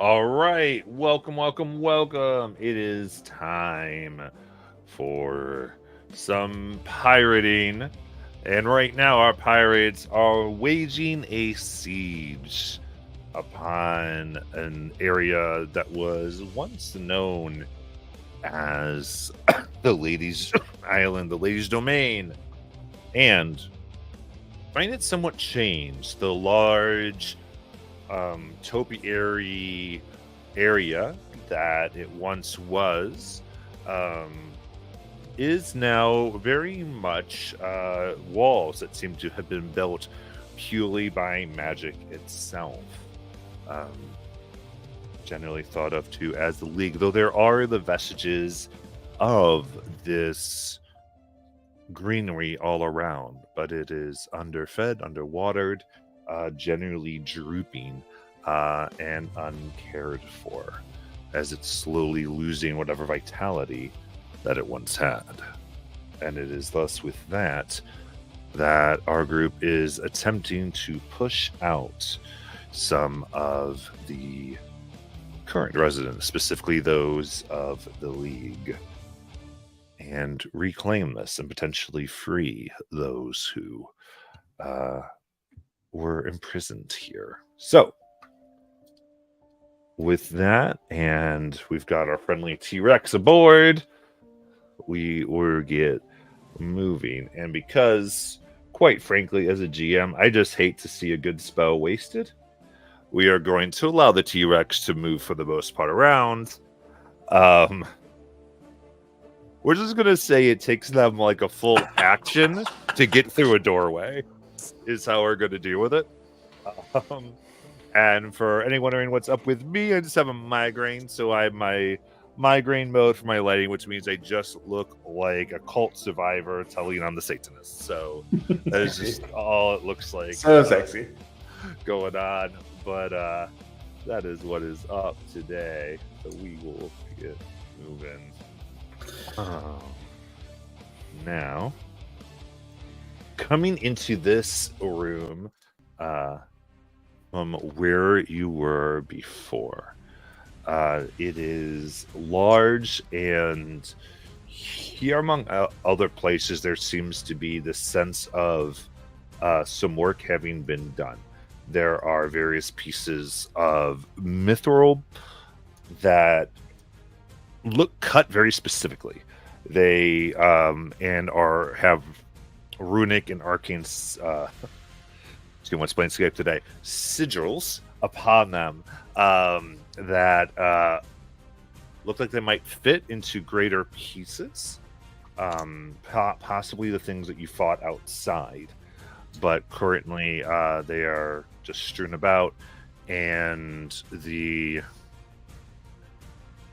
All right, welcome. It is time for some pirating. And right now, our pirates are waging a siege upon an area that was once known as the Ladies' Island, the Ladies' Domain. And find it somewhat changed. The large topiary area that it once was um, is now very much walls that seem to have been built purely by magic itself. Um, Generally thought of too as the League, though there are the vestiges of this greenery all around, but it is underfed, underwatered, generally drooping and uncared for, as it's slowly losing whatever vitality that it once had. And it is thus with that our group is attempting to push out some of the current residents, specifically those of the League, and reclaim this and potentially free those who were imprisoned here. So, with that, and we've got our friendly T-Rex aboard, we will get moving. And because, quite frankly, as a GM, I just hate to see a good spell wasted, we are going to allow the T-Rex to move for the most part around. We're just going to say it takes them like a full action to get through a doorway, is how we're going to deal with it. And for anyone wondering what's up with me, I just have a migraine, so I have my migraine mode for my lighting, which means I just look like a cult survivor telling on the Satanists. So that is just all it looks like. So sexy. Going on. But that is what is up today. So we will get moving. Now, coming into this room from where you were before, it is large, and here, among other places, there seems to be the sense of some work having been done. There are various pieces of mithril that look cut very specifically. They have runic and arcane let's play Skype today, sigils upon them that look like they might fit into greater pieces, possibly the things that you fought outside, but currently they are just strewn about. And you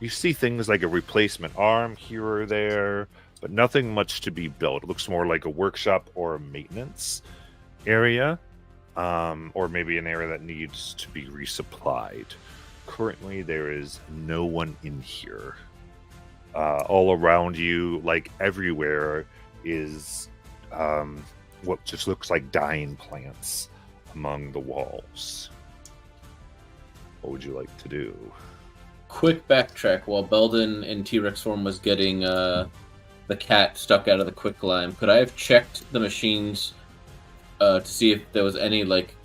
see things like a replacement arm here or there, but nothing much to be built. It looks more like a workshop or a maintenance area, or maybe an area that needs to be resupplied. Currently, there is no one in here. All around you, like everywhere, is what just looks like dying plants among the walls. What would you like to do? Quick backtrack. While Belden in T-Rex form was getting the cat stuck out of the quicklime, could I have checked the machines to see if there was any like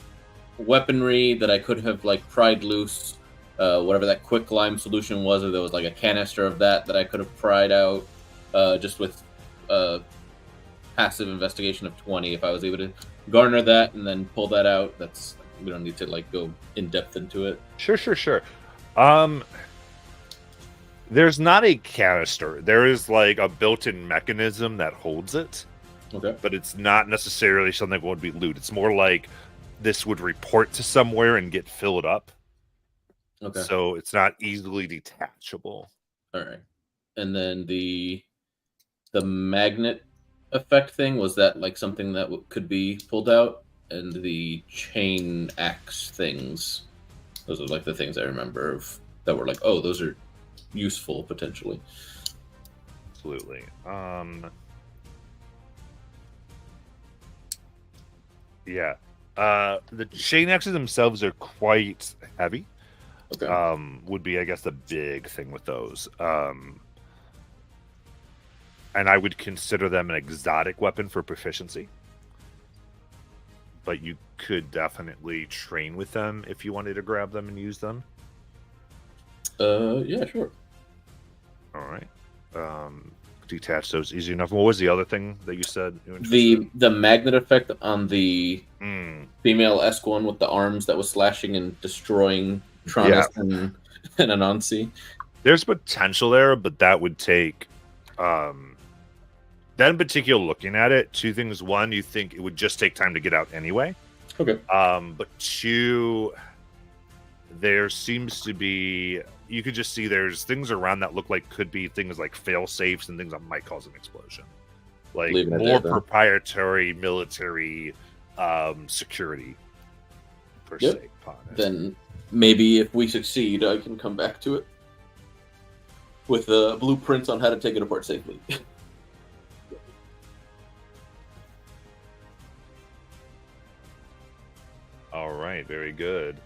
weaponry that I could have like pried loose, whatever that quicklime solution was, or there was like a canister of that I could have pried out, just with passive investigation of 20. If I was able to garner that and then pull that out, we don't need to like go in depth into it. Sure. There's not a canister. There is like a built-in mechanism that holds it. Okay. But it's not necessarily something that would be loot. It's more like this would report to somewhere and get filled up. Okay. So it's not easily detachable. All right. And then the magnet effect thing, was that like something that could be pulled out? And the chain axe things, those are like the things I remember of that were like, oh, those are useful potentially. Absolutely. Yeah. The chain axes themselves are quite heavy. Okay. would be, I guess, the big thing with those. And I would consider them an exotic weapon for proficiency. But you could definitely train with them if you wanted to grab them and use them. Yeah, sure. All right. Detach those easy enough. What was the other thing that you said? You were interested The magnet effect on the in? female Esquon with the arms that was slashing and destroying Tranus and Anansi. There's potential there, but that would take that in particular, looking at it, two things. One, you think it would just take time to get out anyway. Okay. But two, there seems to be, you could just see there's things around that look like could be things like fail safes and things that might cause an explosion. Like more proprietary military security per se. Then maybe if we succeed, I can come back to it with blueprints on how to take it apart safely. All right, very good.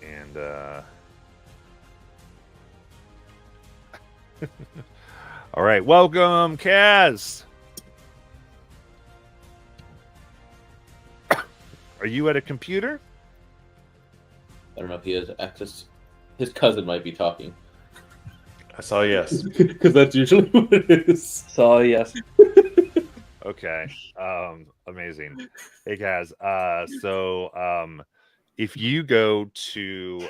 And all right, welcome, Kaz. Are you at a computer? I don't know if he has access. His cousin might be talking. I saw yes. Because that's usually what it is. Saw yes. Okay. Amazing. Hey guys. If you go to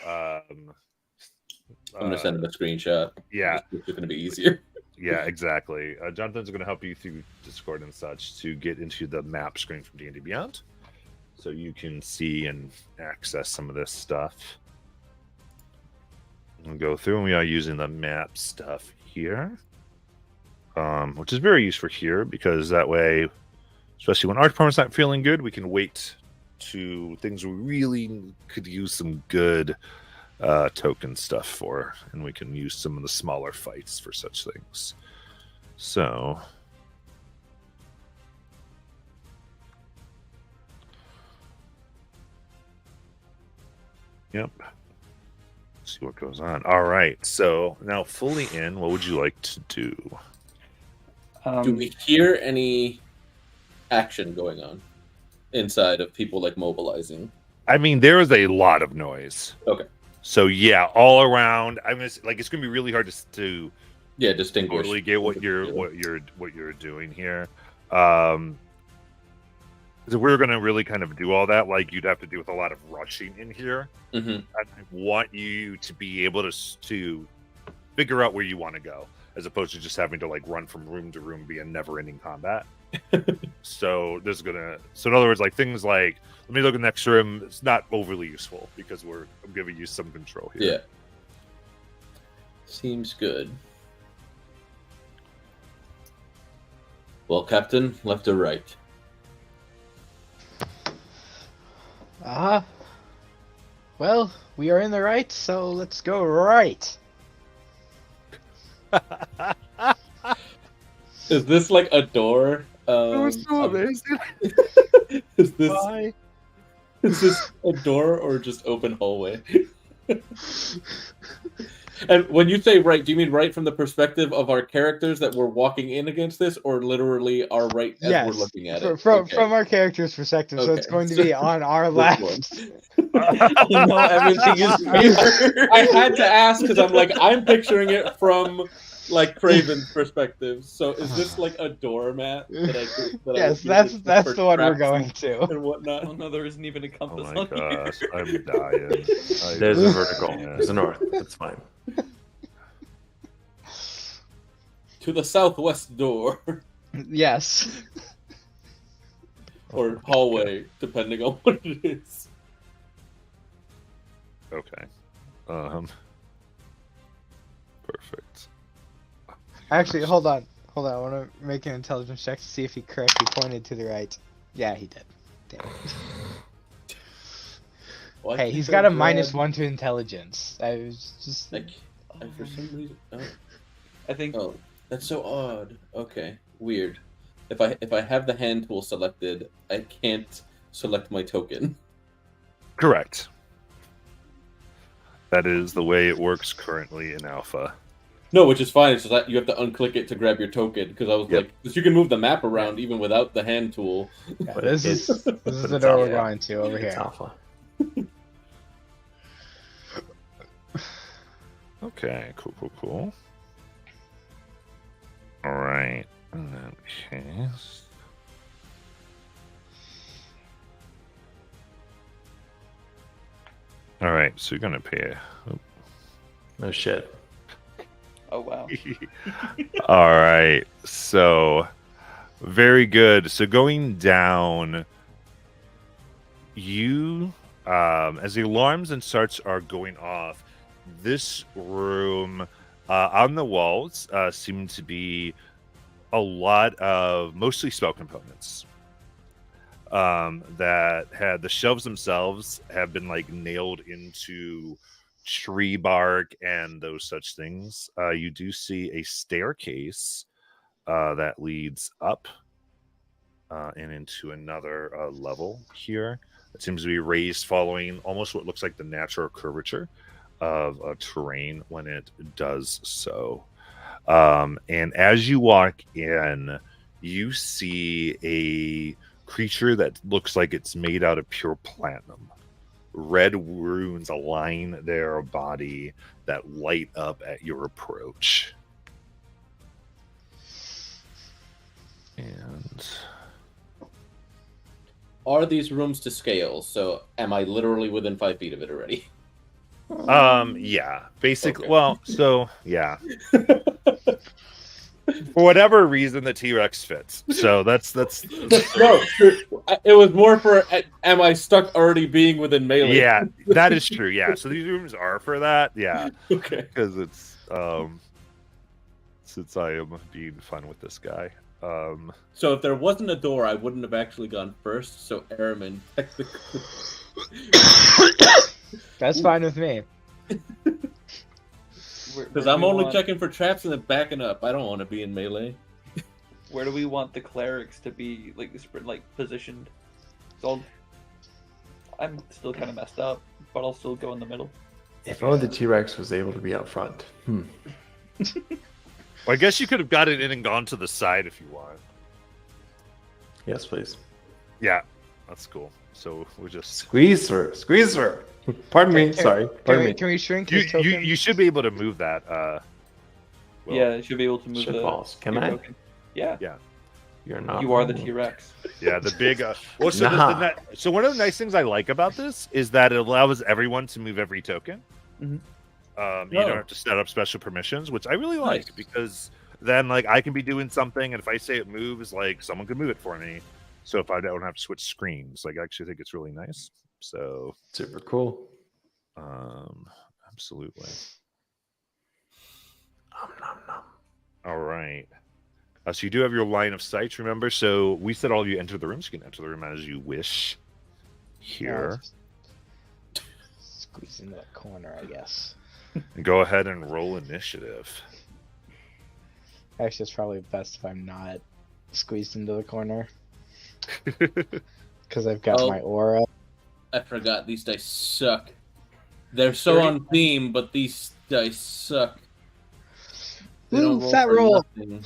I'm gonna send him a screenshot. Yeah. It's gonna be easier. Yeah, exactly. Jonathan's gonna help you through Discord and such to get into the map screen from D&D Beyond. So you can see and access some of this stuff. We'll go through, and we are using the map stuff here. Which is very useful here because that way, especially when our department's not feeling good, we can wait to things we really could use some good token stuff for, and we can use some of the smaller fights for such things. So, yep. See what goes on. All right. So now fully in, what would you like to do? Do we hear any action going on inside of people like mobilizing? I mean, there is a lot of noise. Okay. So yeah, all around. I mean, like it's gonna be really hard to distinguish. Totally get what you're doing here. So we're gonna really kind of do all that. Like you'd have to do with a lot of rushing in here. Mm-hmm. I want you to be able to figure out where you want to go, as opposed to just having to like run from room to room, be a never-ending combat. So in other words, like things like, let me look in the next room. It's not overly useful because I'm giving you some control here. Yeah. Seems good. Well, Captain, left or right? Well, we are in the right, so let's go right. Is this like a door? That was so amazing. Is this a door or just open hallway? And when you say right, do you mean right from the perspective of our characters that we're walking in against this, or literally our right as we're looking at it? From our character's perspective, so it's going to be on our left. No, everything is weird. I had to ask because I'm picturing it from like Craven's perspective. So is this like a doormat? Yes, that's the one we're going to. And whatnot. Oh no, there isn't even a compass Oh my on gosh, here. I'm dying. There's a vertical. There's a north. That's fine. To the southwest door. Yes. Or hallway, depending on what it is. Okay. Perfect. Actually, hold on. I want to make an intelligence check to see if he correctly pointed to the right. Yeah, he did. Damn it. Well, Hey, he's got a -1 to intelligence. I was just... for some reason... I think... Oh, that's so odd. Okay, weird. If I have the hand tool selected, I can't select my token. Correct. That is the way it works currently in alpha. No, which is fine. It's just that you have to unclick it to grab your token. Because I was Yep. like, because you can move the map around even without the hand tool. Yeah, But this it's- is but the it's door we're alpha. going to over It's here. alpha. Okay, cool. All right. In that case. All right, so you're gonna pay No shit. Oh wow. All right, so very good. So going down, you, as the alarms and starts are going off, this room on the walls seem to be a lot of mostly spell components. That had the shelves themselves have been like nailed into tree bark and those such things. You do see a staircase that leads up and into another level here. It seems to be raised following almost what looks like the natural curvature of terrain when it does so. And as you walk in, you see a creature that looks like it's made out of pure platinum. Red runes align their body that light up at your approach. And Are these rooms to scale? So am I literally within 5 feet of it already? yeah, basically. Okay. Well, so yeah. For whatever reason, the T-Rex fits. So that's No, it was more for am I stuck already being within melee? yeah, that is true. Yeah, so these rooms are for that. Yeah, Okay. because it's since I am being fun with this guy. So if there wasn't a door, I wouldn't have actually gone first. So Airman, technically. That's fine with me. Because I'm only checking for traps and then backing up. I don't want to be in melee. Where do we want the clerics to be, like positioned? So I'm still kind of messed up, but I'll still go in the middle. If only the T-Rex was able to be out front. Well, I guess you could have gotten in and gone to the side if you want. Yes, please. Yeah, that's cool. So we'll just Squeeze through. Squeeze through. Pardon me. Sorry. Pardon me. Can we shrink you his token? you should be able to move that. Will. Yeah, you should be able to move Shit the balls. Can your I? token. Yeah, You're not. you are the wrong. T-Rex. Yeah, the big. Well, so, Nah. so one of the nice things I like about this is that it allows everyone to move every token. Mhm. You Oh. don't have to set up special permissions, which I really like Nice. because then, like, I can be doing something, and if I say it moves, like, someone can move it for me. So if I don't have to switch screens, like, I actually think it's really nice. So, Super cool. absolutely. Nom, nom. All right. So you do have your line of sight, remember? So we said all of you enter the room. So you can enter the room as you wish. Here. Squeeze into that corner, I guess. And go ahead and roll initiative. Actually, it's probably best if I'm not squeezed into the corner. Because I've got Oh. my aura. I forgot these dice suck. They're so 30. on theme, but these dice suck. They Ooh, don't fat for roll. nothing.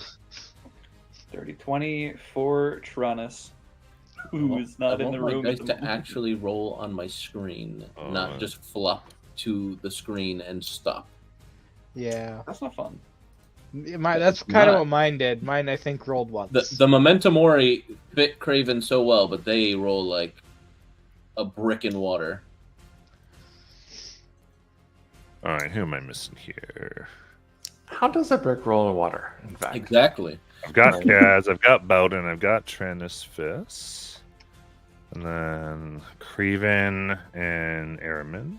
30-20 for Tronus, who's not I in want the my room. dice at the to moment. actually roll on my screen, not just flop to the screen and stop. Yeah. That's not fun. That's kind of Not- what mine did. Mine, I think, rolled once. The Momentum Ori fit Craven so well, but they roll like a brick in water. All right, who am I missing here? How does a brick roll in water? In fact, Exactly. I've got Kaz, I've got Bowden, I've got Trennis Fist, and then Creven and Airman.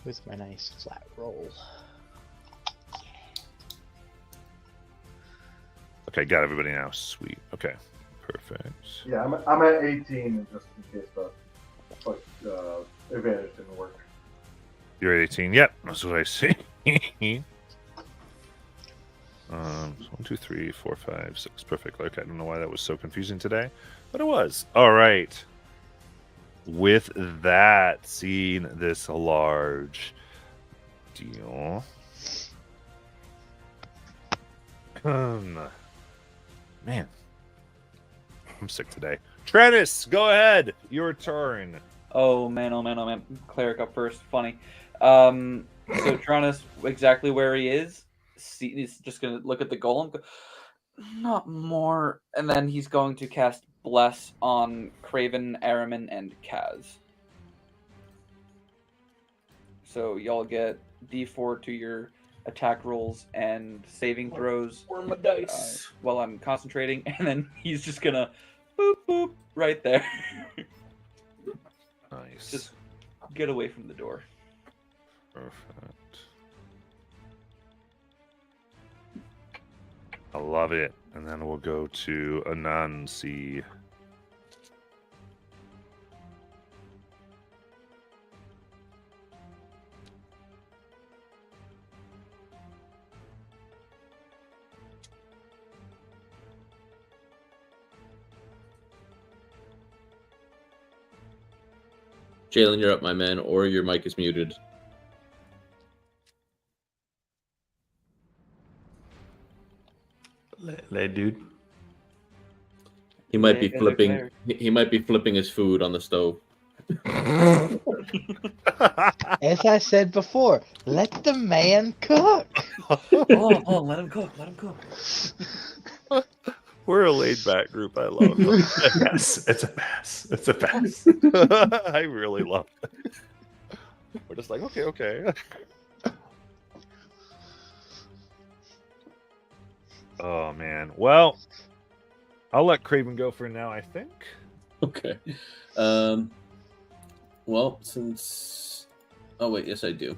With my nice flat roll. Okay, got everybody now. Sweet. Okay, perfect. Yeah, I'm at 18 just in case the advantage didn't work. You're at 18. Yep, that's what I see. 1, 2, 3, 4, 5, 6. Perfect. Okay, I don't know why that was so confusing today, but it was. All right. with that, seeing this large deal. Man, I'm sick today. Trennis, go ahead. Your turn. Oh man, oh man, oh man. Cleric up first. Funny. So Tronus, exactly where he is. He's just gonna look at the golem. Go, not more. And then he's going to cast Bless on Craven, Aramin, and Kaz. So y'all get D4 to your attack rolls and saving throws my dice. while I'm concentrating, and then he's just gonna boop boop right there. Nice. Just get away from the door. Perfect. I love it. And then we'll go to Anansi. Jalen, you're up, my man, or your mic is muted. Lay dude. He might be Yeah, flipping. cleric. He might be flipping his food on the stove. As I said before, let the man cook. Oh, let him cook. Let him cook. We're a laid back group. I love it. Yes, it's a pass. It's a pass. I really love it. We're just like, okay. Oh, man. Well, I'll let Craven go for now, I think. Okay. Well, since... Oh, wait, yes, I do.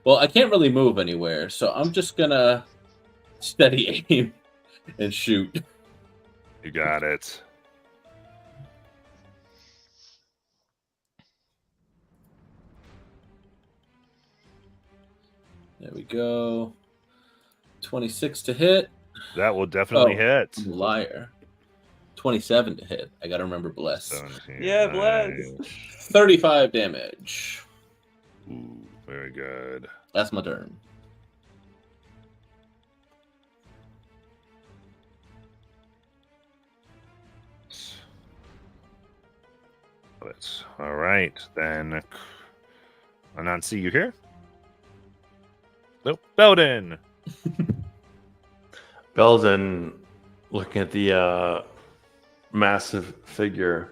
Well, I can't really move anywhere, so I'm just gonna steady aim and shoot. You got it. There we go. 26 to hit. That will definitely Oh. hit. Liar. 27 to hit. I gotta remember bless. 17. Yeah, bless. Nice. 35 damage. Ooh, very good. That's my turn. All right, then. Anansi, you here? Nope. Belden. Belden, looking at the massive figure,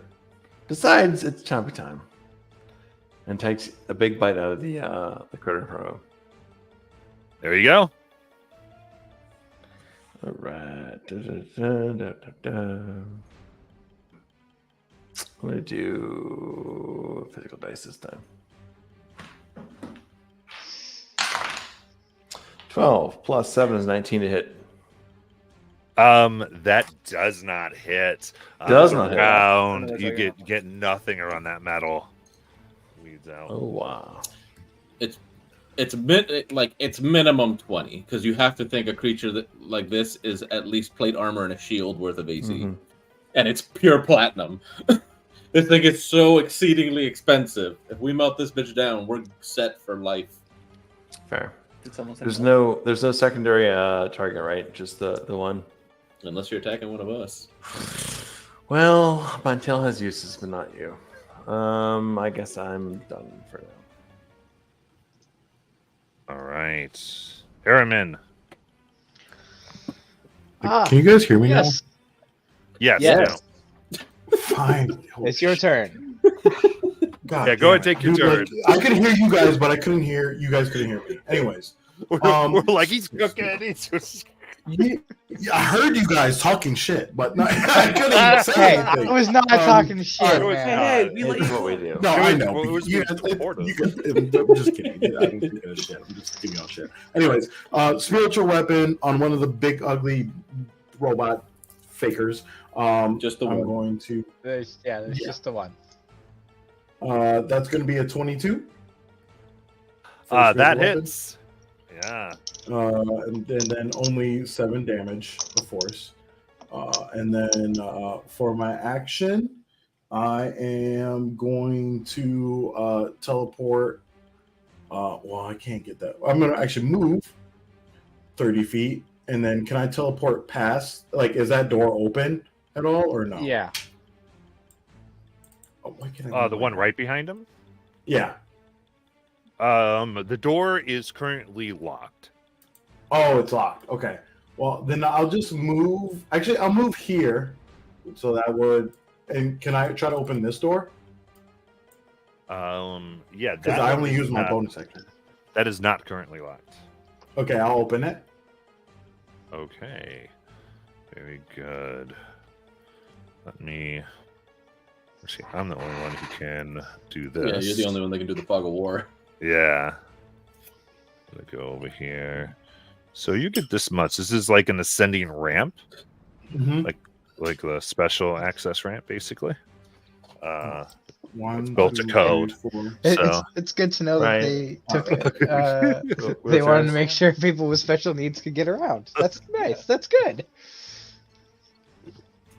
decides it's chompy time and takes a big bite out of the critter pro. There you go. All right. I'm going to do physical dice this time. 12 plus 7 is 19 to hit. That does not hit. Does not hit. Round, Hit. you get nothing around that metal. Weeds out. Oh, wow. It's minimum 20 because you have to think a creature that like this is at least plate armor and a shield worth of AC, Mhm. and it's pure platinum. This thing is so exceedingly expensive. If we melt this bitch down, we're set for life. Fair. Did someone say There's that? no secondary target, right? Just the one. Unless you're attacking one of us. Well, Montel has uses, but not you. I guess I'm done for now. All right. Aramin. Can you guys hear me Yes. Yes. Yes. no. now? Fine. It's your turn. God Yeah, go ahead, damn take your Dude, turn. like, I could hear you guys, but I couldn't hear you guys. Couldn't hear me. Anyways, We're like, he's cooking. He's yeah, I heard you guys talking shit, but not, I couldn't even say Hey, anything. I was not talking shit, alright. man. Hey, we let This you is what we cook. do. No, It I was- know. well, it was You- being supportive. I'm just kidding. I don't think of shit. I'm just giving y'all shit. Anyways, spiritual weapon on one of the big ugly robot fakers. Just the I'm one. going to. There's Yeah. just the one. That's going to be a 22. for the that spiritual weapon. hits. Yeah. And then only 7 damage, of course. And then for my action, I am going to teleport. Well, I can't get that. I'm going to actually move 30 feet, and then can I teleport past? Like, is that door open at all, or no? Yeah. Oh, why can't I move The my one hand? right behind him. Yeah. The door is currently locked. Oh, it's locked. Okay. Well, then I'll just move. Actually, I'll move here, so that would. And can I try to open this door? Yeah, Because that I one only is use my not- bonus action. That is not currently locked. Okay, I'll open it. Okay. Very good. Let me. See, I'm the only one who can do this. Yeah, you're the only one that can do the fog of war. Yeah. Let me go over here. So you get this much. This is like an ascending ramp, Mm-hmm. like the special access ramp, basically. One, built to two, code. three, four. So- It's good to know Right. that they took it. Wheelchairs. They wanted to make sure people with special needs could get around. That's nice. That's good.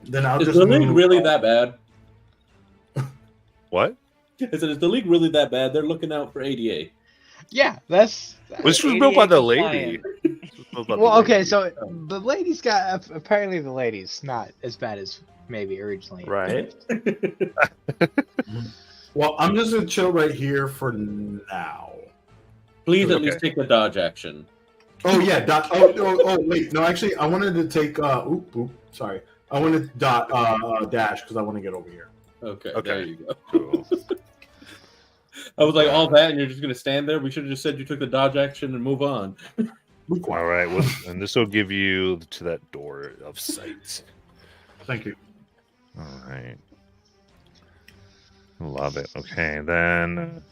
Then I'll Is just the league move. really that bad? What? Is the league really that bad? They're looking out for ADA. Yeah, that's. This was built by the ADA lady. compliant. This was built by the Well, okay, lady. so the ladies got apparently the ladies not as bad as maybe originally. Right. Well, I'm just gonna chill right here for now. Please at Okay. least take the dodge action. Oh yeah, wait, no, actually, I wanted to take. Sorry, I wanted to dash because I want to get over here. Okay, Okay. there you go. Cool. I was like, all that, and you're just gonna stand there. We should have just said you took the dodge action and move on. Be quiet. All right, well, and this will give you to that door of sight. Thank you. All right. Love it. Okay, then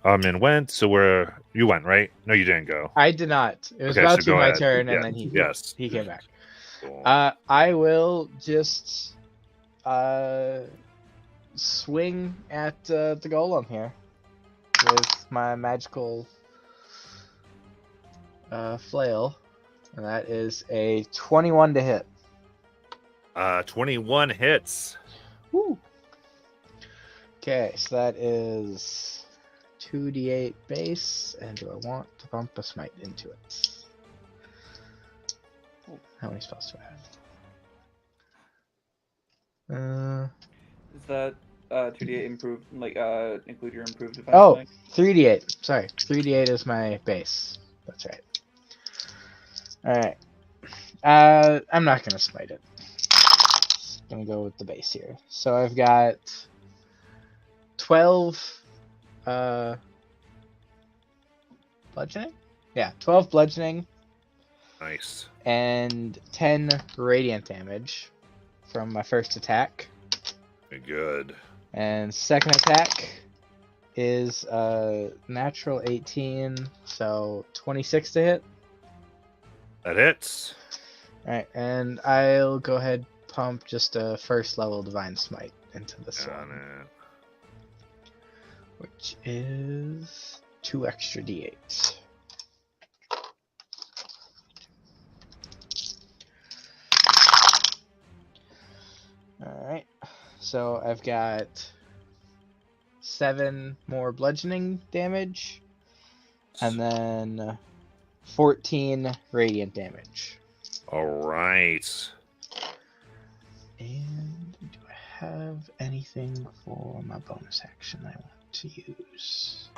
Min went. So where you went, right? No, you didn't go. I did not. It was Okay, about so to be go my ahead. turn, Yeah, and then yes. he came back. Cool. I will just swing at the golem here with my magical flail, and that is a 21 to hit. 21 hits. Woo. Okay, so that is 2d8 base, and do I want to bump a smite into it? How many spells do I have? Is that 2d8 improved? Like include your improved defense? Oh, thing? 3d8. Sorry, 3d8 is my base. That's right. Alright. I'm not gonna smite it. Gonna go with the base here. So I've got 12 bludgeoning? Yeah, 12 bludgeoning Nice. and 10 radiant damage from my first attack. Very good. And second attack is natural 18, so 26 to hit. That hits. Alright, and I'll go ahead pump just a first level divine smite into this Got one, it. which is 2 extra d8s. Alright, so I've got 7 more bludgeoning damage, and then 14 radiant damage. All right. And do I have anything for my bonus action I want to use?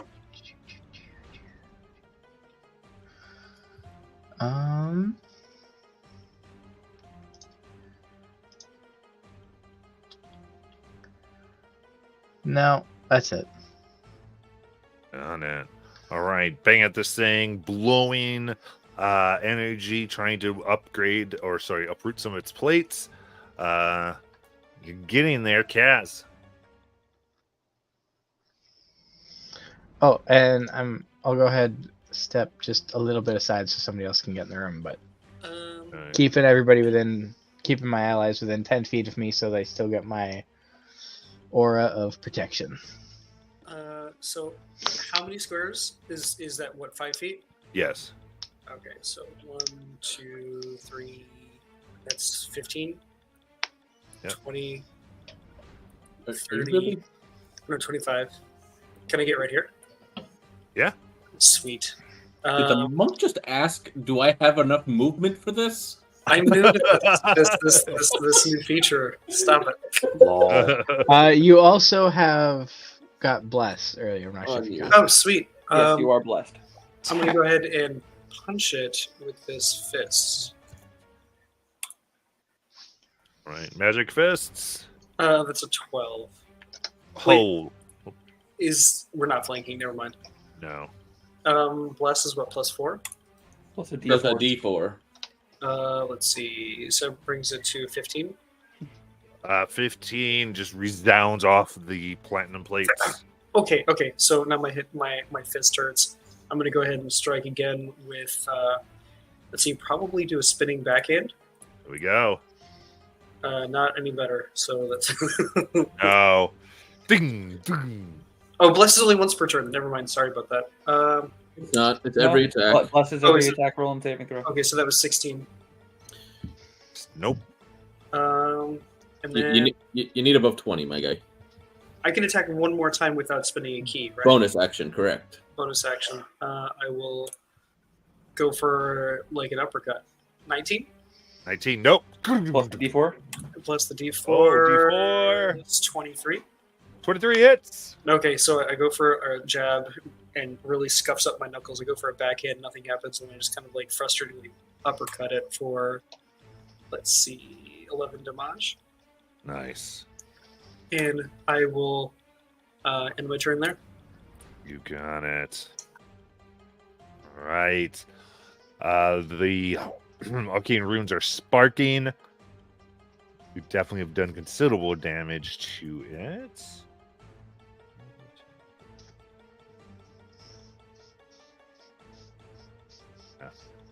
No, that's it. On it. All right. Bang at this thing, blowing energy, trying to uproot some of its plates. You're getting there, Kaz. Oh, and I'll go ahead step just a little bit aside so somebody else can get in the room, but All right. keeping my allies within 10 feet of me so they still get my aura of protection. So how many squares is that? What, 5 feet? Yes. Okay, so 1, 2, 3. That's 15. Yep. 20. Are you 30, really? no, 25. Can I get right here? Yeah. Sweet. Did the monk just ask, "Do I have enough movement for this?" I'm new to this new feature. Stop it. Lol. You also have got bless earlier. I'm not sure Oh, if you yeah. got Oh, sweet. Yes, you are blessed. I'm gonna go ahead and punch it with this fist. Right, magic fists. That's a 12. Oh We're not flanking? Never mind. no. Bless is what, +4? Plus a That's a D4. D4. Let's see. So it brings it to 15. 15 just resounds off the platinum plates. Okay. So now my fist hurts. I'm gonna go ahead and strike again with. Let's see. Probably do a spinning backhand. Here we go. Not any better. So that's. Oh. Ding, ding. Oh, bless is only once per turn. Never mind. Sorry about that. It's not. It's every attack. Bless is Oh, every is it? attack roll and saving throw. Okay, so that was 16. Nope. And then You need above 20, my guy. I can attack one more time without spinning a key, right? Bonus action, correct. Bonus action. I will go for like an uppercut. 19 19. Nope. Plus the D4. plus the D4. Oh, D4. It's 23. 23 hits. Okay, so I go for a jab and really scuffs up my knuckles. I go for a backhand, nothing happens, and I just kind of like frustratingly uppercut it for, let's see, 11 damage. Nice. And I will end my turn there. You got it. All right. The arcane runes are sparking. We definitely have done considerable damage to it.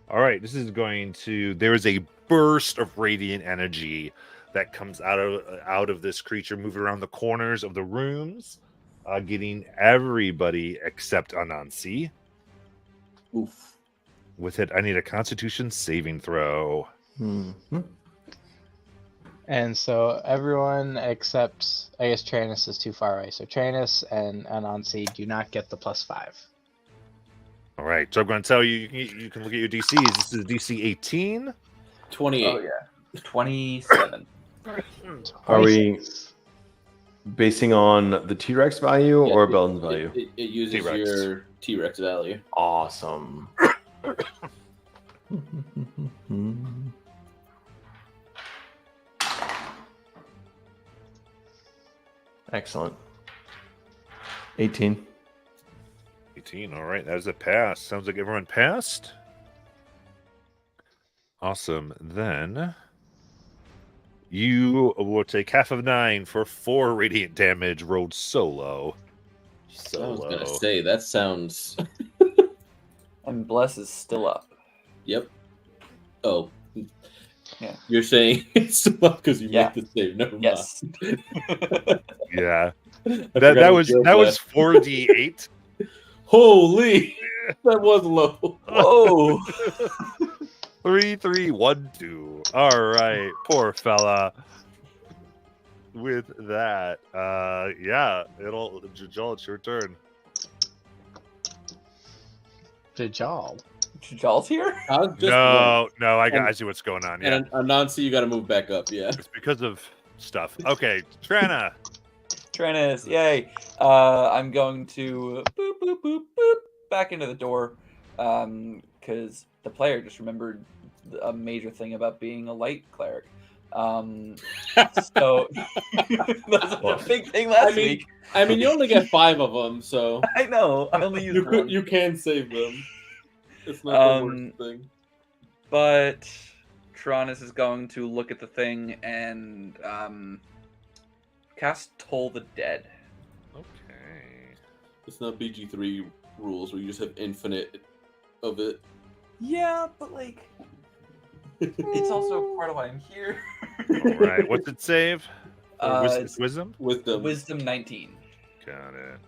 All right, this is going to. There is a burst of radiant energy that comes out of this creature, moving around the corners of the rooms, getting everybody except Anansi. Oof. With it, I need a Constitution saving throw. Mhm. And so everyone except, I guess Tranus is too far away. So Tranus and Anansi do not get the +5. All right, so I'm going to tell you, you can look at your DCs. This is DC 18. 28. Oh yeah. 27. Are we 26. basing on the T-Rex value Yeah, or Belden's value? It uses T-Rex. your T-Rex value. Awesome. Excellent. 18. 18. All right, that is a pass. Sounds like everyone passed. Awesome. Then you will take half of 9 for 4 radiant damage rolled solo. I was gonna say that sounds. And Bless is still up. Yep. Oh. Yeah. You're saying it's still up because you Yeah. make the save. Never mind. Yes. Yeah. I That forgot was it that was left. 4d8. Holy, that was low. Whoa. 3, 3, 1, 2. All right, poor fella. With that, yeah, Jajal, it's your turn. Jajal. Jajal's here? No, I see what's going on. Yeah, And Anansi, you got to move back up. Yeah. it's because of stuff. Okay, Trana. Tranus, yay. I'm going to boop, boop, boop, boop, back into the door. Because the player just remembered a major thing about being a light cleric. So that's a big thing last week. I mean, you only get 5 of them, so I know. I only used one. you can save them. It's not the worst thing. But Tranus is going to look at the thing and cast Toll the Dead. Okay. It's not BG3 rules where you just have infinite of it. Yeah, but like, it's also part of why I'm here. All right, what's it save? It's Wisdom. Wisdom 19. Got it.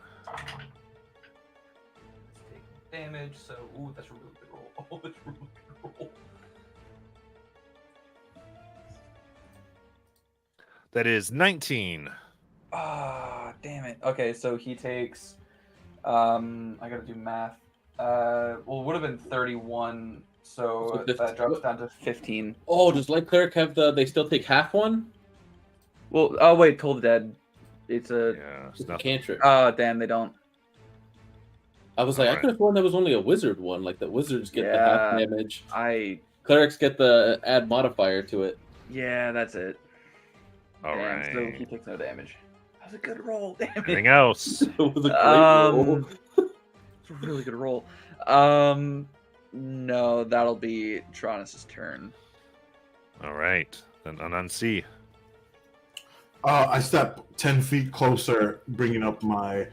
Damage, so ooh, that's a really good roll. Oh, that's a really good roll. That is 19. Ah, damn it. Okay, so he takes. I gotta do math. Well, it would have been 31, so So that drops down to 15. Oh, does Light Cleric have the? They still take half one. Well, oh wait, Toll the Dead. It's a. Yeah, it's It's a nothing. cantrip. Oh, damn, they don't. I was like, I Alright. could have sworn there was only a wizard one. Like the wizards get the half Yeah. damage. Clerics Get the add modifier to it. Yeah, that's it. All Damn, right. so he takes no damage. That was a good roll. Damn it. Anything else? It was a great roll. It's a really good roll. No, that'll be Tronus' turn. All right. Then Anansi. I step 10 feet closer, bringing up my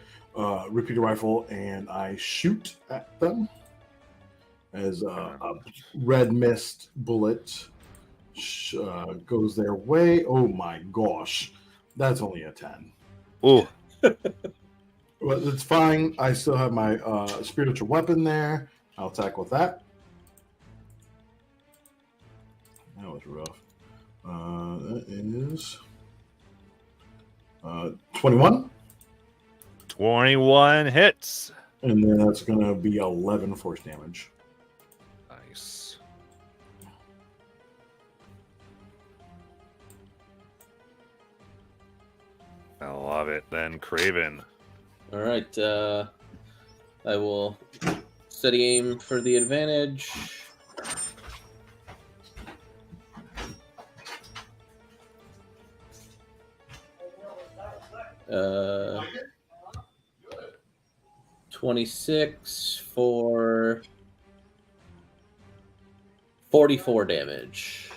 repeater rifle, and I shoot at them as a red mist bullet goes their way. Oh my gosh, that's only a 10. Oh, Well, it's fine. I still have my spiritual weapon there. I'll attack with that. That was rough. That is 21. 21 hits. And then that's going to be 11 force damage. Nice. I love it. Then Craven. All right. I will steady aim for the advantage. Uh, 26 for 44 damage.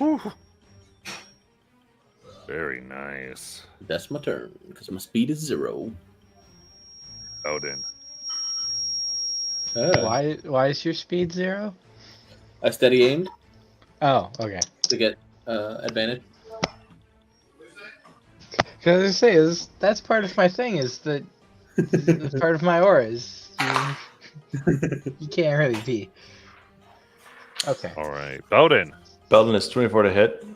Very nice. That's my turn because my speed is 0. Odin. Why is your speed 0? I steady aimed Oh, okay. to get advantage. Because I say that's part of my thing. Is that it's part of my aura? Is you can't really be. Okay. All right. Bowden. Belden is 24 to hit.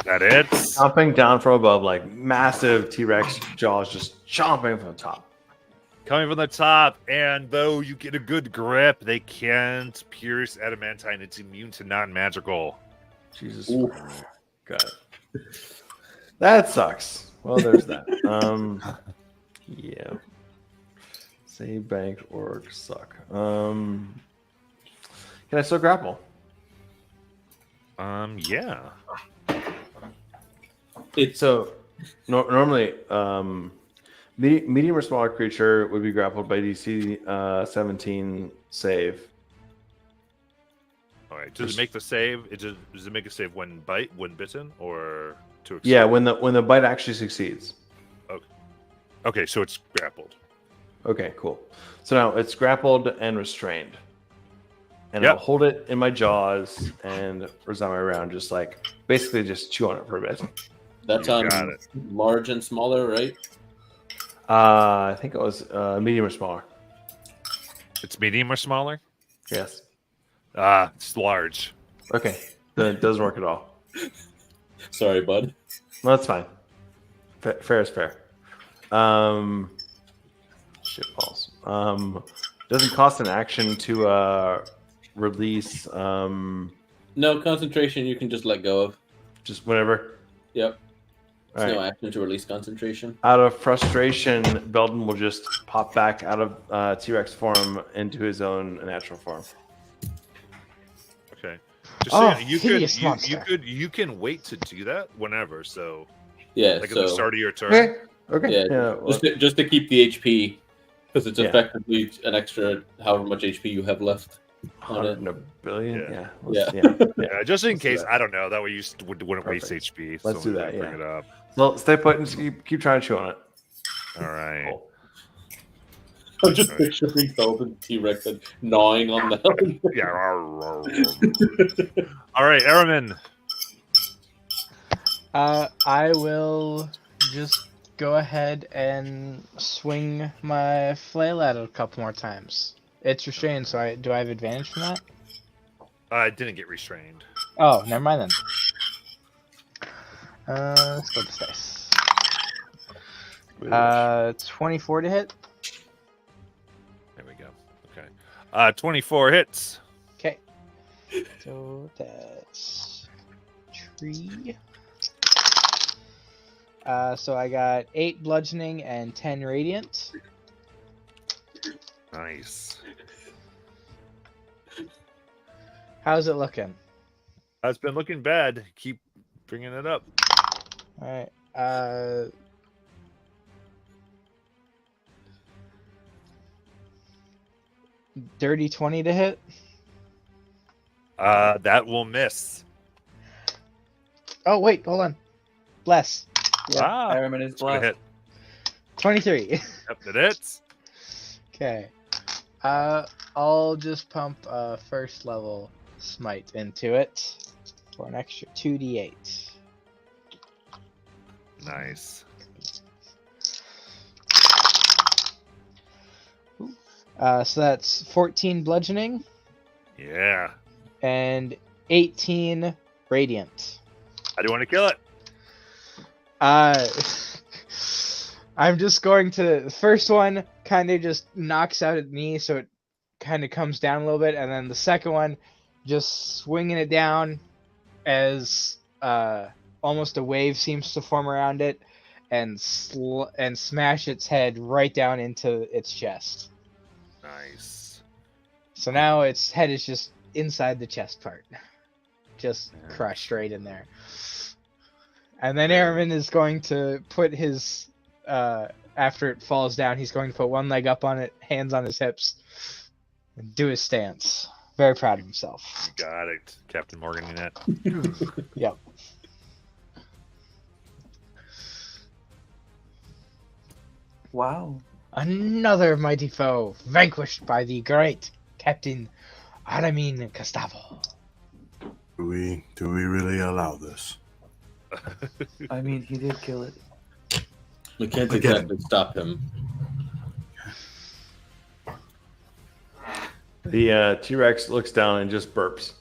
That hits. Chomping down from above, like massive T-Rex jaws just chomping from the top. Coming from the top, and though you get a good grip, they can't pierce adamantine. It's immune to non-magical. Jesus. Oof. Got it. That sucks. Well, there's that. Yeah. Say bank orc suck. Can I still grapple? Yeah. It's So normally, medium or smaller creature would be grappled by DC 17 save. All right. Does it make the save? Does it make a save when bitten, or to? Yeah, when the bite actually succeeds. Okay, so it's grappled. Okay, cool. So now it's grappled and restrained. And Yep. I'll hold it in my jaws and resign my round, just like basically just chew on it for a bit. that's You on got it. large and smaller, right? I think it was medium or smaller. It's medium or smaller. Yes. It's large. Okay. Then it doesn't work at all. Sorry, bud. No, that's fine. Fair is fair. Shit balls. Doesn't cost an action to release No concentration. You can just let go of. just whenever. Yep. All There's right. no action to release concentration. Out of frustration, Belden will just pop back out of T-Rex form into his own natural form. Okay. Just Oh, saying, you hideous monster. you can wait to do that whenever. So Yeah. like so at the start of your turn. Okay. Okay. yeah, well, just to keep the HP, because it's Yeah. effectively an extra however much HP you have left on it. 100 billion. Yeah. Yeah. Yeah. Yeah, just in Let's do case. that. I don't know. That way you wouldn't waste Perfect. HP. Let's do we that, can Bring yeah. it up. Well, stay put and keep trying to chew on it. All right. Cool. I'm just picturing Belden T-Rex and gnawing on the Yeah. All right, Aramin. I will just go ahead and swing my flail at it a couple more times. It's restrained, so do I have advantage from that? I didn't get restrained. Oh, never mind then. Let's go with this dice. 24 to hit. There we go. Okay. 24 hits. Okay. So that's 3. So I got 8 bludgeoning and 10 radiant. Nice. How's it looking? It's been looking bad. Keep bringing it up. All right. Dirty 20 to hit. That will miss. Oh wait, hold on. Bless. Yep, Ah, Aramin is it's gonna blessed. hit. 23. Yep, it hits. Okay. I'll just pump a first level smite into it for an extra 2d8. Nice. So that's 14 bludgeoning Yeah. and 18 radiant. I do want to kill it. I'm just going to. The first one kind of just knocks out at me, so it kind of comes down a little bit, and then the second one just swinging it down as almost a wave seems to form around it and smash its head right down into its chest. Nice. So now its head is just inside the chest part. Just crushed right in there. And then Aramin is going to put his, after it falls down, he's going to put one leg up on it, hands on his hips, and do his stance. Very proud of himself. You got it, Captain Morgan. Yep. Wow. Another mighty foe, vanquished by the great Captain Aramin Gustavo. Do we really allow this? I mean, he did kill it. We can't Again. exactly stop him. The T-Rex looks down and just burps.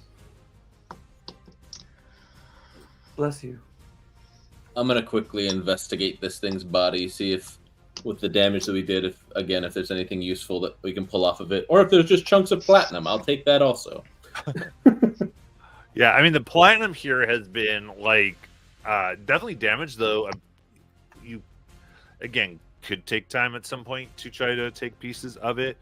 Bless you. I'm gonna quickly investigate this thing's body, see if, with the damage that we did, if there's anything useful that we can pull off of it, or if there's just chunks of platinum. I'll take that also. Yeah, I mean the platinum here has been like definitely damaged, though. You again could take time at some point to try to take pieces of it.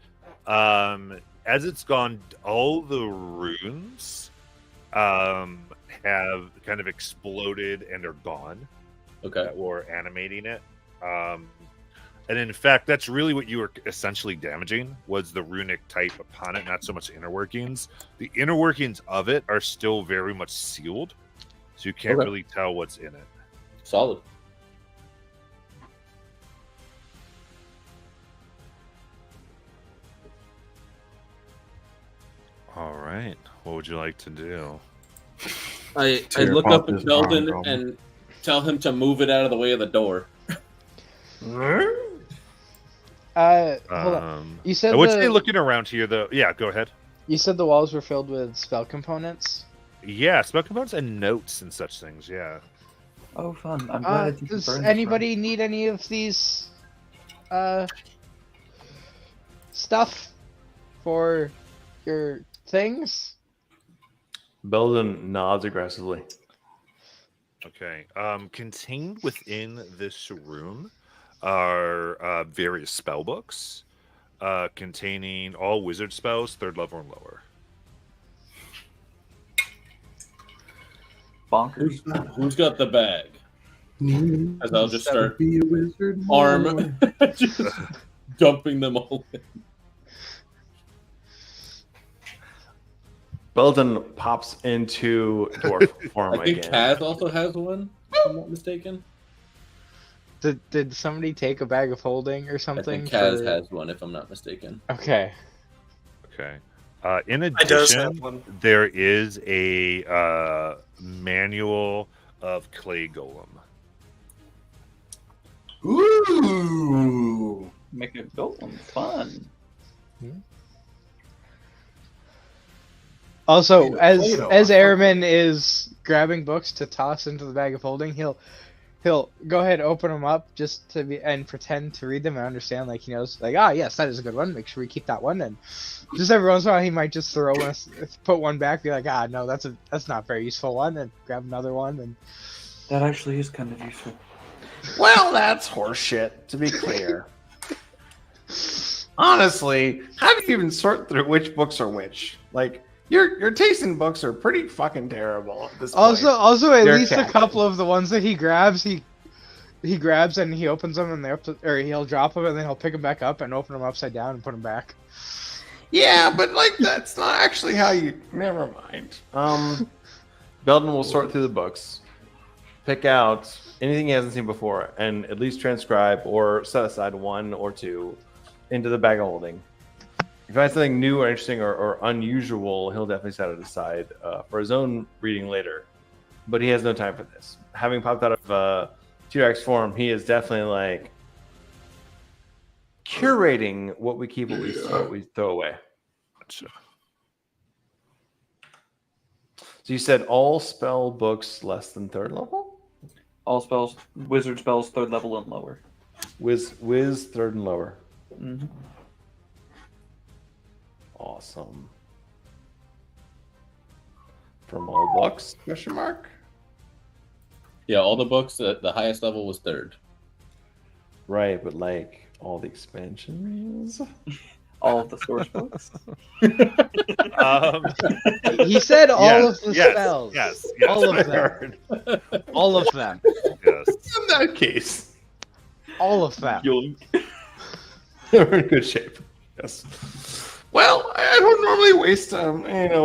As it's gone, all the runes have kind of exploded and are gone. Okay. That were animating it. And in fact, that's really what you were essentially damaging, was the runic type upon it, not so much inner workings. The inner workings of it are still very much sealed, so you can't Okay. really tell what's in it. Solid. All right. What would you like to do? I Tear look apart up at this Belden arm, and tell him to move it out of the way of the door. Hold on. You said I would say looking around here, though. Yeah, go ahead. You said the walls were filled with spell components. Yeah, spell components and notes and such things. Yeah. Oh, fun. I'm glad you Does confirmed this, anybody need any of these stuff for your things? Belden nods aggressively. Okay. Contained within this room are various spell books containing all wizard spells, 3rd level and lower. Bonkers. Who's got the bag? As I'll just start Be a wizard. arm, just dumping them all in. Belden pops into dwarf form I think again. Kaz also has one, if I'm not mistaken. Did somebody take a bag of holding or I something? think Kaz for- has one, if I'm not mistaken. Okay. Okay. In I does have addition, one. there is a manual of clay golem. Ooh. Make a golem fun. Also, Play-Doh, as Play-Doh. as Airman is grabbing books to toss into the bag of holding, he'll he'll go ahead and open them up just to be and pretend to read them and understand, like he knows, like, ah, yes, that is a good one. Make sure we keep that one. And just every once in a while, he might just put one back, be like, ah, no, that's not a very useful one, and grab another one. And That actually is kind of useful. Well, that's horseshit, to be clear. Honestly, how do you even sort through which books are which? Like, your taste in books are pretty fucking terrible at this point. Also, at You're least a captain. couple of the ones that he grabs, he grabs and he opens them, and he'll drop them, and then he'll pick them back up and open them upside down and put them back. Yeah, but like that's not actually how you. Never mind. Belden will sort through the books, pick out anything he hasn't seen before, and at least transcribe or set aside one or two into the bag of holding. If he finds something new or interesting or unusual, he'll definitely set it aside for his own reading later. But he has no time for this. Having popped out of T-Rex form, he is definitely like curating what we keep, what we throw away. Gotcha. So you said all spell books less than 3rd level? All spells, wizard spells, 3rd level and lower. Wiz 3rd and lower. Mm-hmm. Awesome. From all books? Question mark. Yeah, all the books. The highest level was 3rd. Right, but like all the expansion reels. All of the source books. He said all yes, of the yes, spells. Yes, All of I them. heard. All of them. Yes. In that case, All of them. they're in good shape. Yes. Well, I don't normally waste, a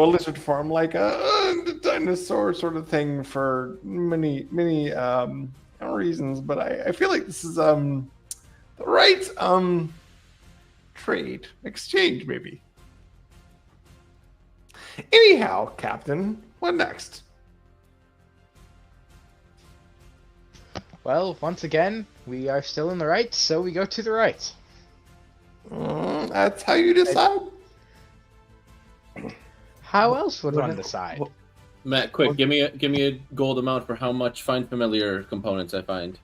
lizard farm like a dinosaur sort of thing for many reasons, but I feel like this is the right trade exchange maybe. Anyhow, Captain, what next? Well, once again, we are still in the right, so we go to the right. That's how you decide. How else would one decide? Matt, quick, give me a gold amount for how much Find Familiar components I find.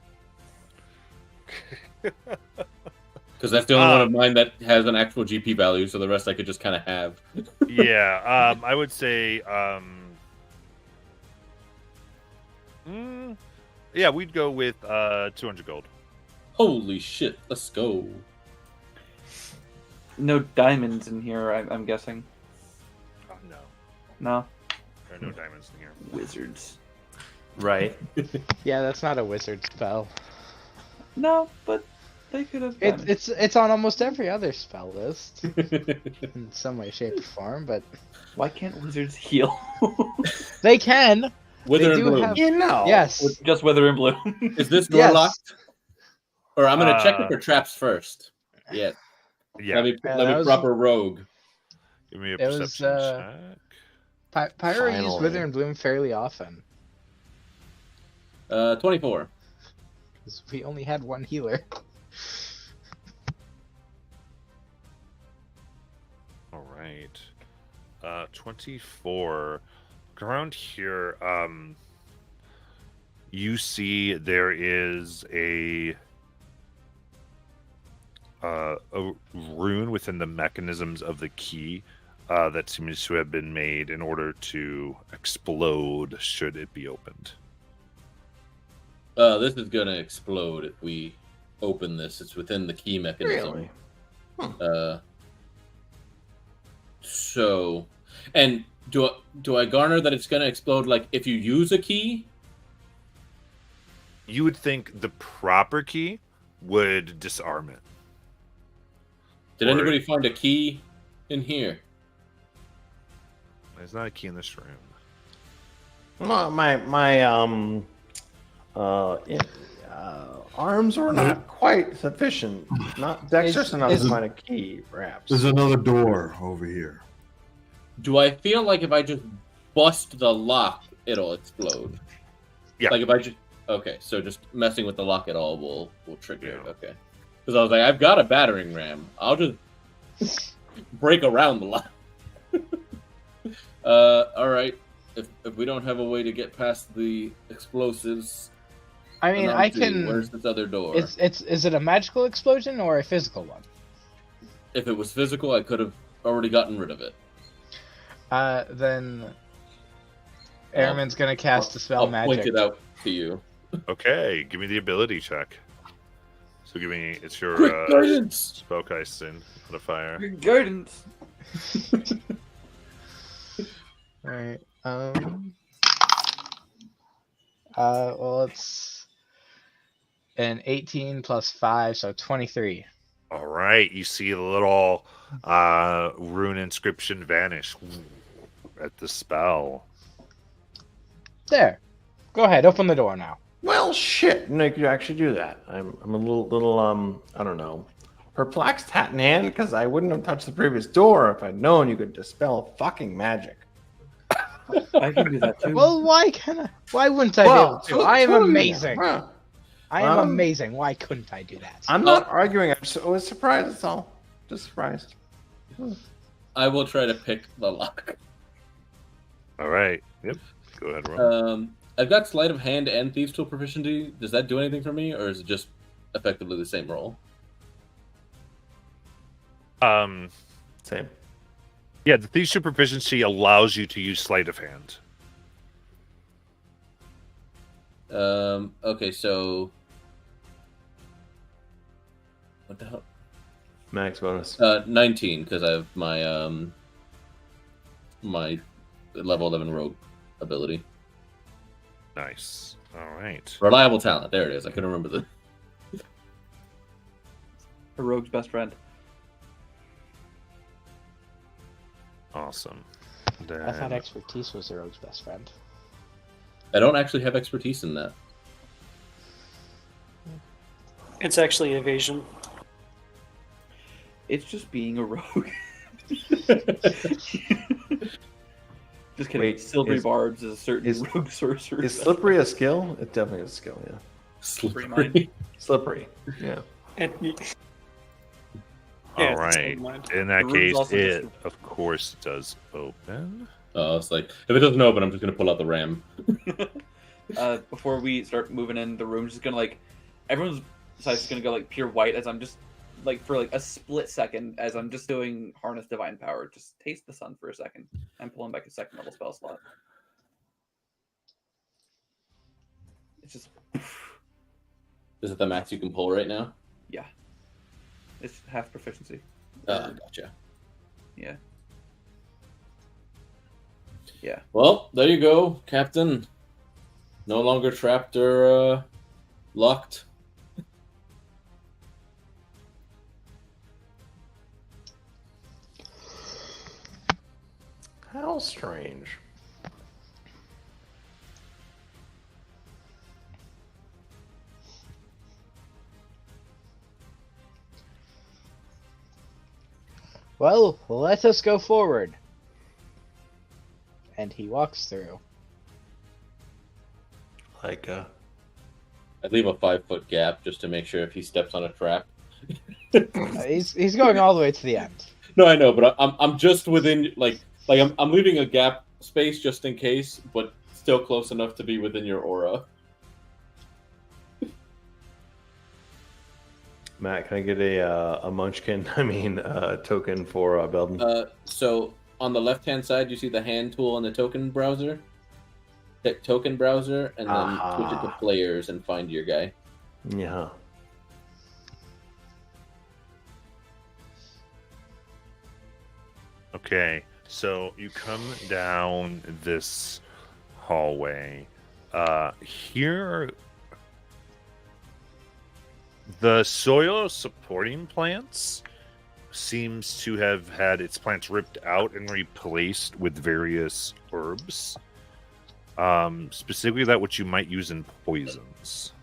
Because that's the only one of mine that has an actual GP value, so the rest I could just kind of have. Yeah, I would say, yeah, we'd go with 200 gold. Holy shit, let's go. No diamonds in here, I'm guessing. Oh, no, No? there are no diamonds in here. Wizards. Right. Yeah, that's not a wizard spell. No, but they could have. It's on almost every other spell list in some way, shape, or form. But Why can't wizards heal? they can. Wither They and do Bloom. have- You know. Yes. Just wither and bloom. Is this door Yes. locked? Or I'm gonna check it Uh, for traps first. Yeah. Yeah, Let me Yeah, let that me was- proper rogue. give me a it was, perception check. Pyro use Finally. Wither and Bloom fairly often 24. because we only had one healer. All right. 24. Look around here. You see there is a rune within the mechanisms of the key that seems to have been made in order to explode should it be opened. This is gonna explode if we open this. It's within the key mechanism. Really? So, and do I garner that it's gonna explode like if you use a key? You would think the proper key would disarm it. Did Or- anybody find a key in here? There's not a key in this room. Well, my arms were not quite sufficient, not dexterous enough to find a key, perhaps. There's another door over here. Do I feel like if I just bust the lock, it'll explode? Yeah. Like if I just so just messing with the lock at all will trigger it. Yeah. Okay. Because I was like, I've got a battering ram. I'll just break around the lock. All right. If we don't have a way to get past the explosives, I mean, I can. Where's this other door? Is it a magical explosion or a physical one? If it was physical, I could have already gotten rid of it. Then Airman's gonna cast Dispel I'll Magic. point it out to you. Okay, give me the ability check. So give me, it's your Quick guidance! spellcasting modifier. Your guidance. Alright. Well, it's an 18 plus 5, so 23. All right, you see the little rune inscription vanish at the spell. There. Go ahead, open the door now. Well, shit. No, you could actually do that. I'm a little I don't know, perplexed, hat in hand, because I wouldn't have touched the previous door if I'd known you could dispel fucking magic. I can do that too. Well, why can't I? Why wouldn't I be able to? I am amazing. Well, I am amazing. Why couldn't I do that? I'm not arguing. I was surprised. That's all. Just surprised. I will try to pick the lock. All right. Yep. Go ahead, roll. I've got sleight of hand and thieves' tool proficiency. Does that do anything for me, or is it just effectively the same roll? Same. Yeah, the Thieves' Tool proficiency allows you to use sleight of hand. Okay, so what the hell? Max bonus. 19 because I have my my level 11 rogue ability. Nice. All right. Reliable talent. There it is. I couldn't remember the. A rogue's best friend. Awesome. I thought expertise was the rogue's best friend. I don't actually have expertise in that. It's actually evasion. It's just being a rogue. Just kidding. Wait, Silvery is- Barbs is a certain is- rogue sorcerer. Is slippery a skill? It definitely is a skill. Yeah. Slippery. Slippery. Yeah. And, All yeah, it's right. in mind. In that The room's case, also it, just- of course, does open. It's like if it doesn't open, I'm just gonna pull out the ram. Before we start moving in, the room's just gonna everyone's side's just gonna go pure white as I'm just for a split second as I'm just doing harness divine power. Just taste the sun for a second. I'm pulling back a second level spell slot. It's just Is it the max you can pull right now? it's half proficiency. Gotcha. Yeah. Well, there you go, Captain. No longer trapped or locked. How strange. Well, let us go forward. And he walks through. Like, I'd leave a 5-foot gap just to make sure if he steps on a trap. He's going all the way to the end. No, I know, but I'm just within I'm leaving a gap space just in case, but still close enough to be within your aura. Matt, can I get a munchkin? I mean, token for Belden? So on the left-hand side, you see the hand tool on the token browser. Hit token browser, and then switch it to players and find your guy. Yeah. Okay, so you come down this hallway. Here, the soil supporting plants seems to have had its plants ripped out and replaced with various herbs. Specifically that which you might use in poisons.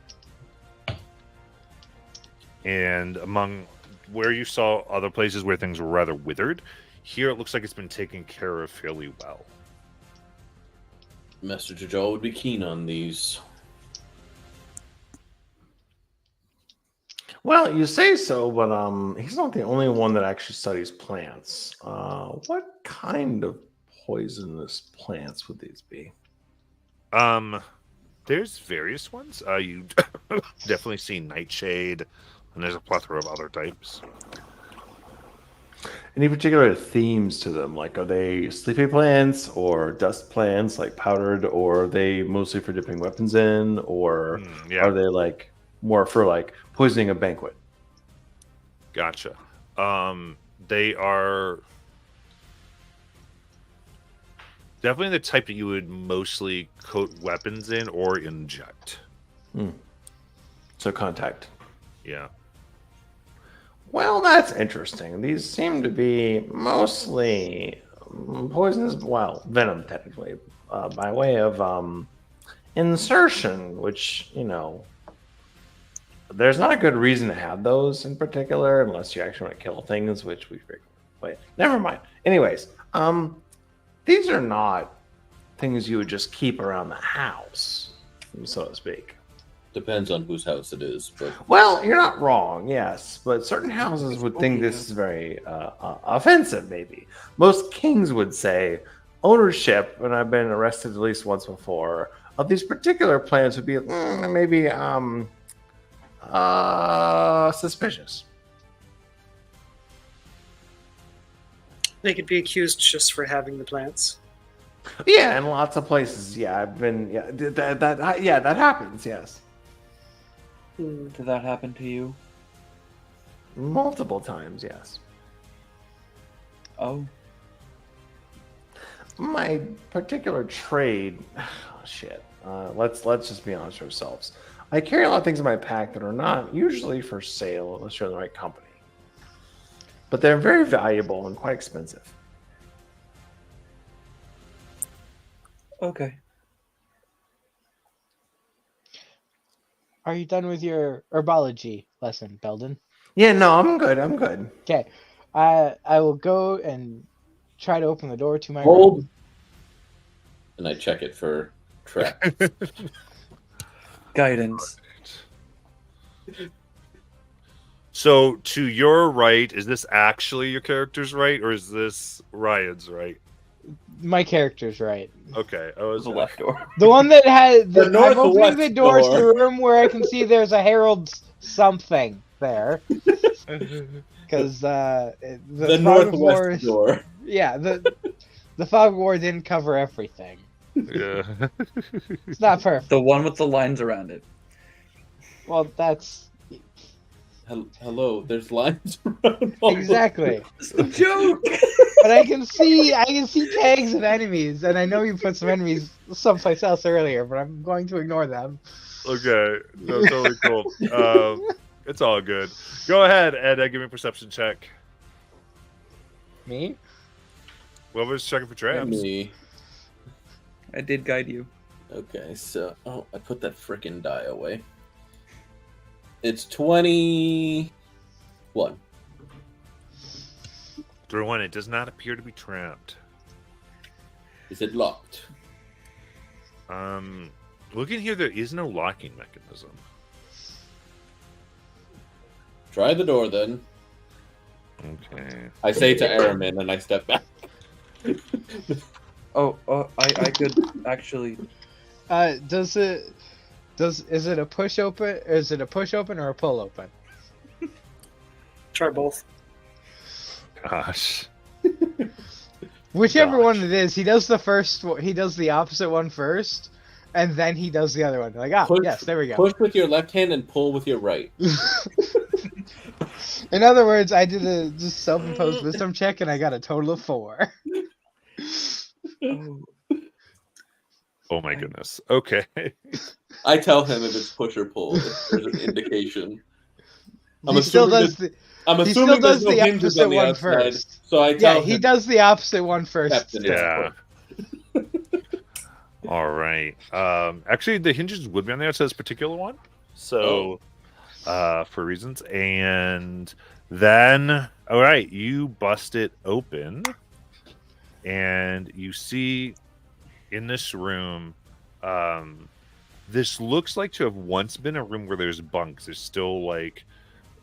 And among where you saw other places where things were rather withered, here it looks like it's been taken care of fairly well. Master Jojo would be keen on these. Well, you say so, but he's not the only one that actually studies plants. What kind of poisonous plants would these be? There's various ones. You definitely see Nightshade, and there's a plethora of other types. Any particular themes to them? Like, are they sleepy plants or dust plants, like powdered, or are they mostly for dipping weapons in, or Yeah, are they like more for like poisoning a banquet? gotcha. They are definitely the type that you would mostly coat weapons in or inject. So contact. Yeah. Well, that's interesting. These seem to be mostly poisonous, well, venom technically, by way of insertion, which, you know, there's not a good reason to have those in particular unless you actually want to kill things, which we figured. Wait, never mind. Anyways, these are not things you would just keep around the house, so to speak. Depends on whose house it is, but Well, you're not wrong, yes, but certain houses would think this is very offensive, maybe. Most kings would say ownership, and I've been arrested at least once before, of these particular plants would be maybe suspicious. They could be accused just for having the plants. Yeah, in lots of places, yeah, I've been, yeah, that happens, yes. Did that happen to you? Multiple times, yes. Oh. My particular trade, shit. Let's just be honest with ourselves. I carry a lot of things in my pack that are not usually for sale unless you're in the right company, but they're very valuable and quite expensive. Okay. Are you done with your herbology lesson, Belden? Yeah, no, I'm good. I'm good. Okay. I will go and try to open the door to my hold. room. And I check it for trap. Guidance. So to your right, is this actually your character's right, or is this Ryan's right? My character's right. Okay, I was The left door. The one that had The I'm opening northwest the door to door. the room where I can see there's a Herald something there. Because the Fog of northwest War, door. yeah, the Fog of War didn't cover everything. Yeah. It's not perfect. The one with the lines around it. Well, that's Hello, there's lines around. all exactly. It's a joke. But I can see tags of enemies, and I know you put some enemies someplace else earlier, but I'm going to ignore them. Okay, no, totally cool. It's all good. Go ahead, Ed. Give me a perception check. Me? Whoever's checking for traps. Me. I did guide you. Okay, so I put that frickin' die away. It's 21. Through one, it does not appear to be trapped. Is it locked? Looking here, there is no locking mechanism. Try the door then. Okay. I say to Aramin and I step back. I could actually. Is it a push open? Is it a push open or a pull open? Try both. Gosh. Whichever Gosh. one it is, he does the first. He does the opposite one first, and then he does the other one. Like, yes, there we go. Push with your left hand and pull with your right. In other words, I did a just self-imposed wisdom check, and I got a total of 4. Oh my goodness. Okay. I tell him if it's push or pull. If there's an indication. He still does the. I'm He still assuming does there's no the hinges opposite on the one outside. first. So I Yeah, tell he him, does the opposite one first. Captain, it's Yeah. push. All right. Actually, the hinges would be on there. It says particular one. So, for reasons. And then, all right, you bust it open. And you see in this room, this looks like to have once been a room where there's bunks. There's still like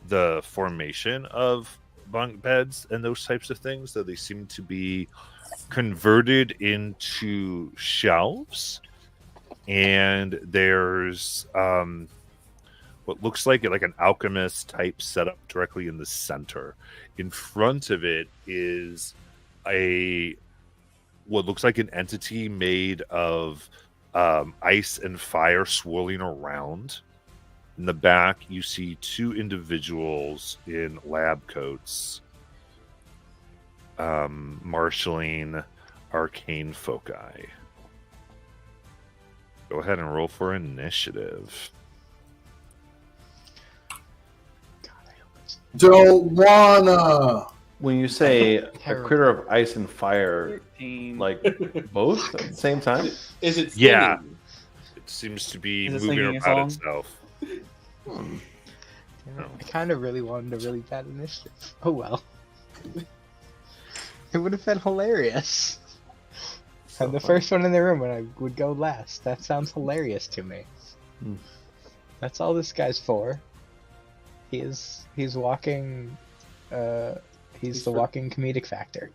the formation of bunk beds and those types of things, though they seem to be converted into shelves. and there's what looks like an alchemist type setup directly in the center. In front of it is what looks like an entity made of ice and fire swirling around. In the back, you see two individuals in lab coats marshaling arcane foci. Go ahead and roll for initiative. Don't wanna. When you say a Terrible. critter of ice and fire, 13. like both at the same time? Is it? Yeah. singing? It seems to be Is it moving singing a about song? itself. Hmm. Damn it, I kind of really wanted a really bad initiative. Oh well. It would have been hilarious. So I'm the funny. first one in the room when I would go last. That sounds hilarious to me. Hmm. That's all this guy's for. He's walking. He's the walking comedic factor.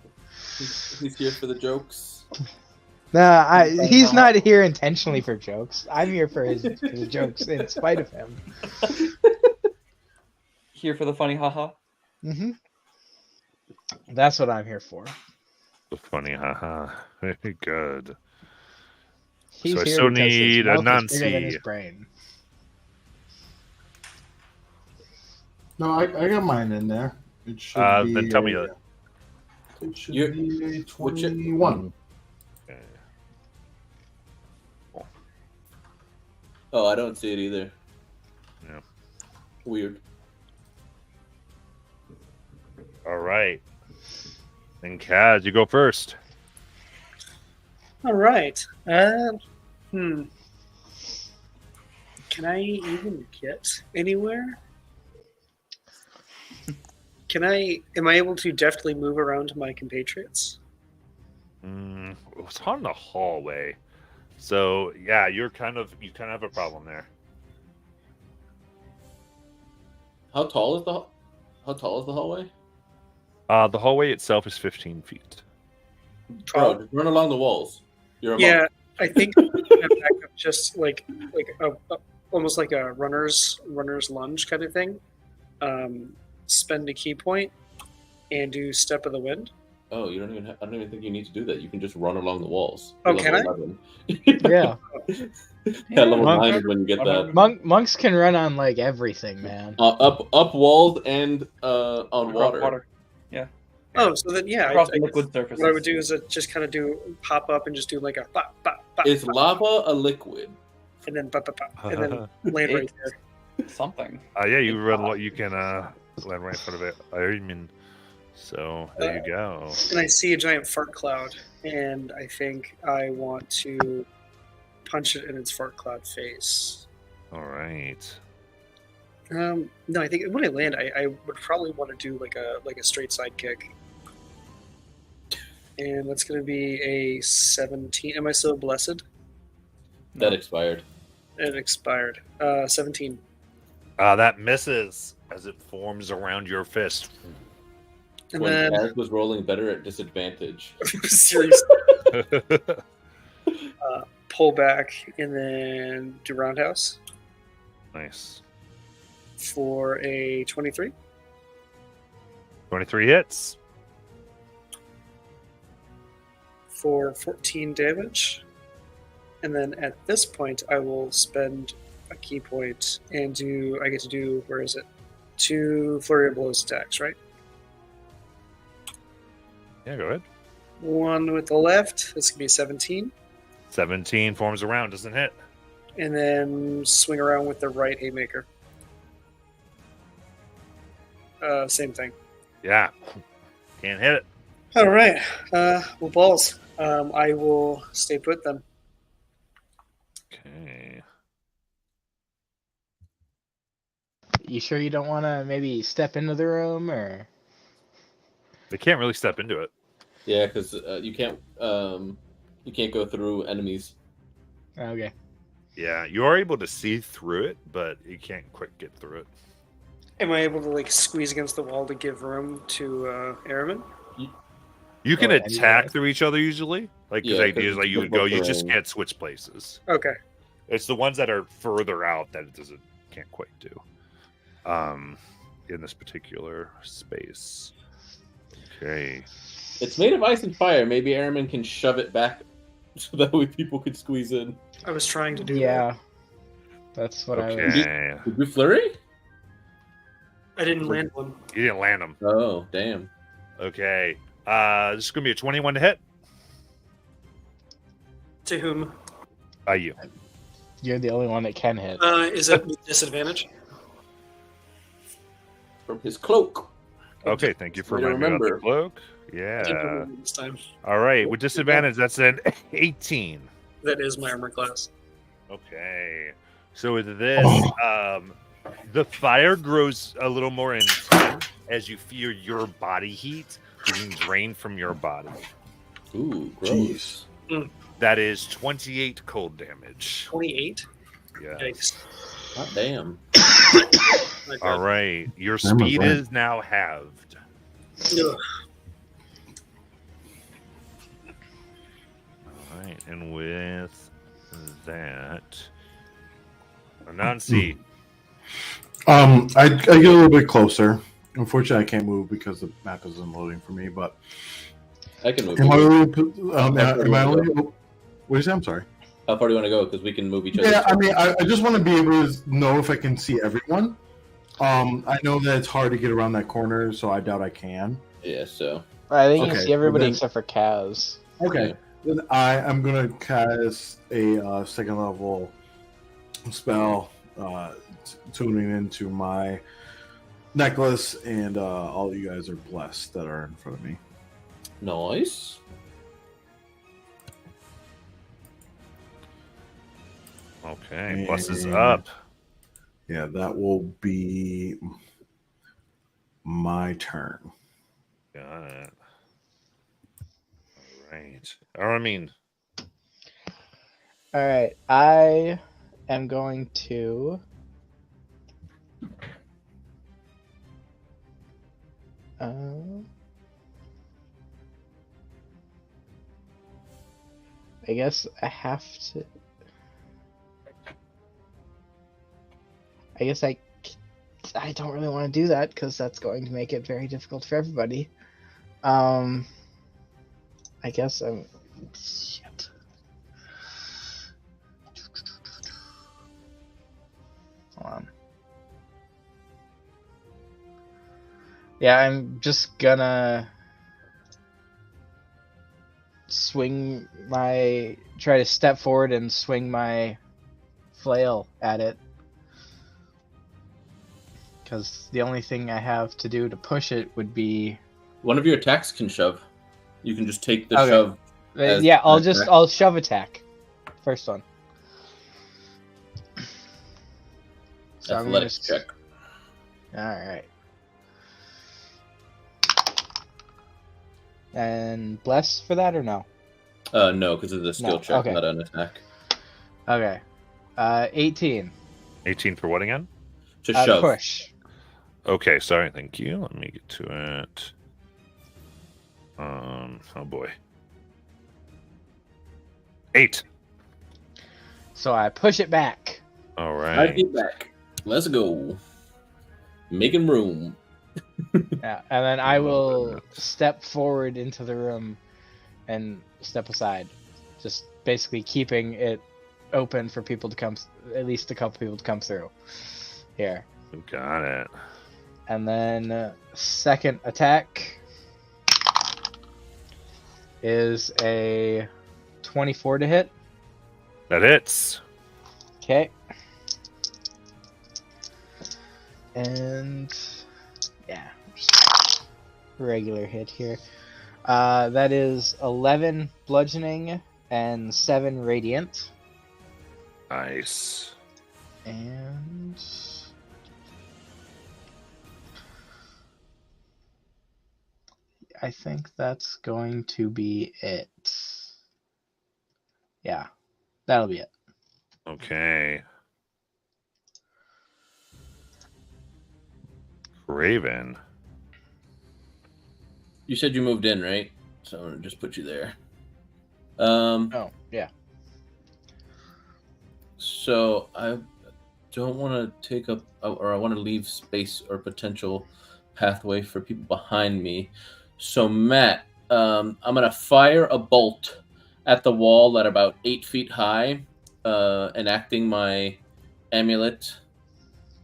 He's here for the jokes. Nah, he's not here intentionally for jokes. I'm here for his jokes in spite of him. Here for the funny haha. Hmm. That's what I'm here for. Funny, haha. Very good. He's So I here still because his need a mouth is bigger than his Nancy. brain. No, I got mine in there. It should be. Then tell me It should You- be a which- 21. Okay. Oh, I don't see it either. Yeah. Weird. All right. And Kaz, you go first. All right. Can I even get anywhere? Am I able to deftly move around to my compatriots? It's on the hallway. So yeah, you kind of have a problem there. How tall is the hallway? The hallway itself is 15 feet. Bro, just run along the walls. You're a Yeah, monk. I think I'm gonna back up just like a almost like a runner's lunge kind of thing. Spend a key point and do step of the wind. Oh, you don't even. I don't even think you need to do that. You can just run along the walls. Oh, You're can I? level 11. Yeah, Yeah, level Monk- 9 is when you get that. monks can run on like everything, man. Up walls and on Across water. Oh, so then yeah, Across I guess liquid surfaces. what I would do is just kind of do pop up and just do like a bop, bop, bop, Is bop, lava a liquid? and then bop, bop, bop, and then land right there. Something. Yeah, you run what you can land right in front of it. I mean, so there you go. And I see a giant fart cloud, and I think I want to punch it in its fart cloud face. All right. No, I think when I land, I would probably want to do like a straight side kick. And that's going to be a 17. Am I still blessed? That expired. It expired. 17. That misses as it forms around your fist. And When then Kaz was rolling better at disadvantage. seriously, pull back and then do roundhouse Nice. for a 23. 23 hits. For 14 damage. And then at this point, I will spend a key point and I get to do, where is it? 2 flurry of blows attacks, right? Yeah, go ahead. One with the left, that's going to be 17. 17 forms around, doesn't hit. And then swing around with the right haymaker. Same thing. Yeah. Can't hit it. All right. Well, balls. I will stay put then. Okay. You sure you don't want to maybe step into the room or? They can't really step into it. Yeah, because you can't go through enemies. Okay. Yeah, you are able to see through it, but you can't quite get through it. Am I able to like squeeze against the wall to give room to Aramin? You can Oh, attack anyway. through each other usually. Like, because Yeah, idea is 'cause like you would they're go, both you just terrain. can't switch places. Okay. It's the ones that are further out that it can't quite do. In this particular space. Okay. It's made of ice and fire. Maybe Airman can shove it back so that way people could squeeze in. I was trying to do Yeah, that's what I was. Okay. Did we flurry? that. I didn't land one. You didn't land them. Oh, damn. Okay. This is gonna be a 21 to hit. To whom? You. You're the only one that can hit. Is it with disadvantage? From his cloak. Okay, thank you for Way to remembering about the remember. cloak. I didn't Yeah. remember this time. All right. With disadvantage, that's an 18. That is my armor class. Okay. So with this, the fire grows a little more intense as you feel your body heat being drained from your body. Ooh, Jeez. gross. That is 28 cold damage. 28. Yeah. Yikes. God damn. My All God. right. Your Remember speed when- is now halved. Ugh. All right. And with that, Anansi. I get a little bit closer. Unfortunately, I can't move because the map isn't loading for me. But I can move. am I you. only? Am I only? What did you say? I'm sorry. How far do you want to go? Because we can move each other. Yeah, I mean, I just want to be able to know if I can see everyone. I know that it's hard to get around that corner, so I doubt I can. Yeah, so. I think you Okay, can see everybody then- except for Kaz. Okay, then I am gonna cast a second level spell, tuning into my necklace, and all you guys are blessed that are in front of me. Nice. Okay. Plus is And- up. Yeah, that will be my turn. Got it. All right. I mean, All right, I am going to. I guess I have to. I guess I don't really want to do that because that's going to make it very difficult for everybody. I guess I'm. Shit. Hold on. Yeah, I'm just gonna try to step forward and swing my flail at it. Because the only thing I have to do to push it would be. One of your attacks can shove. You can just take the Okay. shove. As Yeah, an attack. I'll shove attack. First one. So I'm gonna Athletics check. Alright. And bless for that or no? No, because it's a skill No, check, okay. not an attack. Okay. 18. 18 for what again? To shove. Push. Okay, sorry, thank you. Let me get to it. Oh boy. 8. So I push it back. All I right. get back. Let's go. Making room. Yeah, and then I I love will that. step forward into the room and step aside. Just basically keeping it open for people to come, at least a couple people to come through. Here. Got it. And then second attack is a 24 to hit. That hits. Okay. And yeah, just regular hit here. That is 11 bludgeoning and 7 radiant. Nice. And I think that's going to be it. Yeah, that'll be it. Okay. Raven. You said you moved in, right? So I'm gonna just put you there. Oh, yeah. So I don't want to take up, or I want to leave space or potential pathway for people behind me. So Matt, I'm gonna fire a bolt at the wall at about 8 feet high, enacting my amulet,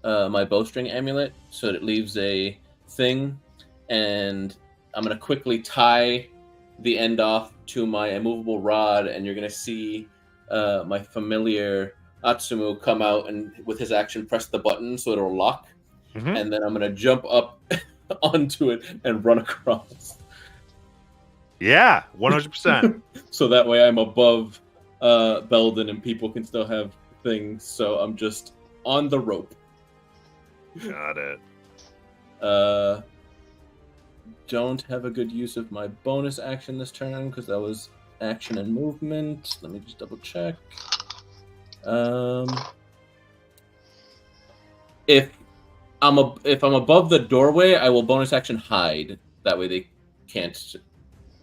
my bowstring amulet, so that it leaves a thing, and I'm gonna quickly tie the end off to my immovable rod, and you're gonna see my familiar Atsumu come out and with his action press the button so it'll lock, Mhm. and then I'm gonna jump up onto it and run across. Yeah, 100%. So that way I'm above Belden and people can still have things. So I'm just on the rope. Got it. Don't have a good use of my bonus action this turn because that was action and movement. Let me just double check. If I'm above the doorway, I will bonus action hide. That way they can't.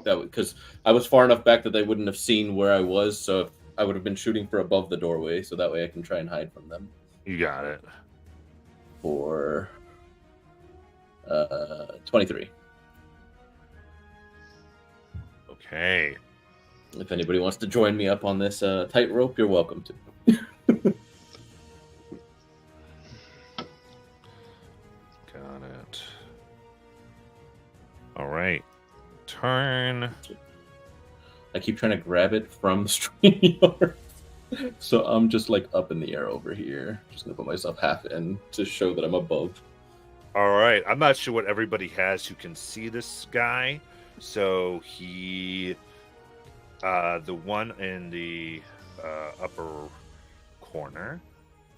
That because I was far enough back that they wouldn't have seen where I was. So if I would have been shooting for above the doorway, so that way I can try and hide from them. You got it. For 23. Okay. If anybody wants to join me up on this tightrope, you're welcome to. Got it. All right. Turn. I keep trying to grab it from StreamYard. So I'm just like up in the air over here. Just gonna put myself half in to show that I'm above. All right. I'm not sure what everybody has who can see this guy. So he, the one in the upper corner,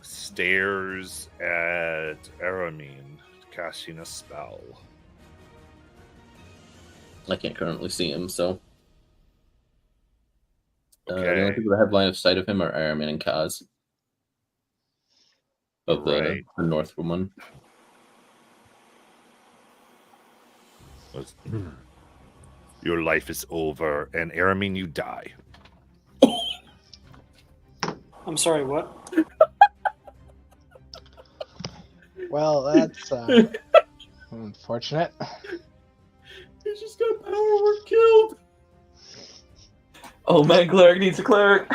stares at Aramin casting a spell. I can't currently see him, so. The only Okay. people that have line of sight of him are Aramin and Kaz. Of Right. the north one. Your life is over, and Aramin, you die. I'm sorry, what? Well, that's unfortunate. He just got power word killed. Oh man, cleric needs a cleric.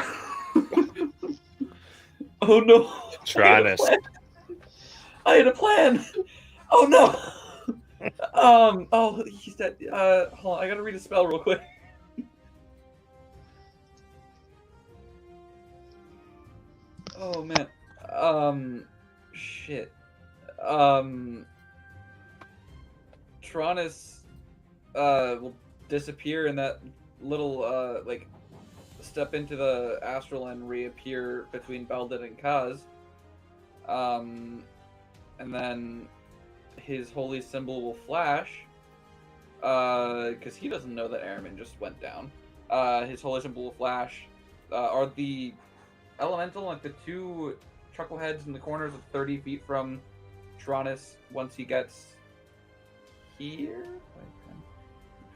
Oh no. Tronus. I had a plan. Oh no. Oh, he's dead. Hold on, I gotta read a spell real quick. Oh man. Shit. Tronus will disappear in that little like step into the astral and reappear between Belden and Kaz. And then his holy symbol will flash. Because he doesn't know that Aramin just went down. His holy symbol will flash. Are the elemental, like the two chuckleheads in the corners of 30 feet from Tronus once he gets here?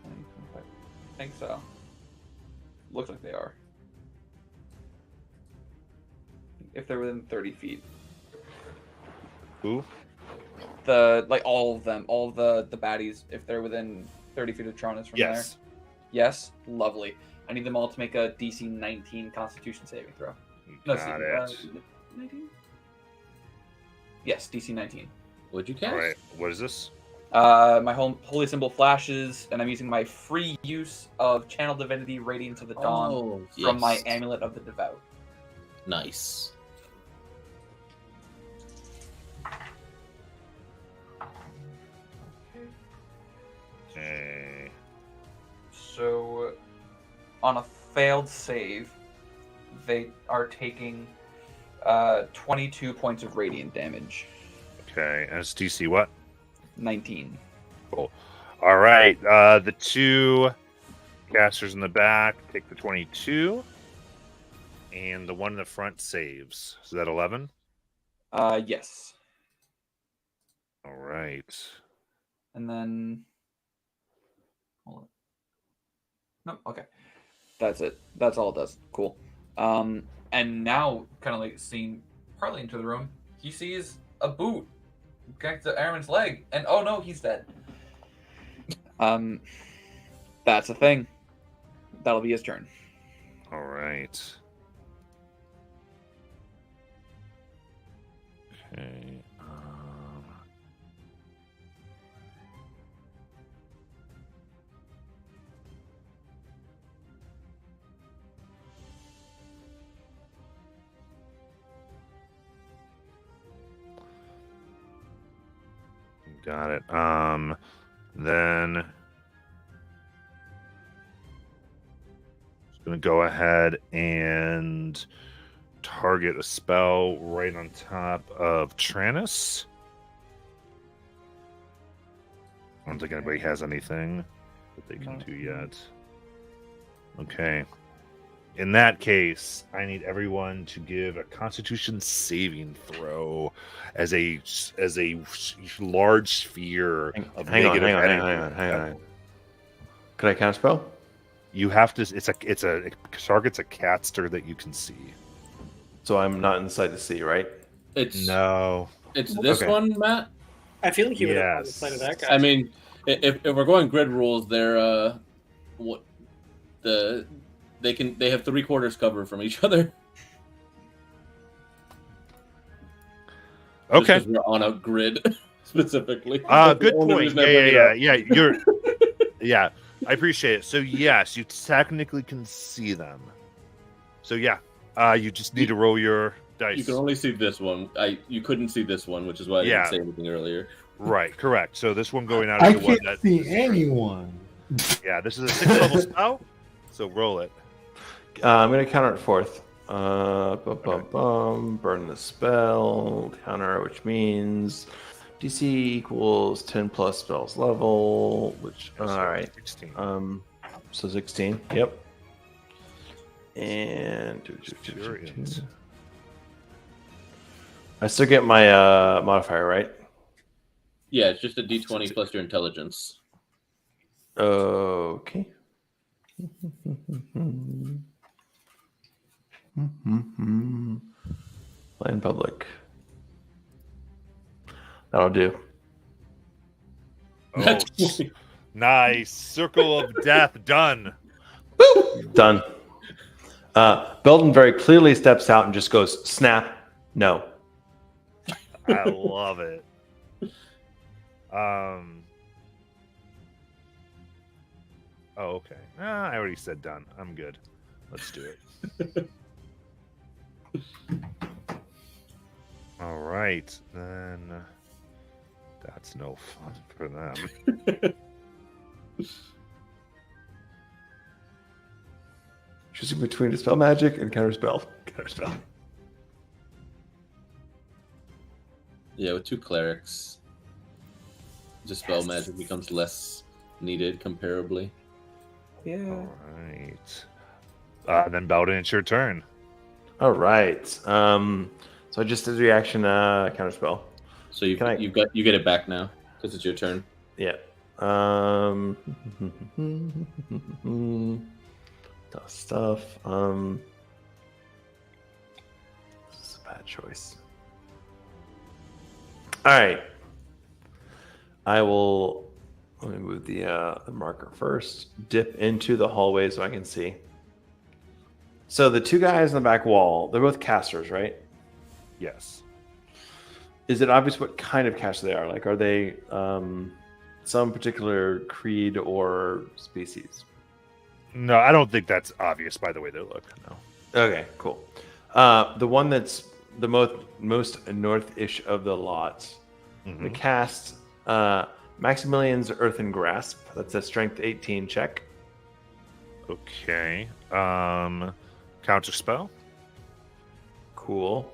20, 25. I think so. Looks like they are. If they're within 30 feet. Who? All of them, all of the baddies, if they're within 30 feet of Tronus from there. Yes. Yes? Lovely. I need them all to make a DC 19 Constitution saving throw. No, Got excuse it. me, 19? Yes, DC 19. What'd you cast? All right. What is this? My holy symbol flashes, and I'm using my free use of Channel Divinity Radiance of the Dawn Oh, from my yes. Amulet of the Devout. Nice. Okay. So, on a failed save, they are taking 22 points of radiant damage. Okay. And it's DC what? 19. All right. The two casters in the back take the 22, and the one in the front saves. Is that 11? Yes. All right. And then... Hold on. No, okay. That's it. That's all it does. Cool. And now, kind of like seeing partly into the room, he sees a boot connected to Airman's leg, and oh no, he's dead. That's a thing. That'll be his turn. All right. Okay. Got it. Then just gonna go ahead and target a spell right on top of Tranus. I don't think anybody has anything that they can do yet. Okay. In that case, I need everyone to give a Constitution saving throw as a large sphere of Hang on. energy. Could I cast spell? You have to. It targets a catster that you can see. So I'm not inside the sea, right? It's No. It's this Okay. one, Matt. I feel like he would have Yes. played of that guy. I mean, if we're going grid rules, they're what they have 3/4 cover from each other. Just Okay. 'cause we're on a grid specifically. Good Only point. reason I bring it Yeah. up. You're. Yeah, I appreciate it. So yes, you technically can see them. So yeah, you just need to roll your dice. You can only see this one. You couldn't see this one, which is why I Yeah. didn't say anything earlier. Right, correct. So this one going out I is the one can't that. see anyone. Yeah, this is a 6th level spell. So roll it. I'm going to counter it fourth. Burn the spell. Counter, which means DC equals 10 plus spells level. Which all right. 16. So 16. Yep. And Furious. I still get my modifier, right? Yeah, it's just a D20 plus your intelligence. Okay. Play in public. That'll do. Oh, nice. Circle of death done. Done. Belden very clearly steps out and just goes, snap, no. I love it. Oh, okay. I already said done. I'm good. Let's do it. All right, then. That's no fun for them. Choosing between dispel magic and counterspell. Counterspell. Yeah, with 2 clerics, dispel magic becomes less needed comparably. Yeah. All right. Then Belden, it's your turn. All right. So I just did reaction counterspell. So you Can I- you get it back now because it's your turn. Yeah. Tough stuff. This is a bad choice. All right. I will. Let me move the marker first. Dip into the hallway so I can see. So the 2 guys on the back wall, they're both casters, right? Yes. Is it obvious what kind of caster they are? Like, are they some particular creed or species? No, I don't think that's obvious by the way they look. No. Okay, cool. The one that's the most north-ish of the lot, Mhm. the cast Maximilian's Earthen Grasp. That's a strength 18 check. Okay. Counter spell. Cool.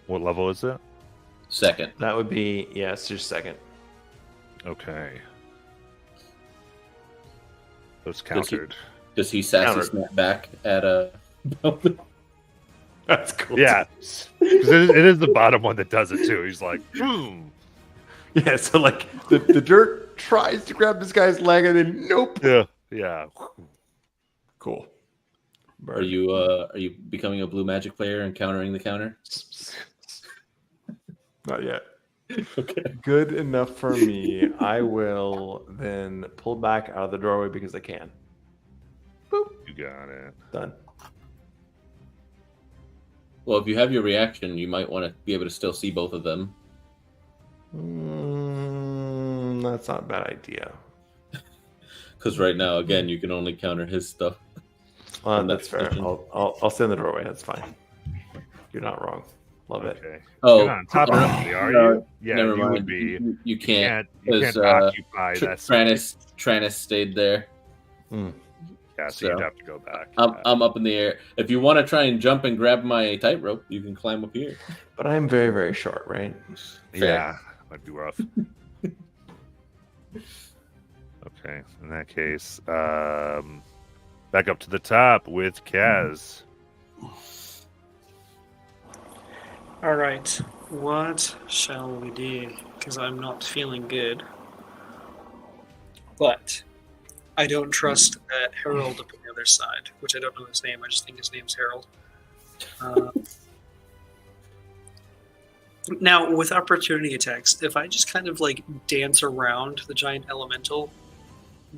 What level is it? Second. That would be, yes, your second. Okay. Those Does he- countered. Does he sassy Countered. snap back at That's cool. Yeah, because it is the bottom one that does it too. He's like, boom. Yeah, so like the dirt tries to grab this guy's leg and then nope. Yeah. Cool. Are you becoming a blue magic player and countering the counter? Not yet. Okay. Good enough for me. I will then pull back out of the doorway because I can. You got it. Done. Well, if you have your reaction, you might want to be able to still see both of them. That's not a bad idea. Because right now, again, you can only counter his stuff. From that That's fair. position. I'll stay in the doorway. That's fine. You're not wrong. Love it. Okay. Oh, You're not on top of me, are no, you? Yeah, never you mind. would be. You You can't. You because, can't occupy that space. Tranus stayed there. Yeah, so so- you'd have to go back. I'm up in the air. If you want to try and jump and grab my tightrope, you can climb up here. But I'm very, very short, right? Yeah, might be rough. Okay, in that case, back up to the top with Kaz. All right, what shall we do? Because I'm not feeling good. But I don't trust that Harold up on the other side, which I don't know his name. I just think his name's Harold. Now, with opportunity attacks, if I just kind of like dance around the giant elemental,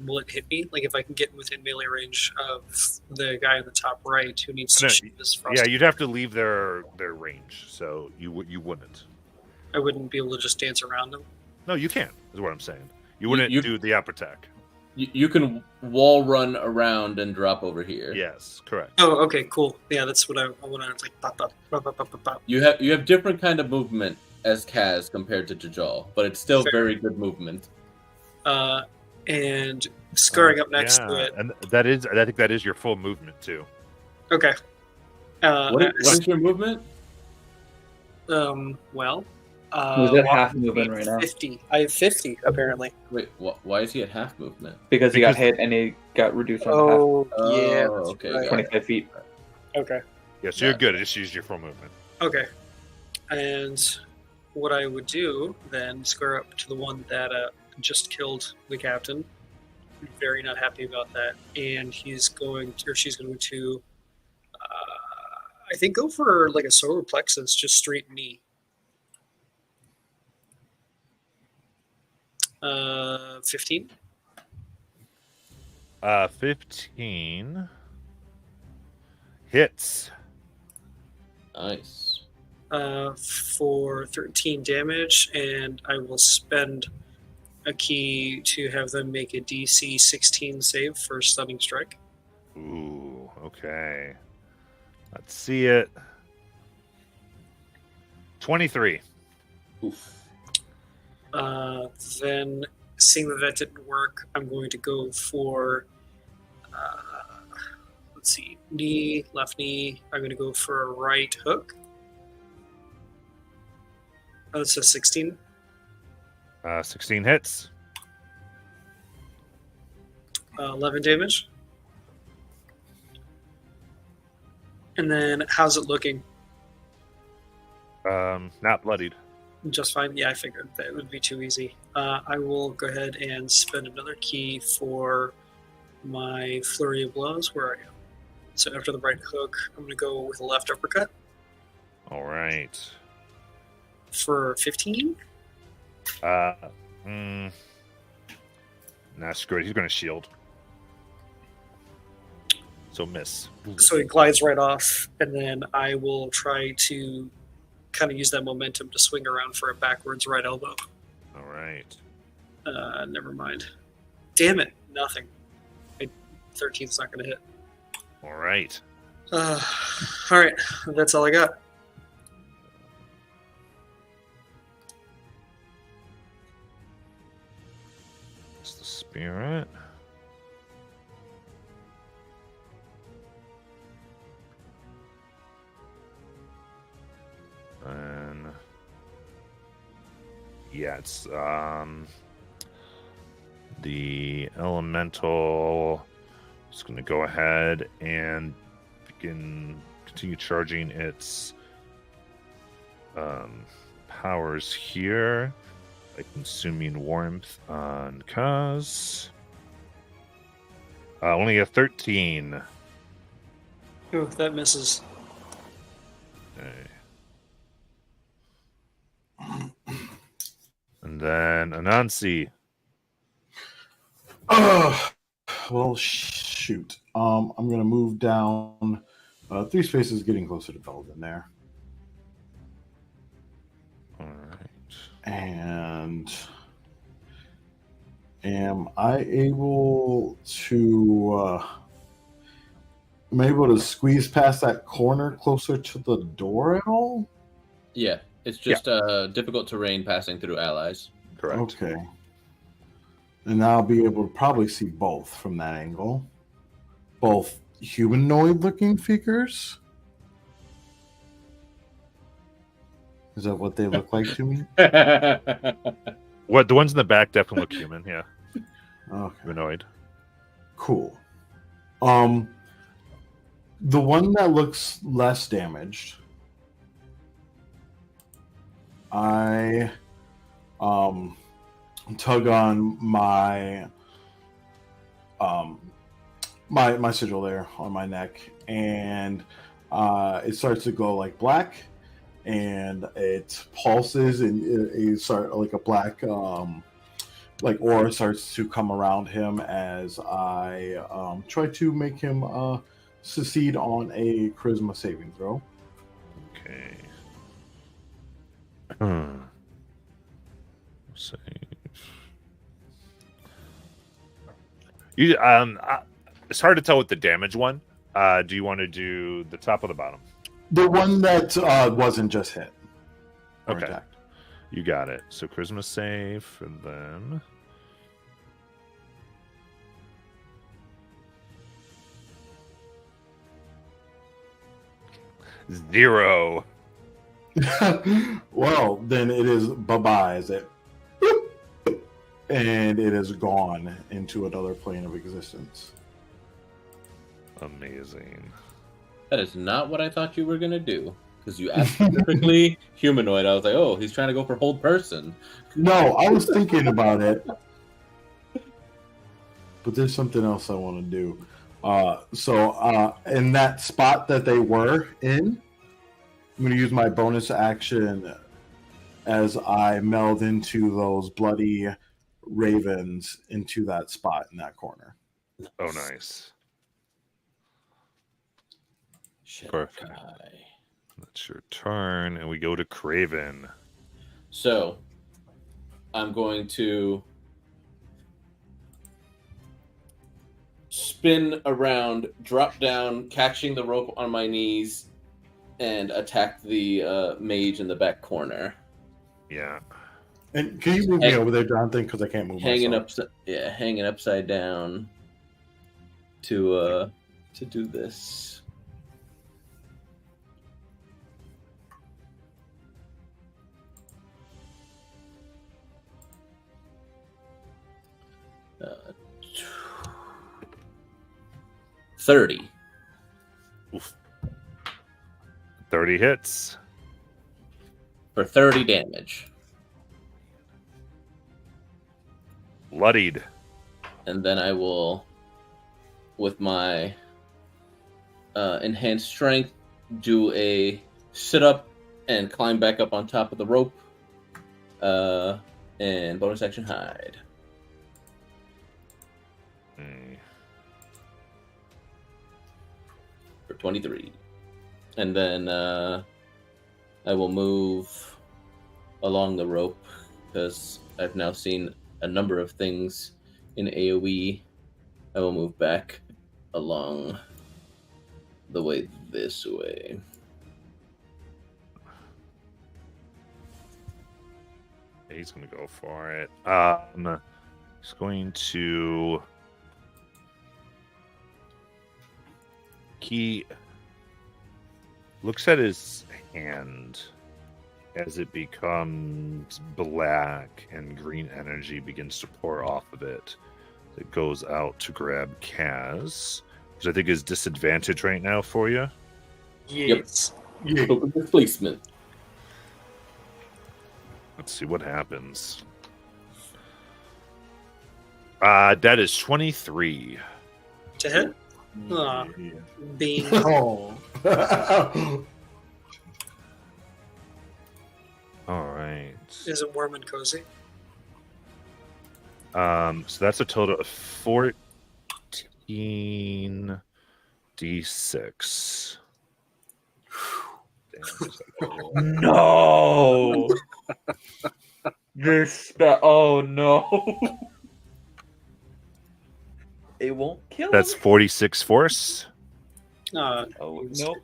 will it hit me? Like if I can get within melee range of the guy in the top right who needs to No, shoot this frost, Yeah, you'd have to leave their range, so you wouldn't. I wouldn't be able to just dance around him. No, you can't. Is what I'm saying. You wouldn't you- do the app attack. You can wall run around and drop over here. Yes, correct. Oh, okay, cool. Yeah, that's what I want to. It's like pop, pop, pop, pop, pop, pop, pop. You have different kind of movement as Kaz compared to Jajal, but it's still Fair. very good movement. And scurrying up next to it. and that is. I think that is your full movement too. Okay. What is your movement? Well, He's at half movement right now 50. I have 50 apparently. Wait, why is he at half movement? because he got Because- hit and he got reduced on Oh, yeah. Oh, that's okay, right. half, 25 feet. Okay. Yeah, so you're good. Just use your full movement. Okay. And what I would do then, square up to the one that just killed the captain. Very not happy about that. And he's going to, or she's going to, I think go for like a solar plexus, just straight knee. 15. 15 hits. Nice. For 13 damage, and I will spend a key to have them make a DC 16 save for stunning strike. Ooh, okay. Let's see it. 23. Oof. Then, seeing that didn't work, I'm going to go for, let's see, knee, left knee. I'm going to go for a right hook. Oh, that's a 16. 16 hits. 11 damage. And then, how's it looking? Not bloodied. Just fine. Yeah, I figured that would be too easy. I will go ahead and spend another key for my flurry of blows. Where are you? So after the right hook, I'm going to go with a left uppercut All right. for 15. Nah, screw it. He's going to shield. So miss. So he glides right off, and then I will try to kind of use that momentum to swing around for a backwards right elbow. All right. Never mind. Damn it. Nothing. 13's not going to hit. All right. All right. That's all I got. It's the spirit. And yeah, it's the elemental is going to go ahead and continue charging its powers here by consuming warmth on Kaz. Only a 13. Ooh, that misses. Okay. And then Anansi. Well, shoot. I'm gonna move down 3 spaces, getting closer to Belden there, All right. and am I able to? Am I able to squeeze past that corner closer to the door at all? Yeah, it's just difficult terrain passing through allies. Correct. Okay. And I'll be able to probably see both from that angle. Both humanoid-looking figures. Is that what they look like to me? What the ones in the back definitely look human. Yeah, Okay. humanoid. Cool. The one that looks less damaged, I tug on my my sigil there on my neck, and it starts to go like black, and it pulses, and it start like a black like aura starts to come around him as I try to make him succeed on a charisma saving throw. Okay. Save. You it's hard to tell with the damage one. Do you want to do the top or the bottom? The one that wasn't just hit. Or Okay. attacked. You got it. So charisma save, and then 0. Well, then it is bye-bye as it and it is gone into another plane of existence. Amazing. That is not what I thought you were gonna do. Because you asked specifically humanoid. I was like, oh, he's trying to go for whole person. No, I was thinking about it. But there's something else I want to do. So in that spot that they were in, I'm going to use my bonus action as I meld into those bloody ravens into that spot in that corner. Oh, nice. Perfect. That's your turn, and we go to Craven. So, I'm going to spin around, drop down, catching the rope on my knees, and attack the mage in the back corner. Yeah. And can you move me over there, Jonathan? Because I can't move myself. Hanging upside down to do this. Uh, 30. Oof. 30 hits. For 30 damage. Bloodied. And then I will, with my enhanced strength, do a sit-up and climb back up on top of the rope. And bonus action hide. For 23. And then I will move along the rope because I've now seen a number of things in AoE. I will move back along the way this way. He's going to go for it. He's going to... He looks at his hand as it becomes black and green energy begins to pour off of it. It goes out to grab Kaz, which I think is disadvantage right now for you. Yes. Yeah. Token displacement. Let's see what happens. That is 23. To hit? Aw. Bean. Oh. All right. Is it warm and cozy? So that's a total of 14 d6. Damn, No. This spell. Oh no. It won't kill that's him. 46 force. Uh, Oh nope.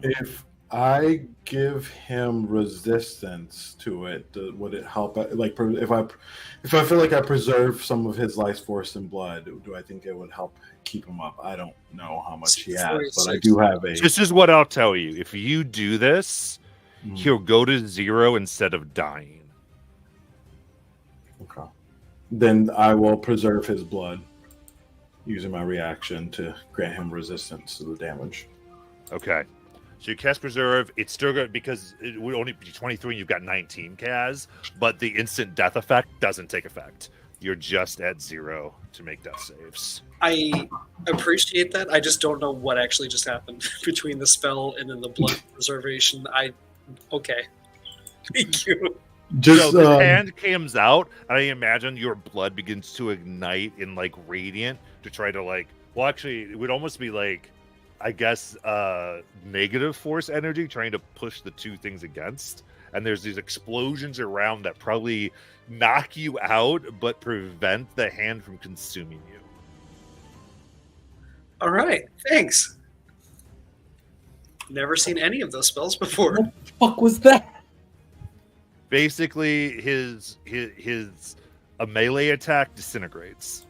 If I give him resistance to it, would it help? Like, if I feel like I preserve some of his life force and blood, do I think it would help keep him up? I don't know how much he has, but I do have a. This is what I'll tell you. If you do this, Mhm. he'll go to 0 instead of dying. Okay. Then I will preserve his blood using my reaction to grant him resistance to the damage. Okay. So you cast Preserve. It's still good because it would only be 23 and you've got 19, Kaz. But the instant death effect doesn't take effect. You're just at 0 to make death saves. I appreciate that. I just don't know what actually just happened between the spell and then the blood preservation. Okay. Thank you. Just So the hand comes out, and I imagine your blood begins to ignite in like radiant to try to like. Well, actually, it would almost be like, I guess, negative force energy trying to push the two things against. And there's these explosions around that probably knock you out, but prevent the hand from consuming you. All right. Thanks. Never seen any of those spells before. Fuck was that? Basically, his a melee attack disintegrates.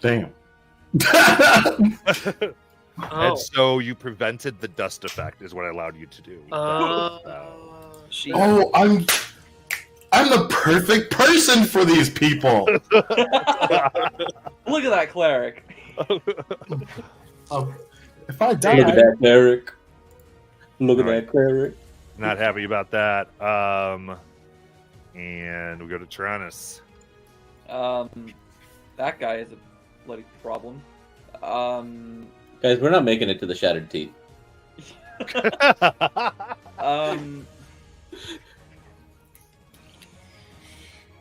damn. Oh. And so you prevented the dust effect, is what I allowed you to do. She. Oh, I'm the perfect person for these people. Look at that cleric. If I Look at die, that cleric. Look at All right. that cleric. Not happy about that. And we go to Tyrannus. That guy is a bloody problem. Guys, we're not making it to the Shattered Teeth.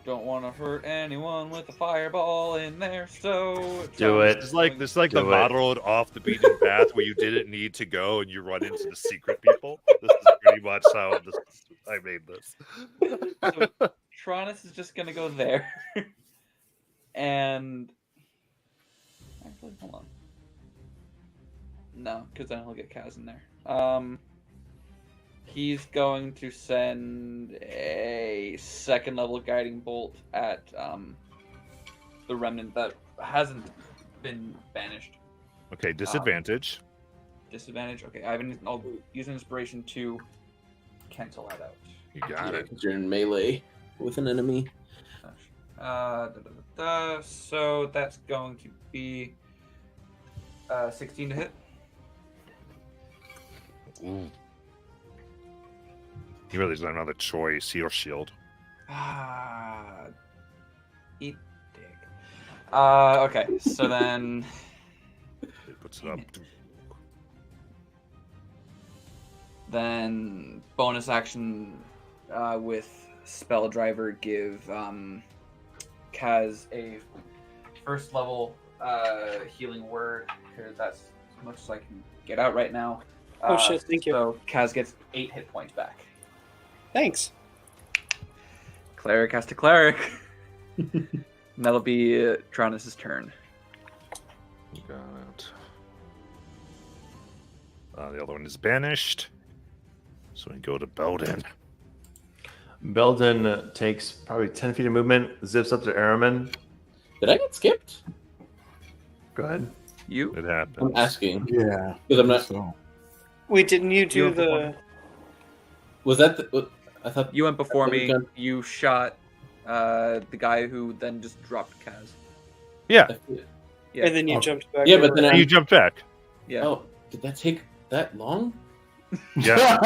Don't want to hurt anyone with a fireball in there, so Do it. It's like the Do it. modeled off the beaten path where you didn't need to go and you run into the secret people. This is pretty much how I made this. So Tyrannus is just gonna go there, and actually, hold on. No, because then he'll get Kaz in there. He's going to send a second level guiding bolt at the remnant that hasn't been banished. Okay, disadvantage. Disadvantage. Okay, I'll use an inspiration to cancel that out. You got it. Because you're in melee with an enemy. So that's going to be 16 to hit. Ooh. He really doesn't have another choice. Heal shield. Eat dick. Okay, so then It puts it up. then bonus action with spell driver give Kaz a first level healing word, because that's as much as I can get out right now. Oh, shit, thank you. So Kaz gets 8 hit points back. Thanks. Cleric has to cleric. And that'll be Tyrannus' turn. You got it. The other one is banished. So we go to Belden. Belden takes probably 10 feet of movement, zips up to Araman. Did I get skipped? Go ahead. You? It happens. I'm asking. yeah. Because I'm not. So, Wait, didn't you do You have the? Was that the. I thought. You went before me. Okay. You shot the guy who then just dropped Kaz. Yeah. Yeah. And then you Oh. jumped back. Yeah, but over. then You jumped back. Yeah. Oh, did that take that long? Yeah.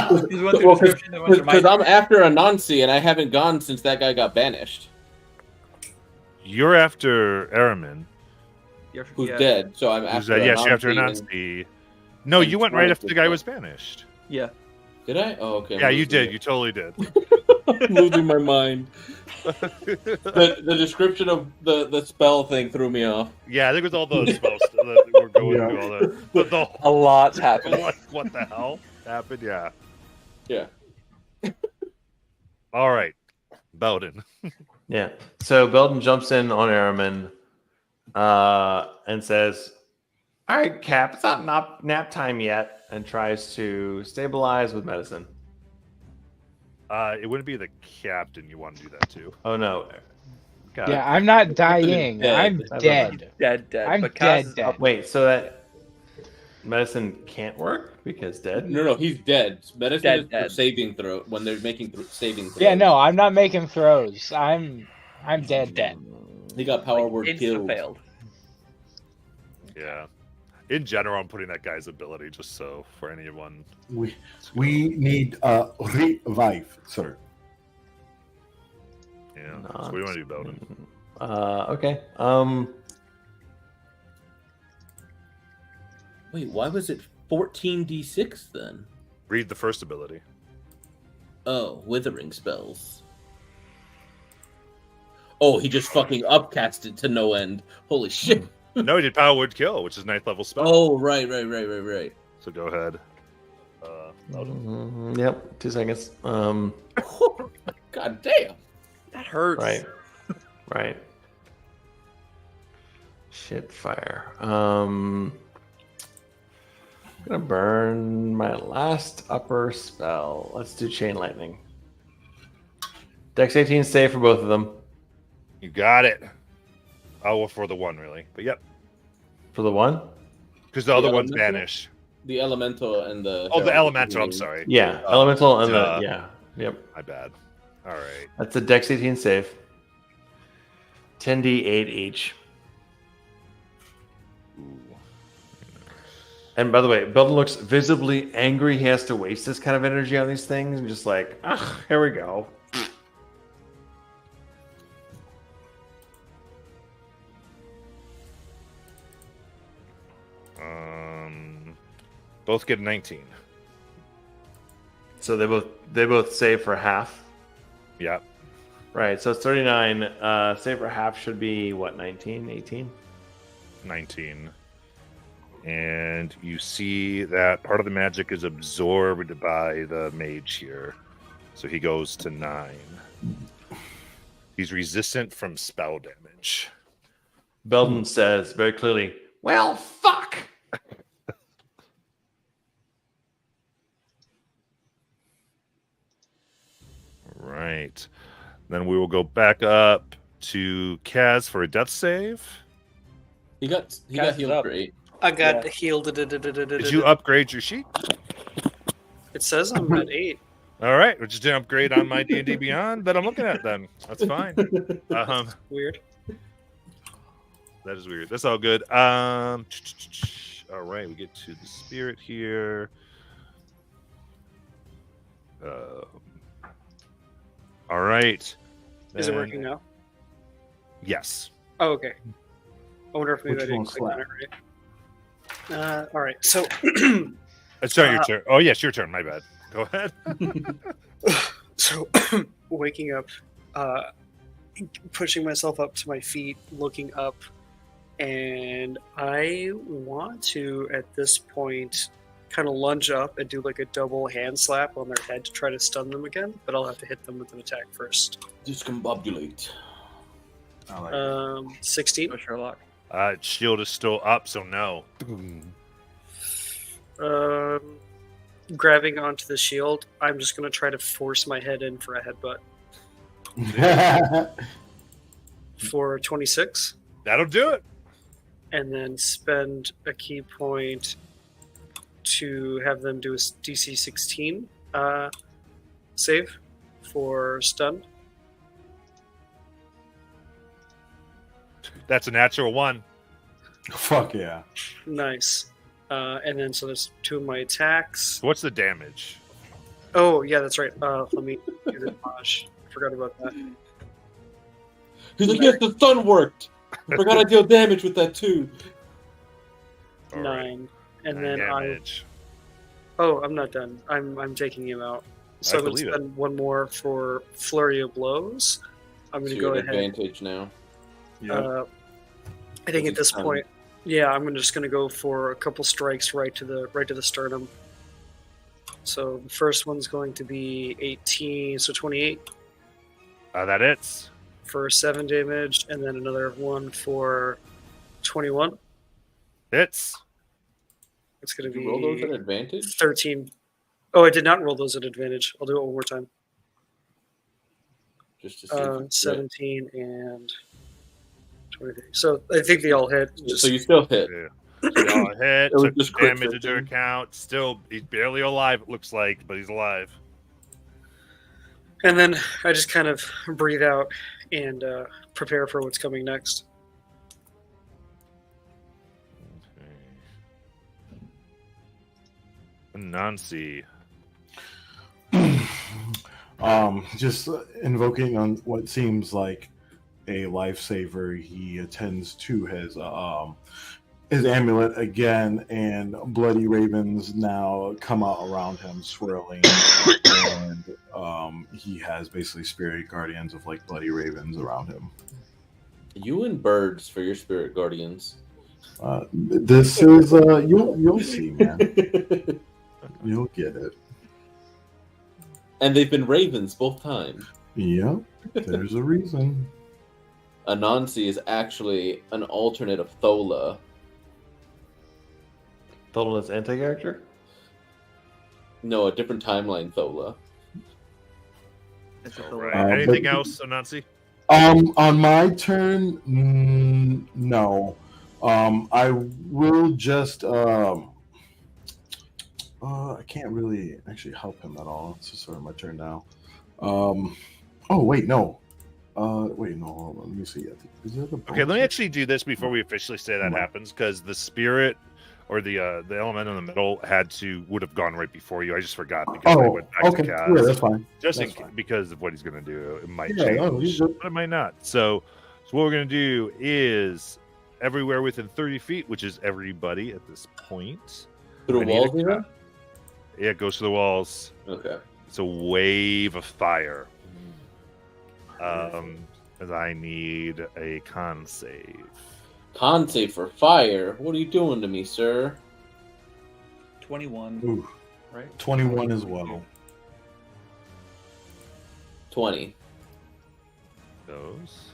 Because we went through description, then went through my Because I'm after Anansi and I haven't gone since that guy got banished. You're after Araman. who's yeah. dead. So I'm Who's after. that? Yes, you have to Anansi announce and- the. No, and you went right Travis after the guy as was banished. Yeah. Did I? Oh, okay. Yeah, you did. You totally did. I'm losing my mind. The description of the spell thing threw me off. Yeah, I think it was all those spells that we're going Yeah. through. All the A lot's happening. what the hell happened? Yeah. Yeah. All right, Belden. Yeah. So Belden jumps in on Araman and says, "All right, Cap, it's not nap time yet," and tries to stabilize with medicine. It wouldn't be the captain you want to do that to. Oh no. Got Yeah, I'm not dying. dead. I'm dead. Dead. I'm But dead, Kaz is dead. up. it. Wait, so that medicine can't work because dead? No, he's dead. Medicine Dead, is for dead. saving throw when they're making saving throws. Yeah, no, I'm not making throws. I'm dead. He got power word Insta killed. failed. Yeah. In general, I'm putting that guy's ability just so for anyone. We need revive, sir. Yeah. So what do you want to do, Belden? Okay. Wait, why was it 14d6 then? Read the first ability. Oh, withering spells. Oh, he just fucking upcasted to no end. Holy shit. No, he did power word kill, which is 9th level spell. Oh, right. So go ahead. Belden. Yep. 2 seconds. God damn. That hurts. Right. Right. Shit fire. I'm gonna burn my last upper spell. Let's do chain lightning. Dex 18 save for both of them. You got it. Oh, well, for the one, really. But yep. For the one? Because the other The one's elemental? banished. The elemental and the. Oh, the elemental. I'm sorry. Yeah. Elemental and duh. the yeah. Yep. My bad. All right. That's a Dex 18 save. 10d8 each. Ooh. And by the way, Belden looks visibly angry. He has to waste this kind of energy on these things, and just like, here we go. Both get a 19. So they both save for half. Yep. Right. So it's 39. Save for half should be what? 19, 18. 19. And you see that part of the magic is absorbed by the mage here. So he goes to 9. He's resistant from spell damage. Belden says very clearly, "Well, fuck." Right. Then we will go back up to Kaz for a death save. He got Cast it healed up. for 8. I got Yeah. healed. Did you upgrade your sheet? It says I'm at 8. All right, which is an upgrade on my D&D Beyond that I'm looking at then. That's fine. Weird. That is weird. That's all good. All right, we get to the spirit here. All right. Is it Then- working now? Yes. Oh, okay. I wonder if maybe Which I didn't one's click on it right. All right. So, It's not your turn. Oh, yes, your turn. My bad. Go ahead. so waking up, pushing myself up to my feet, looking up, and I want to at this point kind of lunge up and do like a double hand slap on their head to try to stun them again, but I'll have to hit them with an attack first. Discombobulate. I like it. 16. Go Sherlock. Shield is still up, so no. Grabbing onto the shield, I'm just going to try to force my head in for a headbutt for 26, That'll do it. and then spend a key point to have them do a DC 16 save for stun. That's a natural 1. Fuck yeah. Nice. And then so there's 2 of my attacks. So what's the damage? Oh, yeah, that's right. Let me do the damage. I forgot about that. He's like, yes, the stun worked. I gotta deal damage with that too. All right. 9. And 9 then damage. I'm not done. I'm taking him out. So I'm going to believe it. spend one more for Flurry of Blows. I'm going So to you're go at ahead. advantage now. I think at Is it this done? point, yeah, I'm just going to go for a couple strikes right to the sternum. So the first one's going to be 18, so 28 That hits. for 7 damage, and then another one for 21. Hits. It's going Did to you roll those at be advantage? 13. Oh, I did not roll those at advantage. I'll do it one more time. Just to see. If it's 17 and 23. So I think they all hit. right. So you still hit. Yeah. So y'all hit. It was Took just crit damage into 13. account. Still, he's barely alive. It looks like, but he's alive. And then I just kind of breathe out and prepare for what's coming next. Nancy. Just invoking on what seems like a lifesaver, he attends to his amulet again, and bloody ravens now come out around him, swirling, and he has basically spirit guardians of like bloody ravens around him. You and birds for your spirit guardians. This is you'll see, man. You'll get it. And they've been ravens both times. Yep, there's a reason. Anansi is actually an alternate of Thola. Thola's anti-character? No, a different timeline Thola. All right. Anything else, Nancy? On my turn, no. I will just I can't really actually help him at all. It's just sort of my turn now. Oh wait, no. Wait, no. Hold on. Let me see. Is there the Okay, let me actually do this before we officially say that happens, because the spirit or the element in the middle would have gone right before you. I just forgot because I went back okay. to cast. Yeah, that's fine. Just That's fine. because of what he's going to do, it might Yeah, change, no, he's good. but it might not. So what we're going to do is everywhere within 30 feet, which is everybody at this point. Through I the need walls, a- even? Yeah, it goes to the walls. Okay. It's a wave of fire. As I need a con save. Con save for fire. What are you doing to me, sir? 21, Ooh, right? 21 as well. 20. Those.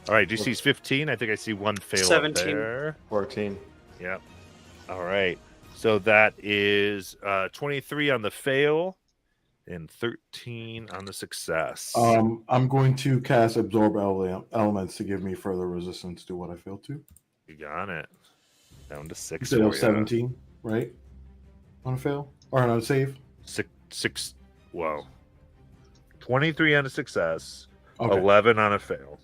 All right, DC's 15. I think I see one fail 17. up there. 14. Yep. All right. So that is 23 on the fail and 13 on the success. I'm going to cast absorb elements to give me further resistance to what I failed to. You got it. Down to 6. Instead of for ya. 17, right? On a fail or on a save. Six. Well, 23 on a success, Okay. 11 on a fail.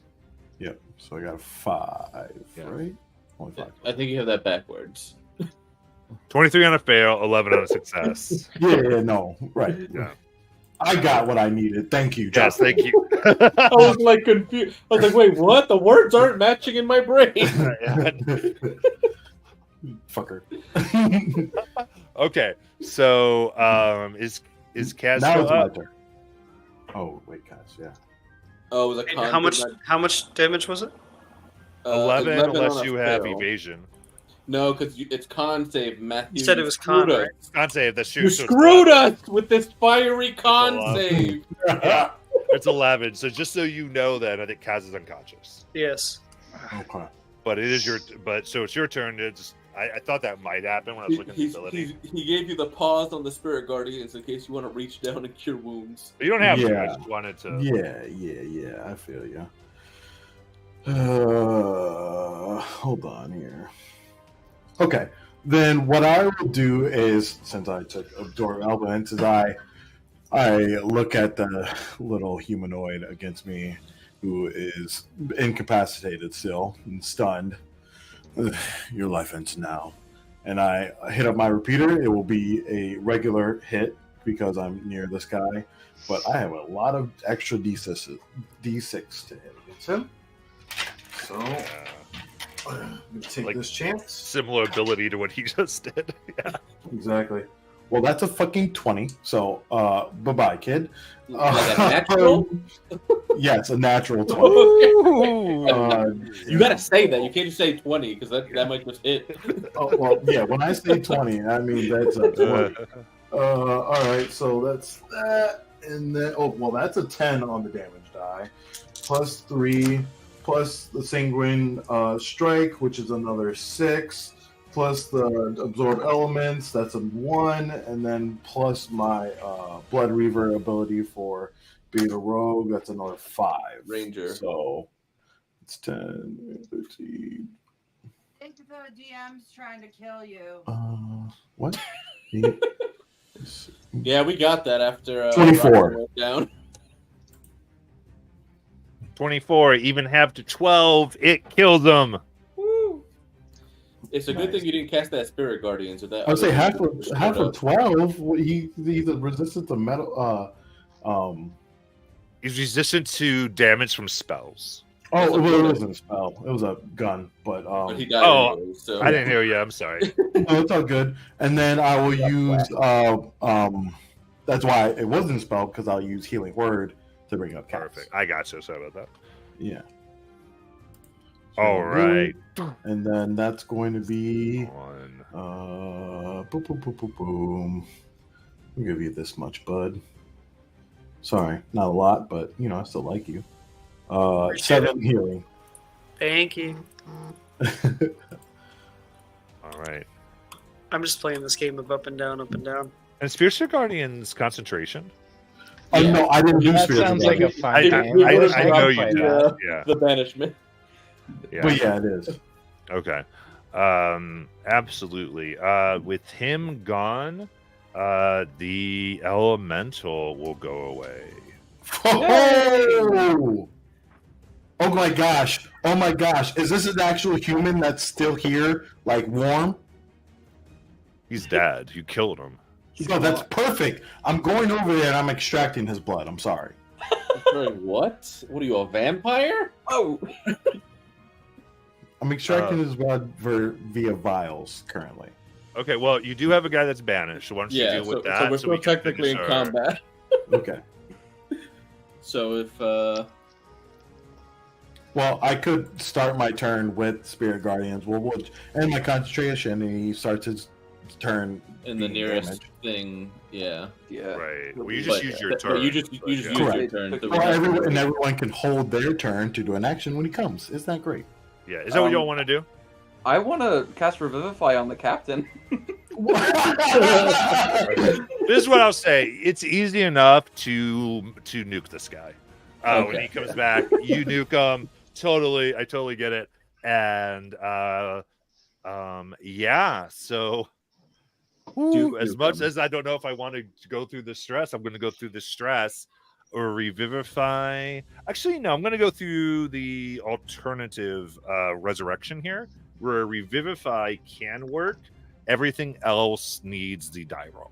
Yep. So I got a 5, Yeah. right? Only 5. I think you have that backwards. 23 on a fail, 11 on a success. Yeah, no, right. Yeah. I got what I needed. Thank you. Yes, Justin. thank you. I was like confused. I was like, wait, what? The words aren't matching in my brain. Fucker. Okay, so is Kaz Now still it's my up? turn. Oh wait, guys. Yeah. Oh, it was a And con. how much damage was it? 11 on unless a you have fail. evasion. No, because it's con save, Matthew. You said it was con, screwed right? us. Con save. That's true. You so it's screwed 11. us with this fiery con 11. save. It's 11. So just so you know that, I think Kaz is unconscious. Yes. Okay. But it is your. But so it's your turn. I thought that might happen when I was looking at the ability. He gave you the pause on the Spirit Guardians in case you want to reach down and cure wounds. But you don't have to. I Yeah. just wanted to. Yeah. I feel you. Hold on here. Okay. Then what I will do is, since I took absorb elements, is I look at the little humanoid against me, who is incapacitated still and stunned. Your life ends now. And I hit up my repeater. It will be a regular hit because I'm near this guy, but I have a lot of extra D6 to hit against him. So Yeah. I'm gonna take Like- this chance. Similar ability to what he just did. Yeah. Exactly. Well, that's a fucking 20. So, bye bye, kid. Like a natural? Yeah, it's a natural 20. You gotta say that. You can't just say 20 because that might just hit. Oh, well, yeah, when I say 20, I mean that's a 20. All right, so that's that. And then, that's a 10 on the damage die. Plus 3, plus the sanguine strike, which is another 6. Plus the absorb elements, that's a 1, and then plus my blood reaver ability for being a rogue, that's another 5. Ranger. So it's 10, 13. I think the DM's trying to kill you. What? Yeah, we got that after 24. Roger went down. 24, even half to 12, it kills them. It's a good thing you didn't cast that Spirit Guardian. So that I would say half other of 12. He's resistant to metal. He's resistant to damage from spells. Oh, it wasn't a spell. It was a gun, but But he died Oh, anyway, so. I didn't hear you. I'm sorry. no, it's all good. And then I will use that's why it wasn't a spell, because I'll use Healing Word to bring up cats. Perfect. I got you. Sorry about that. Yeah. All right. And then that's going to be One. boom, boom, boom, boom, boom. I'll give you this much, bud. Sorry, not a lot, but I still like you. 7 healing. Thank you. All right. I'm just playing this game of up and down, up and down. And Spiritual Guardian's concentration. Oh no, I didn't do That Spirit sounds like a Guardian. fun I game. know I'd you play did. that. Yeah. The banishment. Yeah. But yeah, it is. Okay. Absolutely. With him gone, the elemental will go away. Oh! Oh my gosh! Oh my gosh! Is this an actual human that's still here, like warm? He's dead. You killed him. No, that's perfect. I'm going over there and I'm extracting his blood. I'm sorry. What? What are you, a vampire? Oh, I'm extracting his blood via vials currently. Okay, well, you do have a guy that's banished. So why don't you Yeah, deal so, with that? so we're so we still can technically in finish our- combat. Okay. So if Well, I could start my turn with Spirit Guardians. We'll and my concentration, and he starts his turn in the being nearest damaged. thing, yeah. yeah. Right. Well, you just use your turn. You just but use yeah. your Correct. turn. So we Well, have- everyone can hold their turn to do an action when he comes. Isn't that great? Yeah. Is that what y'all want to do? I want to cast Revivify on the captain. This is what I'll say. It's easy enough to nuke this guy. When Okay. he comes back, you nuke him. I totally get it. And yeah. So, Duke as nuke much him. as I don't know if I want to go through the stress, I'm going to go through the stress or revivify. Actually, no. I'm going to go through the alternative resurrection here, where revivify can work. Everything else needs the die roll.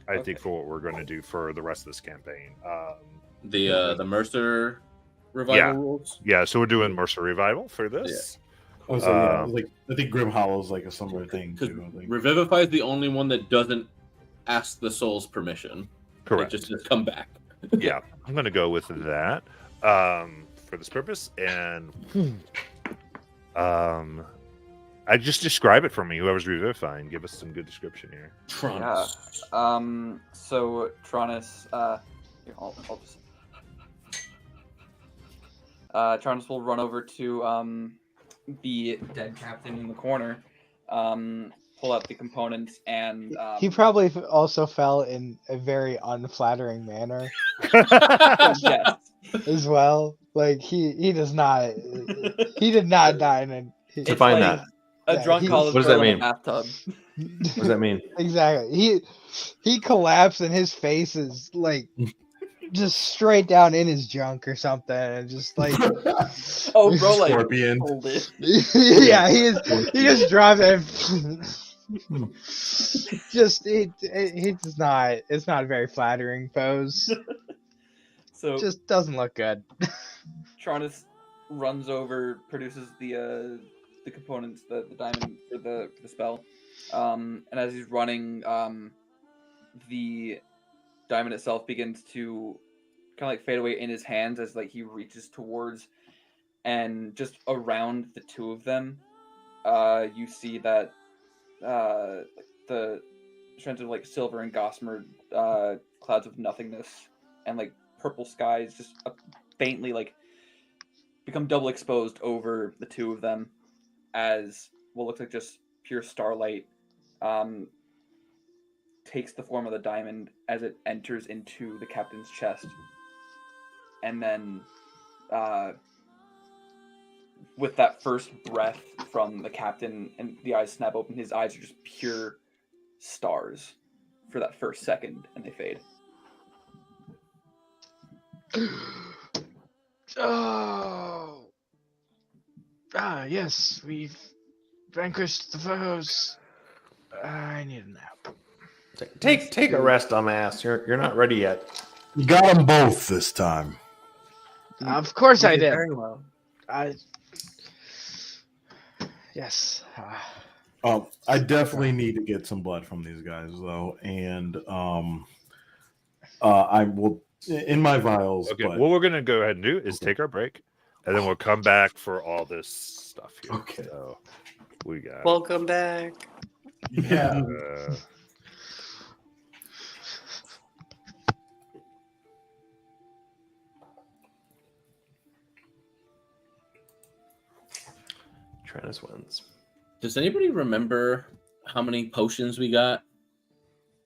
I Okay. think for what we're going to do for the rest of this campaign. the Mercer revival Yeah. rules. Yeah, so we're doing Mercer Revival for this. Oh, so yeah, Um, like I think Grim Hollow is like a similar thing Because too. I think. Revivify is the only one that doesn't ask the soul's permission. Correct. It just says come back. Yeah, I'm going to go with that for this purpose. And I just describe it for me. Whoever's revivifying, give us some good description here. Trunks. So Tronus, here, I'll just. Tronus will run over to the dead captain in the corner, pull out the components, and He probably also fell in a very unflattering manner yes. as well. Like he does not. He did not die in a. It's Define like that. A Yeah, drunk he- college What does that girl in a mean? bathtub. What does that mean? Exactly. He collapsed and his face is like just straight down in his junk or something, and just like Oh, bro, like Scorpion. hold it. yeah, he just dropped it. Just he does not. It's not a very flattering pose. So Just doesn't look good. Tronus runs over, produces the components, the diamond for the spell, and as he's running, the diamond itself begins to kind of like fade away in his hands as like he reaches towards, and just around the two of them, you see that the strands of like silver and gossamer clouds of nothingness and like purple skies just faintly like become double exposed over the two of them as what looks like just pure starlight takes the form of the diamond as it enters into the captain's chest. And then with that first breath from the captain and the eyes snap open, his eyes are just pure stars for that first second, and they fade. Oh. Yes, we've vanquished the foes. I need a nap. Take a rest, dumbass. You're not ready yet. You got them both this time. Of course I did. Very well. Yes. I definitely need to get some blood from these guys, though, and I will in my vials. Okay, but... what we're gonna go ahead and do is take our break, and then we'll come back for all this stuff here. Okay. So we got. Welcome back. Yeah. Tranus wins. Does anybody remember how many potions we got?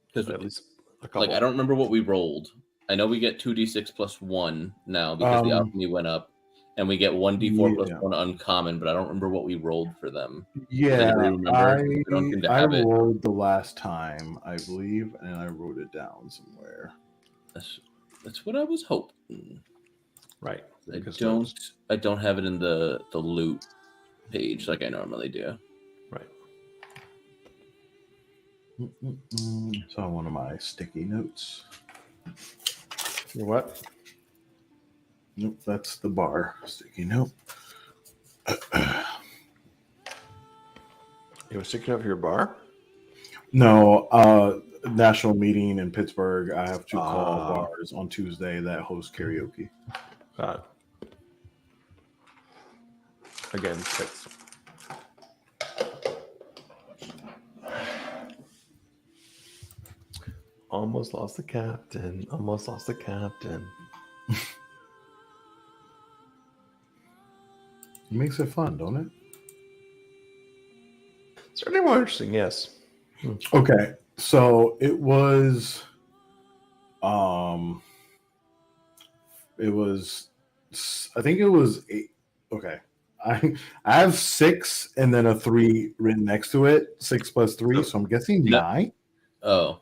Because At least a couple. like I don't remember what we rolled. I know we get 2d6 plus 1 now because the alchemy went up, and we get 1d4 plus 1 uncommon, but I don't remember what we rolled for them. Yeah, anybody remember? I rolled the last time, I believe, and I wrote it down somewhere. That's what I was hoping. Right. I don't have it in the loot page like I normally do. Right. So one of my sticky notes. Your what? Nope, that's the bar sticky note. You were sticking up your bar? No, national meeting in Pittsburgh. I have to call bars on Tuesday that host karaoke. God. Again, 6. Almost lost the captain. Almost lost the captain. It makes it fun, don't it? Certainly more interesting, yes. Okay, so it was I think it was 8. Okay. I have 6 and then a 3 written next to it. 6 plus 3, so I'm guessing 9. Oh.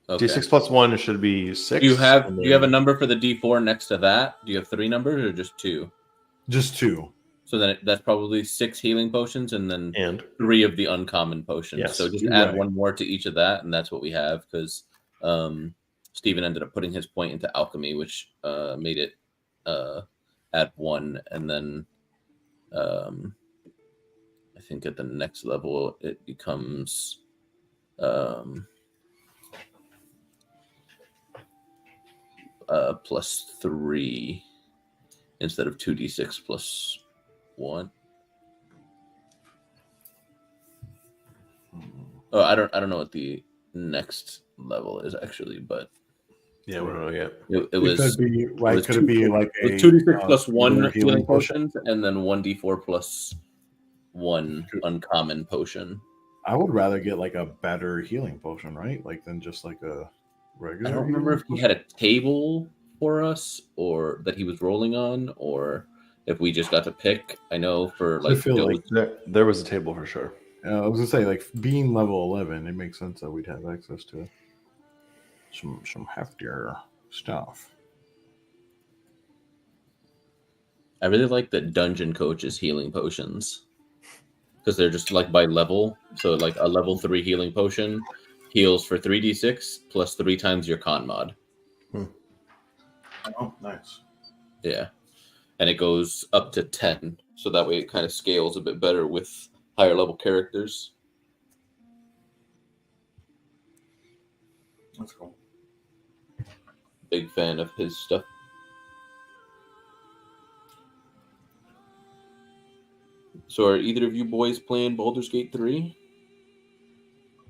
Okay. D6 plus 1 should be 6. Do you have a number for the D4 next to that? Do you have 3 numbers or just 2? Just 2. So then that's probably 6 healing potions and then 3 of the uncommon potions. Yes, so just add 1 more to each of that, and that's what we have because Stephen ended up putting his point into alchemy, which made it add 1, and then I think at the next level it becomes plus 3 instead of 2d6 plus 1. Oh, I don't know what the next level is actually, but yeah, we don't know yet. It was could be right. Could it be like a 2d6 plus 1 healing healing potions, and then 1d4 plus 1 uncommon potion. I would rather get like a better healing potion, right? Like than just like a regular. I don't remember if he had a table for us or that he was rolling on, or if we just got to pick. I know for like, there was a table for sure. I was gonna say, like being level 11, it makes sense that we'd have access to some heftier stuff. I really like that dungeon coach's healing potions because they're just like by level. So like a level 3 healing potion heals for 3d6 plus 3 times your con mod. Oh, nice. Yeah. and it goes up to 10. So that way it kind of scales a bit better with higher level characters. That's cool. Big fan of his stuff. So are either of you boys playing Baldur's Gate 3?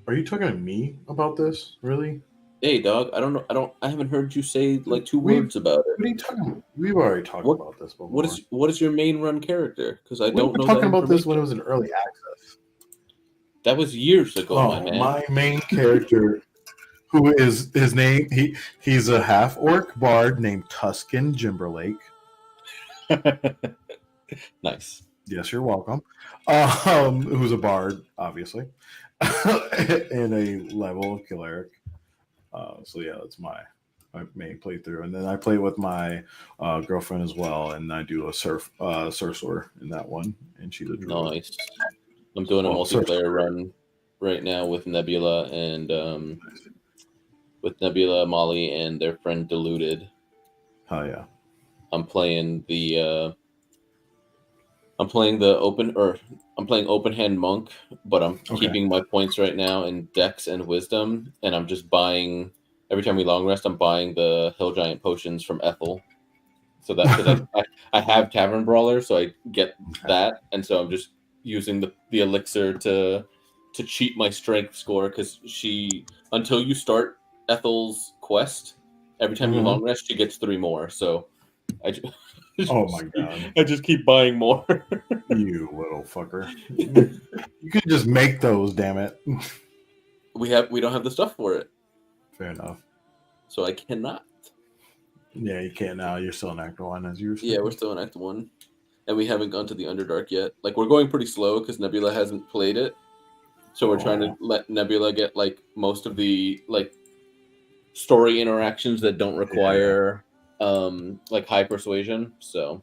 Are you talking to me about this? Really? Hey, dog. I don't know. I haven't heard you say like two We- words about it. What are you talking about? We've already talked What- about this before. What is your main run character? Because I we don't were know talking that about this when it information. was in early access. That was years ago, my Oh, man. my main character, who is his name? He's a half orc bard named Tuscan Jimberlake. Nice. Yes, you're welcome. Who's a bard, obviously, and a level cleric. So yeah, that's my main playthrough, and then I play with my girlfriend as well, and I do a sorcerer in that one, and she's a druid. Nice. I'm doing a Well, multiplayer run right now with Nebula and Molly, and their friend Deluded. Oh yeah. I'm playing open hand monk, but I'm Okay. keeping my points right now in Dex and Wisdom, and I'm just buying every time we long rest. I'm buying the Hill Giant potions from Ethel, so that because I have Tavern Brawler, so I get that, and so I'm just using the elixir to cheat my strength score because until you start Ethel's quest, every time you Mhm. long rest, she gets 3 more. So I just, Oh my god. I just keep buying more. You little fucker. You could just make those, damn it. we don't have the stuff for it, Fair enough. so I cannot. Yeah, you can't now. You're still in Act 1, as you were saying. Yeah, we're still in Act 1, and we haven't gone to the Underdark yet. Like, we're going pretty slow because Nebula hasn't played it, so we're trying to let Nebula get like most of the like story interactions that don't require like high persuasion. So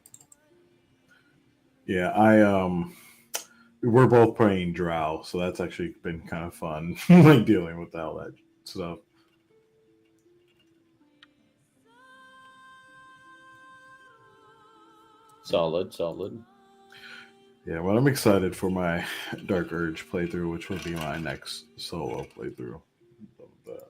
Yeah, we're both playing Drow, so that's actually been kind of fun, like dealing with all that stuff. solid. Yeah, well, I'm excited for my Dark Urge playthrough, which will be my next solo playthrough of that.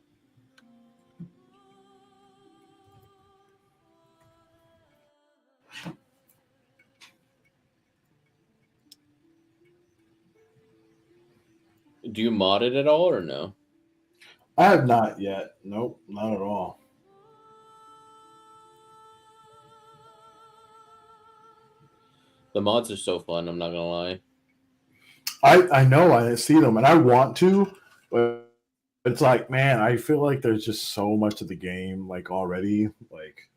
Do you mod it at all or no? I have not yet. Nope, not at all. The mods are so fun. I'm not gonna lie. I know I see them and I want to, but it's like, man, I feel like there's just so much of the game like already, like,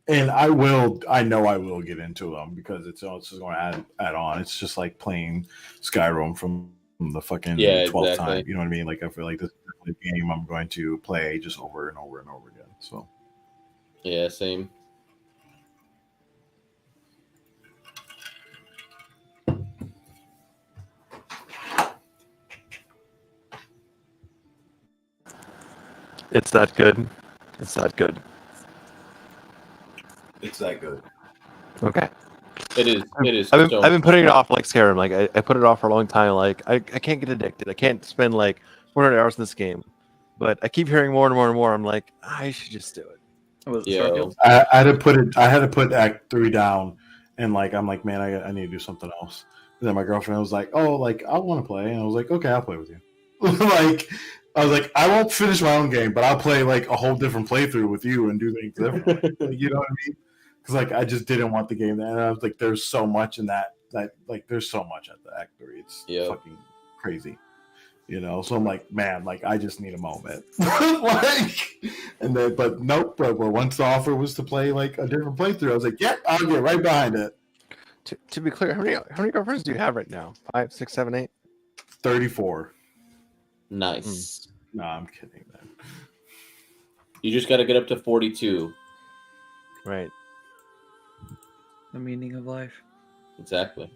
and I know I will get into them because it's just going to add on. It's just like playing Skyrim from the fucking 12th time. You know what I mean? Like, I feel like this is the game I'm going to play just over and over and over again. So Yeah, same. It's that good. It's that good. it's that good. Okay. It is. I've been putting it off like Skyrim. Like I put it off for a long time. Like I can't get addicted. I can't spend like 400 hours in this game. But I keep hearing more and more and more. I'm like, I should just do it. Was it Yeah. Starfield? I had to put it. I had to put Act 3 down, and like I'm like, man, I need to do something else. And then my girlfriend was like, oh, like I want to play, and I was like, okay, I'll play with you. Like I was like, I won't finish my own game, but I'll play like a whole different playthrough with you and do things differently. Like, you know what I mean? Because like I just didn't want the game, and I was like, there's so much in that like there's so much at the Act 3. It's fucking crazy. You know, so I'm like, man, like I just need a moment. Like, and then, but nope. But once the offer was to play like a different playthrough, I was like, yep, I'll get right behind it. To be clear, how many girlfriends do you have right now? 5, 6, 7, 8? 34. Nice. No, I'm kidding, man. You just got to get up to 42. Right. The meaning of life. Exactly.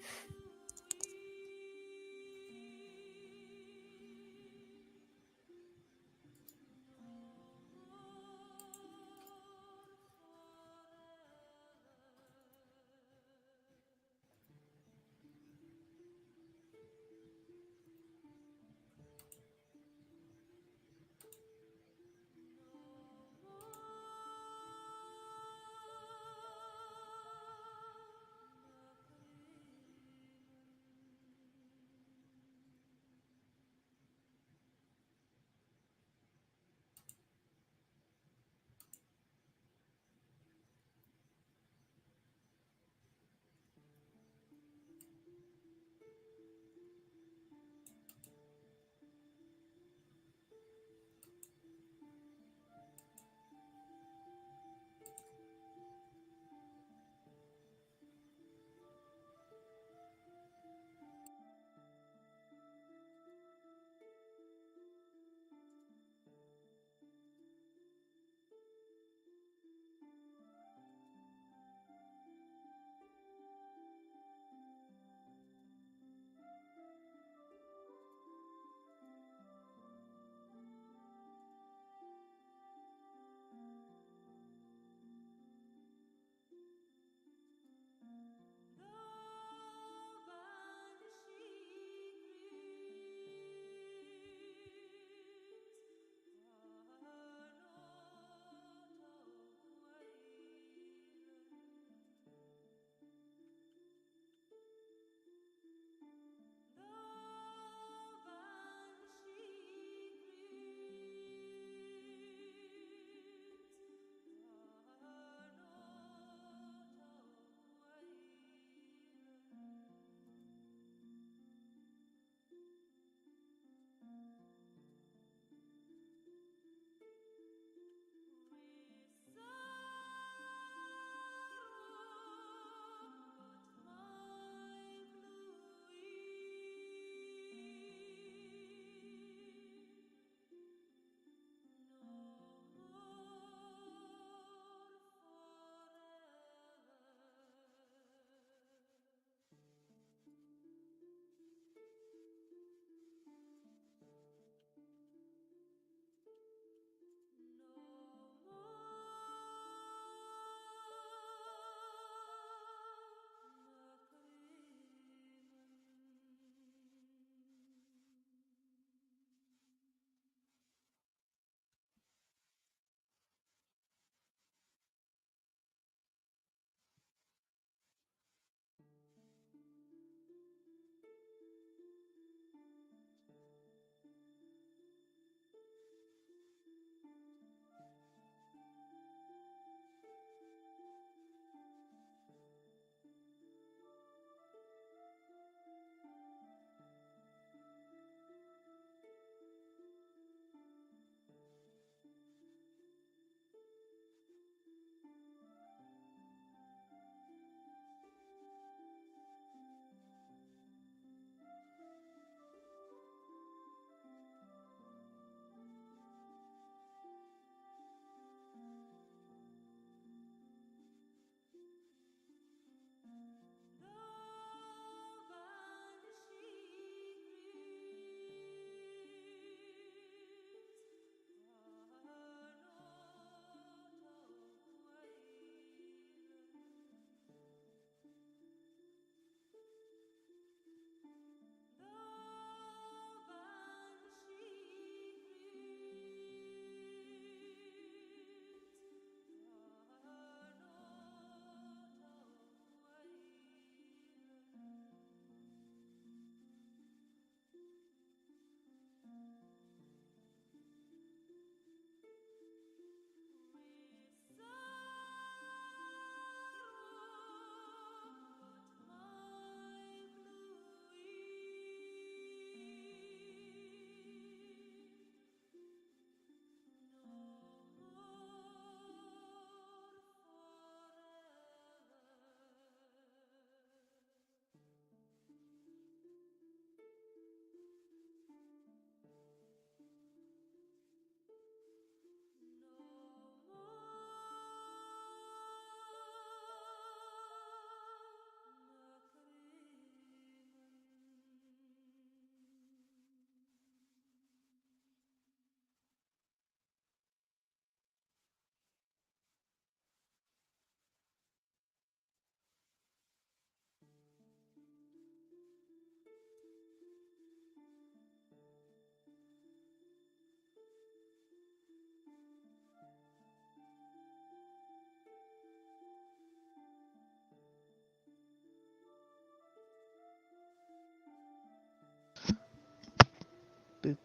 Did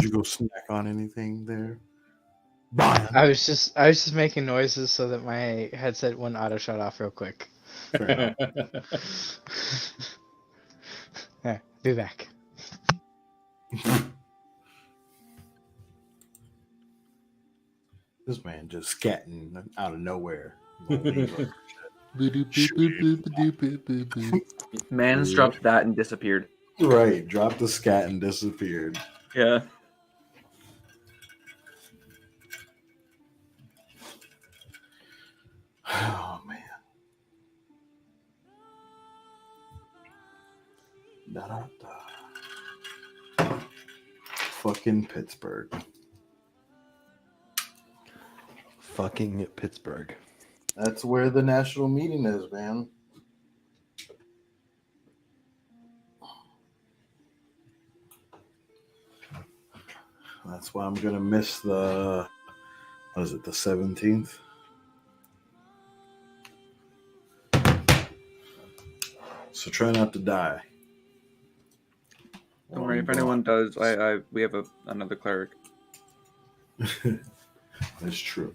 you go snack on anything there? Brian. I was just making noises so that my headset wouldn't auto shut off real quick. Fair enough. Yeah, be back. This man just scatting out of nowhere. Man's dropped that and disappeared. Right, dropped the scat and disappeared. Yeah. Oh man. Da-da-da. Fucking Pittsburgh. Fucking Pittsburgh. That's where the national meeting is, man. That's why I'm gonna miss the. What is it? The 17th. So try not to die. Don't worry, if anyone does, we have another cleric. That's true.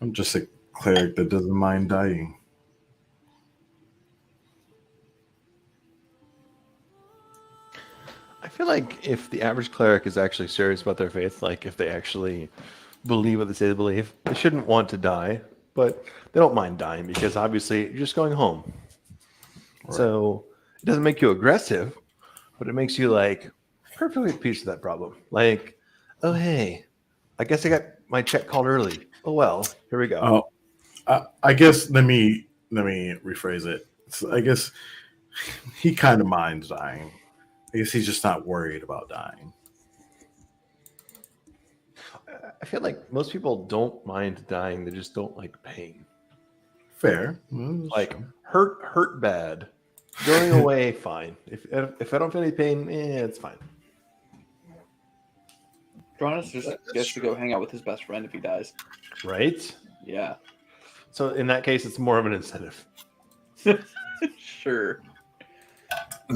I'm just a cleric that doesn't mind dying. I feel like if the average cleric is actually serious about their faith, like if they actually believe what they say they believe, they shouldn't want to die, but they don't mind dying because obviously you're just going home. Right. So it doesn't make you aggressive, but it makes you like perfectly at peace with that problem. Like, oh hey, I guess I got my check called early. Oh well, here we go. Oh, I guess let me rephrase it. So I guess he kind of minds dying. I guess he's just not worried about dying. I feel like most people don't mind dying; they just don't like pain. Fair. Well, that's Like true. hurt bad. Going away, fine. If I don't feel any pain, it's fine. Dronis just That's gets to true. go hang out with his best friend if he dies. Right? Yeah. So in that case, it's more of an incentive. Sure.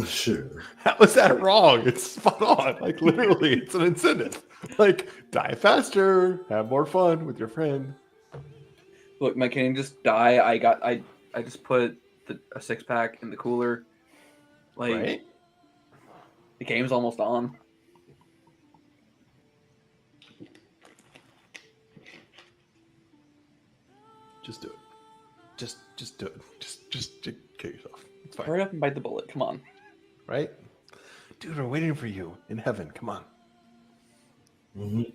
Sure. How is that wrong? It's spot on. Like literally, it's an incentive. Like die faster, have more fun with your friend. Look, man, can you just die? I just put a 6-pack in the cooler. Like Right? the game's almost on. Just do it. Just do it. Just kill yourself. It's fine. Hurry up and bite the bullet. Come on. Right? Dude, we're waiting for you in heaven. Come on. Mhm.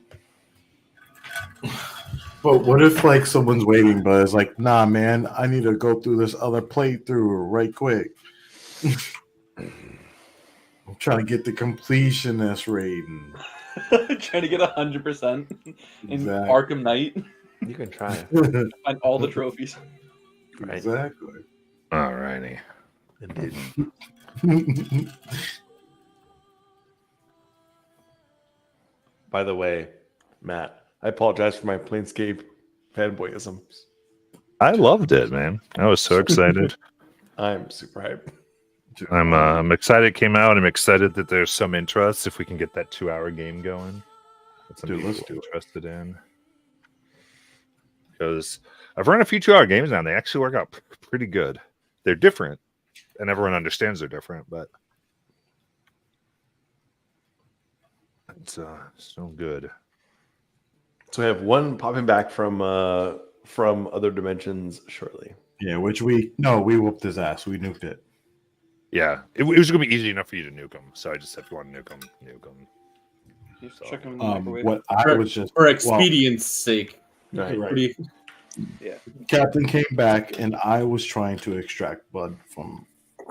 But what if like someone's waiting, but it's like, nah, man, I need to go through this other playthrough right quick. I'm trying to get the completionist rating. Trying to get 100% in Exactly. Arkham Knight. You can try. Find all the trophies. Right. Exactly. Alrighty. Indeed. By the way, Matt, I apologize for my Planescape fanboyisms. I loved it, man. I was so excited. I'm super hyped. I'm excited it came out. I'm excited that there's some interest if we can get that 2-hour game going. That's something Dude, let's people do it. interested in. Because I've run a few 2-hour games now, and they actually work out pretty good. They're different, and everyone understands they're different, but it's still good. So we have one popping back from other dimensions shortly. Yeah, which we whooped his ass. We nuked it. Yeah, it was going to be easy enough for you to nuke them, so I just said, if you want to nuke them. Just So, chuck him in the microwave. What I For- was just For expedience sake. Right. What do you- Captain came back, and I was trying to extract blood from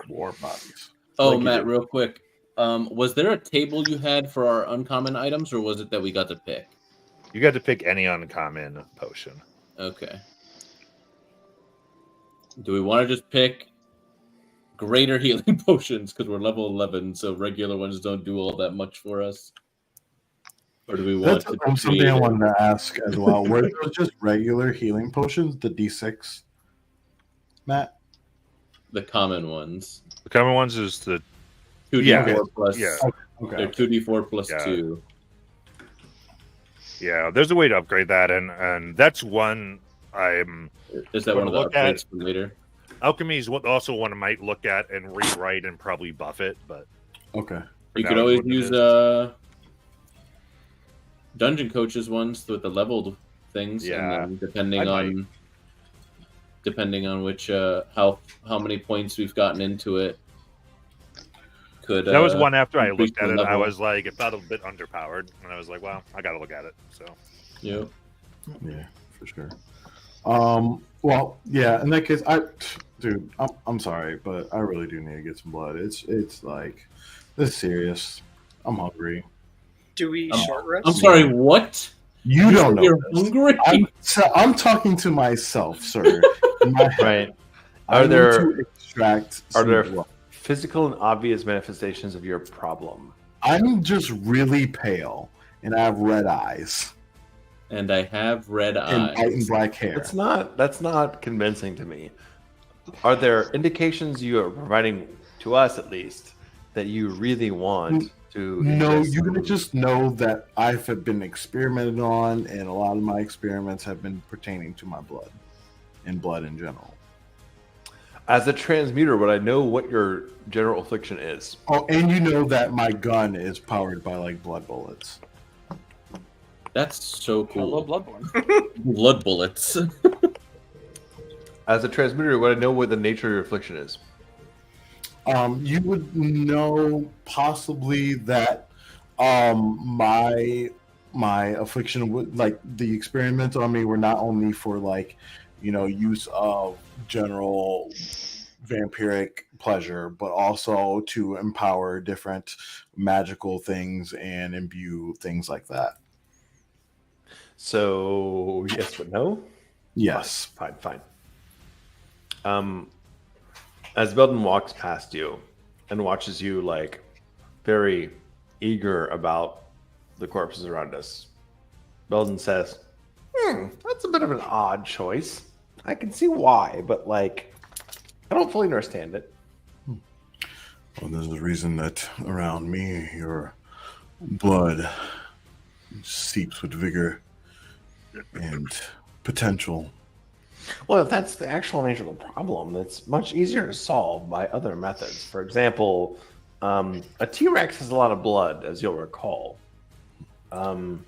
war bodies. Oh, Like you Matt, did. real quick. Was there a table you had for our uncommon items, or was it that we got to pick? You got to pick any uncommon potion. Okay. Do we want to just pick greater healing potions because we're level 11, so regular ones don't do all that much for us? Or do we want That's to something I create- wanted to ask as well. Were those just regular healing potions, the D6? Matt? The common ones. The common ones is the 2d4 Yeah. plus. Yeah. Okay. They're 2d4 plus Yeah. 2. yeah. There's a way to upgrade that, and that's one I'm. Is that Wanna one of the look at- upgrades for later? Alchemy is also one I might look at and rewrite and probably buff it, but Okay. for You now could it's always what it use is. dungeon coaches ones with the leveled things, Yeah. and then depending I on which how many points we've gotten into it, could That was one after I increase looked at the it. I level. was like, it felt a bit underpowered, and I was like, well, I got to look at it. So Yeah. Yeah, for sure. Well, yeah. In that case, dude, I'm sorry, but I really do need to get some blood. It's like this serious. I'm hungry. Do we short rest? I'm sorry. What? You don't know. You're this. hungry. I'm talking to myself, sir. In my head, Right. I Are need there to extract are there some blood. physical and obvious manifestations of your problem? I'm just really pale, and I have red eyes And I have red and eyes. white and black hair. That's not convincing to me. Are there indications you are providing to us, at least, that you really want to? No, ingest you're gonna some- just know that I've been experimented on, and a lot of my experiments have been pertaining to my blood and blood in general. As a transmuter, would I know what your general affliction is? Oh, and you know that my gun is powered by like blood bullets. That's so Hello, cool. Bloodborne. Blood bullets. As a transmuter, would I know what the nature of your affliction is? You would know possibly that my affliction would, like, the experiments on me were not only for, like, use of general vampiric pleasure, but also to empower different magical things and imbue things like that. So yes, but no. Yes. Fine. As Belden walks past you and watches you, like, very eager about the corpses around us, Belden says, that's a bit of an odd choice. I can see why, but, like, I don't fully understand it. Well, there's a reason that around me your blood seeps with vigor and potential. Well, if that's the actual nature of the problem, it's much easier to solve by other methods. For example, a T-Rex has a lot of blood, as you'll recall. It'd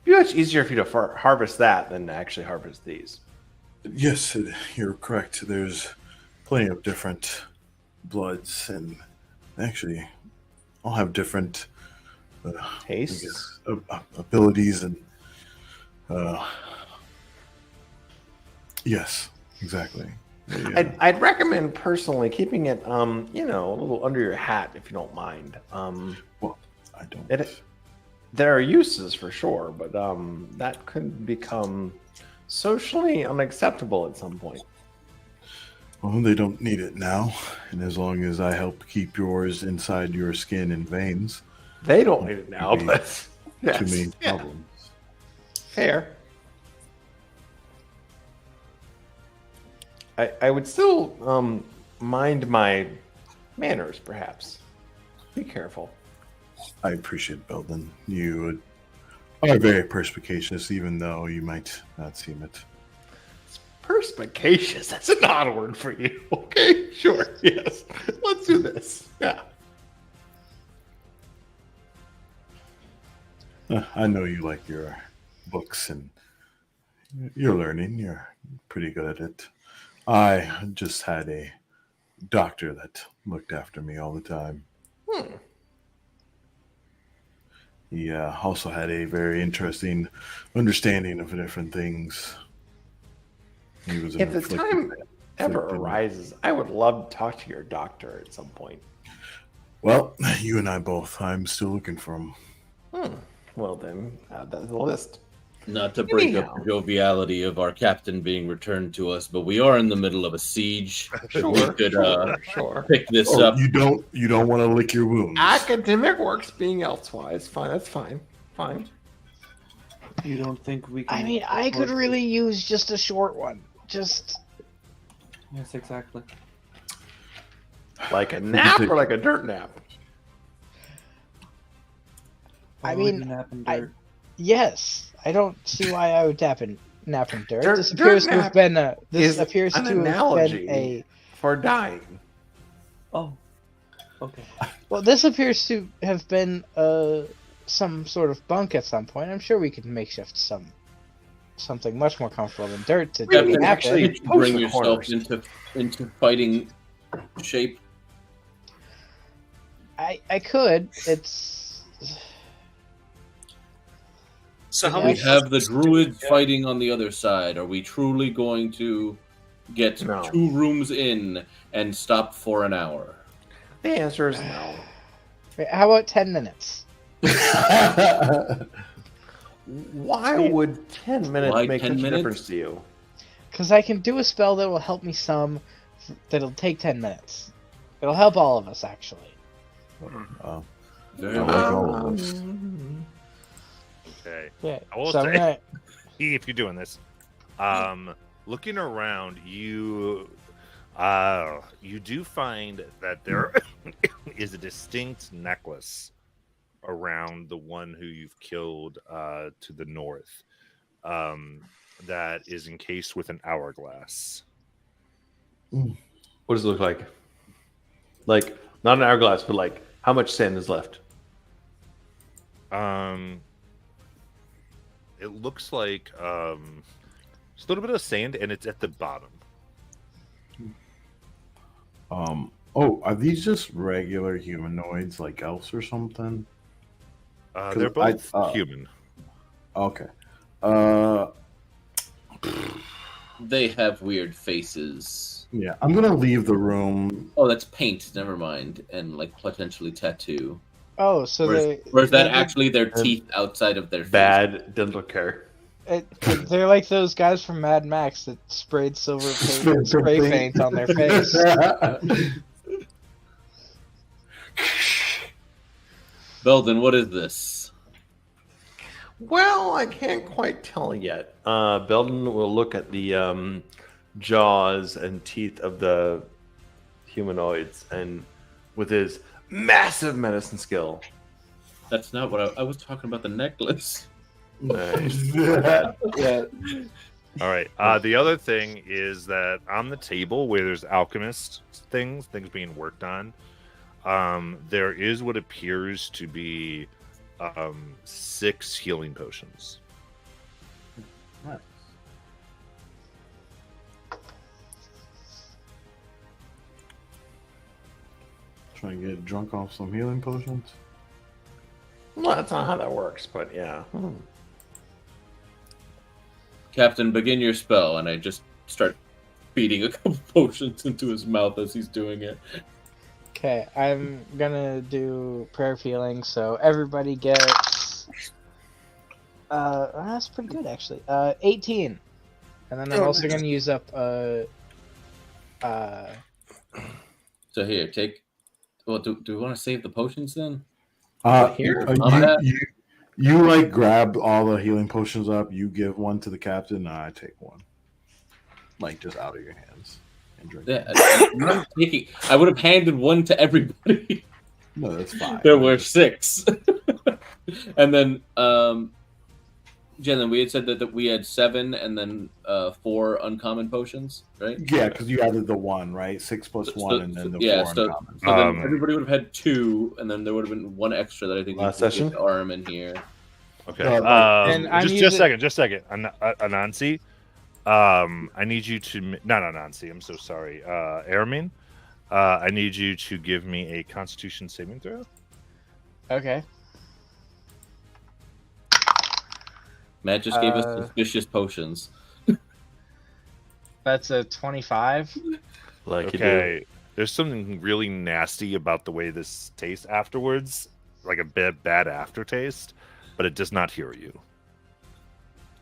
be much easier for you to harvest that than to actually harvest these. Yes, you're correct. There's plenty of different bloods, and actually, all have different Tastes? abilities, and yes, exactly. Yeah. I'd recommend personally keeping it, a little under your hat if you don't mind. I don't. There are uses for sure, but that could become socially unacceptable at some point. Well, they don't need it now, and as long as I help keep yours inside your skin and veins, They don't need it now, Maybe but yes. too many Yeah. problems. Fair. I would still mind my manners, perhaps. Be careful. I appreciate Belden. You are very perspicacious, even though you might not seem it. Perspicacious. That's an odd word for you. Okay, sure. Yes. Let's do this. Yeah. I know you like your books and you're learning. You're pretty good at it. I just had a doctor that looked after me all the time. He also had a very interesting understanding of different things. He was an If the afflicted time man. ever Afflicted. arises, I would love to talk to your doctor at some point. Well, you and I both. I'm still looking for him. Well, then, add that to the list. Not to break Anyhow. up the joviality of our captain being returned to us, but we are in the middle of a siege. Sure, We could sure. pick this Oh, up. you don't want to lick your wounds. Academic works being elsewise. Fine, that's fine. Fine. You don't think we can? I mean, I could really use just a short one. Just Yes, exactly. Like a nap or like a dirt nap? I Why would mean, you nap in I- dirt? Yes, I don't see why I would nap in dirt. Dirt- This dirt appears to have nap been a. This is appears to an have been analogy. a. For dying. Oh, okay. Well, this appears to have been some sort of bunk at some point. I'm sure we could makeshift something much more comfortable than dirt to Yeah, but nap actually- in. Did you bring the yourself corners. into fighting shape? I could. It's. So how We many have the potions do we druid get? fighting on the other side. Are we truly going to get No. 2 rooms in and stop for an hour? The answer is no. Wait, how about 10 minutes? Why would 10 minutes Why make 10 such a minutes? difference to you? Because I can do a spell that will help me some. That'll take 10 minutes. It'll help all of us, actually. Very I like well. all of us. Okay. Yeah. I will So I'm say- gonna, If you're doing this, looking around, you do find that there is a distinct necklace around the one who you've killed to the north, that is encased with an hourglass. What does it look like? Like, not an hourglass, but like, how much sand is left? It looks like just a little bit of sand, and it's at the bottom. Oh, are these just regular humanoids like elves or something? They're both I- human. Okay. They have weird faces. Yeah, I'm gonna leave the room. Oh, that's paint. Never mind. And like potentially tattoo. oh, so Or is that they- actually their teeth outside of their face? Bad dental care. They're like those guys from Mad Max that sprayed silver paint, spray paint on their face. Belden, what is this? Well, I can't quite tell yet. Belden will look at the jaws and teeth of the humanoids, and with his massive medicine skill, That's not what I was talking about. The necklace. Yeah. All right. The other thing is that on the table where there's alchemist things being worked on, there is what appears to be 6 healing potions. Trying to get drunk off some healing potions. well, that's not how that works, but yeah. Captain, begin your spell, and I just start feeding a couple potions into his mouth as he's doing it. Okay, I'm gonna do prayer feeling, so everybody gets. That's pretty good actually. 18, and then I'm also gonna use up So here, take. Well, do we want to save the potions then? Here? You like grab all the healing potions up. You give one to the captain, and I take one, like just out of your hands and drink. Yeah, I'm not taking. I would have handed one to everybody. No, that's fine. There were 6, and then Jen, we had said that we had 7, and then 4 uncommon potions, right? Yeah, because you added the 1, right? 6 plus 1, and then the 4 so uncommon. then everybody would have had 2, and then there would have been 1 extra that I think Last we could session? get arm in here. Okay. And I'm just a second. Just a second. Anansi, I need you to not Anansi. I'm so sorry. Aramin, I need you to give me a Constitution saving throw. okay. Matt just gave us suspicious potions. That's a 25. Like you do. Okay. There's something really nasty about the way this tastes afterwards, like a bad aftertaste, but it does not heal you.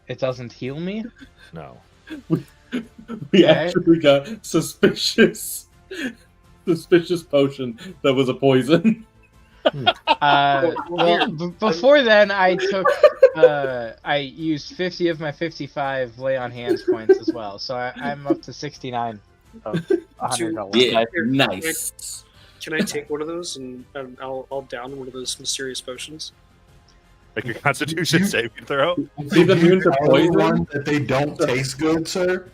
It doesn't heal me. No. We Okay. actually got suspicious potion that was a poison. Well, before then, I took. I used 50 of my 55 lay on hands points as well, so I'm up to 69. $100. Yeah, Here, nice. Can I take one of those and I'll down one of those mysterious potions? Like your Constitution saving throw. See the immune to Tell poison? everyone that they don't taste good, sir.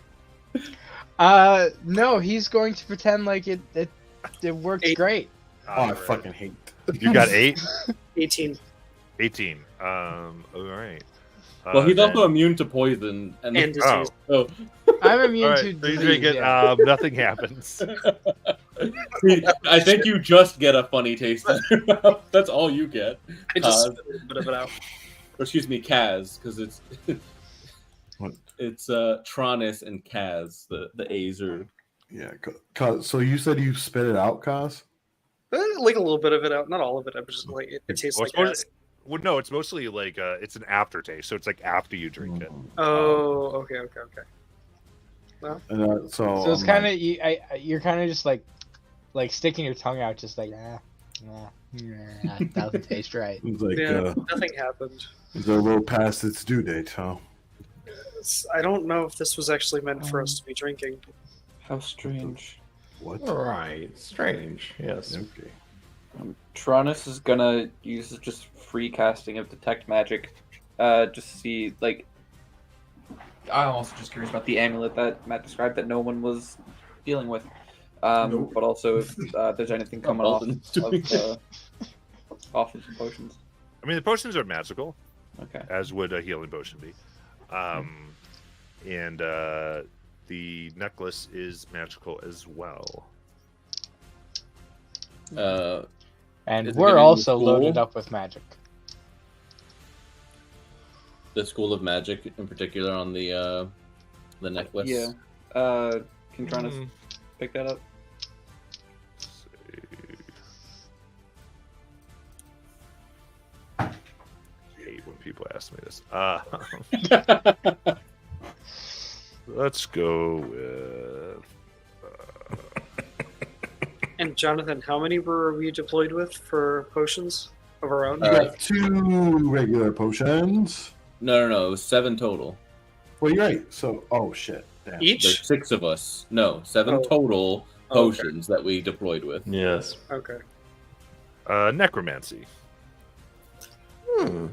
No, he's going to pretend like it works 8. great. Oh, I Alright. fucking hate. You got 8? 18. 18. All right. Well, he's then- also immune to poison, and And disease. oh, I'm immune All right, to so you disease. drink it. Yeah. Nothing happens. I think you just get a funny taste in your mouth. That's all you get. I just Uh, spit a little bit of it out. Or excuse me, Kaz, because it's What? it's Tronus and Kaz. The A's are Yeah. So you said you spit it out, Kaz? Like a little bit of it out, not all of it. I'm just like it tastes Well, like it's mostly- acid. Well, no, it's mostly like it's an aftertaste, so it's like after you drink it. Oh, okay. And, so So it's I'm kind like, of you're kind of just like sticking your tongue out, just like doesn't taste right. it's like Yeah, nothing happened. it's a little past its due date, huh? I don't know if this was actually meant for us to be drinking. How strange. What? Right. Strange. Yes. Okay. Tronus is gonna use just free casting of detect magic, just to see like. I'm also just curious about the amulet that Matt described that no one was dealing with, Nope. but also if there's anything coming off Bolton's of, doing off of the potions. I mean, the potions are magical, Okay. as would a healing potion be. And the necklace is magical as well. And Is it we're giving also the loaded school? up with magic. the School of Magic in particular on the necklace. Yeah. Can Tronus Hmm. pick that up? Let's see. I hate when people ask me this. Let's go with. And Jonathan, how many were we deployed with for potions of our own? You got 2 regular potions. No. It was 7 total. Well, you're right. So, oh shit. Damn. Each? There's 6 of us. No, 7 Oh. total Oh, okay. potions that we deployed with. Yes. Okay. Necromancy. Hmm.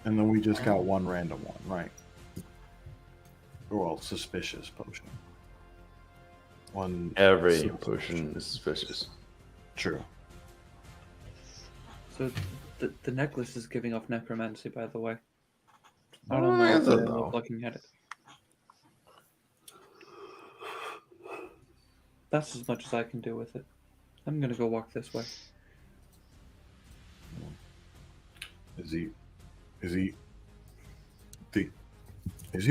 And then we just got 1 random one, right? Well, suspicious potion. 1 Every Suspicious. potion is suspicious. True. So the necklace is giving off necromancy, by the way. I Oh, don't know. is it if though? looking at it. That's as much as I can do with it. I'm gonna go walk this way. Is he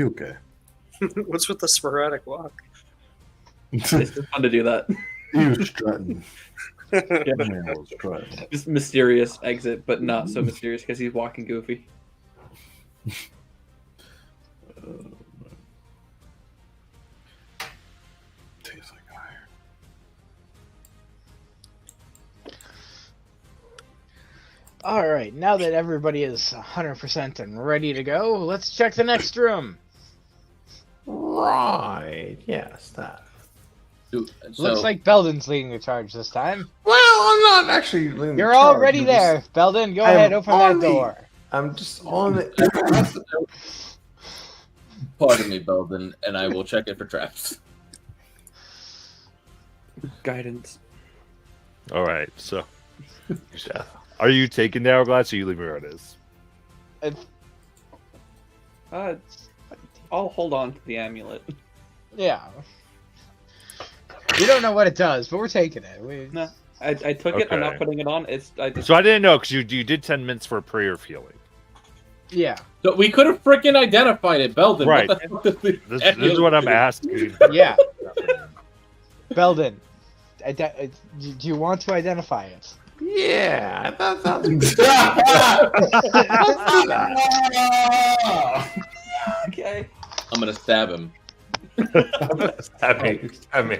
okay? What's with the sporadic walk? It's just fun to do that. He was strutting. Yeah. Man was strutting. Just mysterious exit, but not so mysterious because he's walking goofy. Tastes like iron. All right, now that everybody is 100% and ready to go, let's check the next room. Right. Yes, that. Looks like Belden's leading the charge this time. Well, I'm not actually. leading the You're charge, already I'm there, just- Belden. Go I'm ahead, open on that the- door. I'm just on the. Pardon me, Belden, and I will check it for traps. Guidance. All right. So, are you taking the hourglass or you leaving where it is? I'll hold on to the amulet. Yeah. We don't know what it does, but we're taking it. No, I took it. I'm not Okay. putting it on. I just So I didn't know because you did 10 minutes for a prayer of healing. Yeah. So we could have freaking identified it, Belden. Right. What the fuck is This is what I'm asking. Yeah. Belden, do you want to identify it? Yeah, that sounds good. okay. I'm gonna stab him. Stab me. Stab me.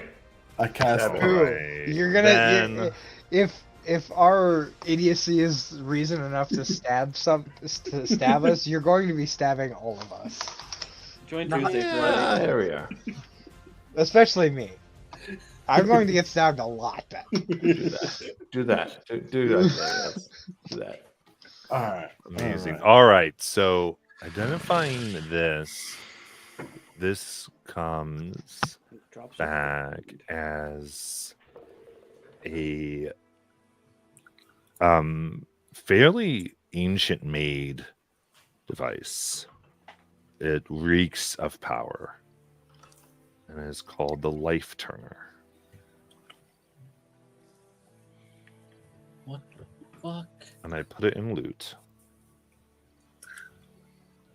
I cast Stab it. Alright, You're gonna then- if our idiocy is reason enough to stab us, you're going to be stabbing all of us, Join Tuesday, Friday. Yeah, there we are. especially me. I'm going to get stabbed a lot then. Do that. Do that. Yes. Do that. All right. Amazing. All All right. So identifying this comes Drops it. back as a fairly ancient made device. It reeks of power and is called the Life Turner. What the fuck? And I put it in loot.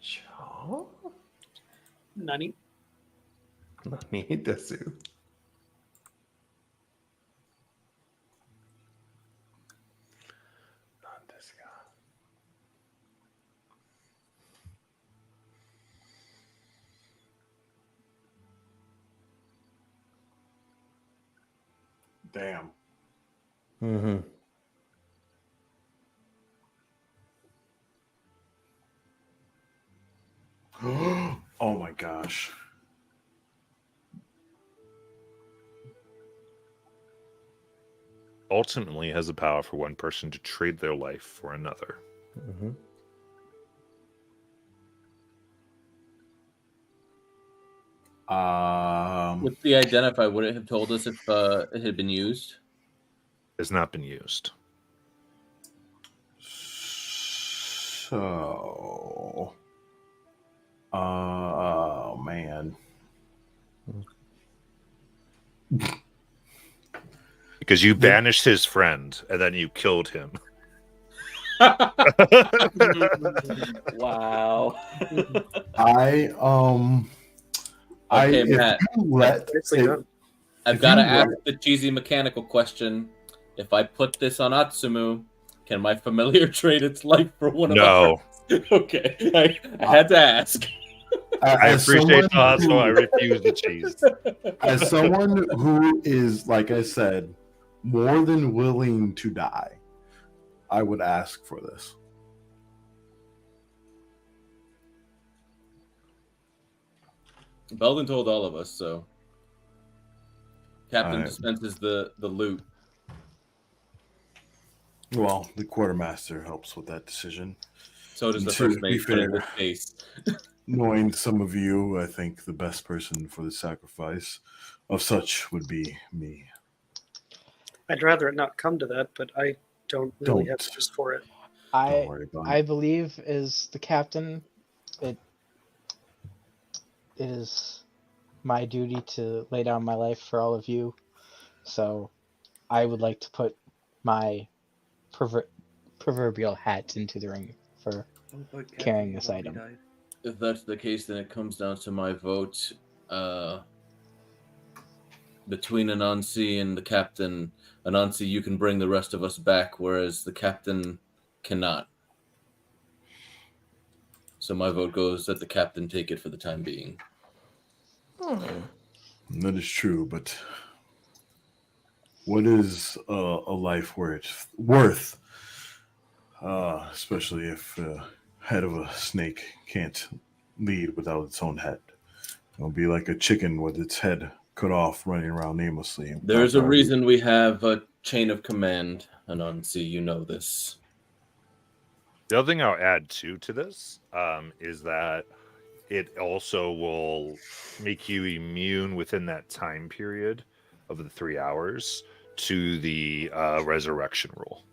Sure. Nani? Nani desu. Not this guy. Damn. Mm-hmm. Oh my gosh. Ultimately has the power for one person to trade their life for another. Mm-hmm. With the identify, would it have told us if it had been used? Has not been used. So, oh man. Because you banished his friend and then you killed him. Wow. I Okay, if Matt. you let Nicely it- done. I've If got to you ask let- the cheesy mechanical question. If I put this on Atsumu, can my familiar trade its life for one of No. ours? Okay, I had to ask. I as appreciate the someone hustle. I who- refuse the cheese. as someone who is, like I said, more than willing to die, I would ask for this. Belden told all of us, so Captain Alright. dispenses the loot. Well, the quartermaster helps with that decision. So does the To first be mate, but in fair. this case, Knowing some of you, I think the best person for the sacrifice of such would be me. I'd rather it not come to that, but I don't really have Don't. use for it. Don't I worry about I it. believe as the captain, it is my duty to lay down my life for all of you. So I would like to put my proverbial hat into the ring for carrying this item. if that's the case, then it comes down to my vote. Between Anansi and the captain, Anansi, you can bring the rest of us back, whereas the captain cannot. So my vote goes that the captain take it for the time being. That is true, but what is a life worth? Especially if head of a snake can't lead without its own head. It'll be like a chicken with its head cut off, running around aimlessly. There's a without reason we have a chain of command, Anansi. You know this. The other thing I'll add to this is that it also will make you immune within that time period of the 3 hours to the resurrection rule.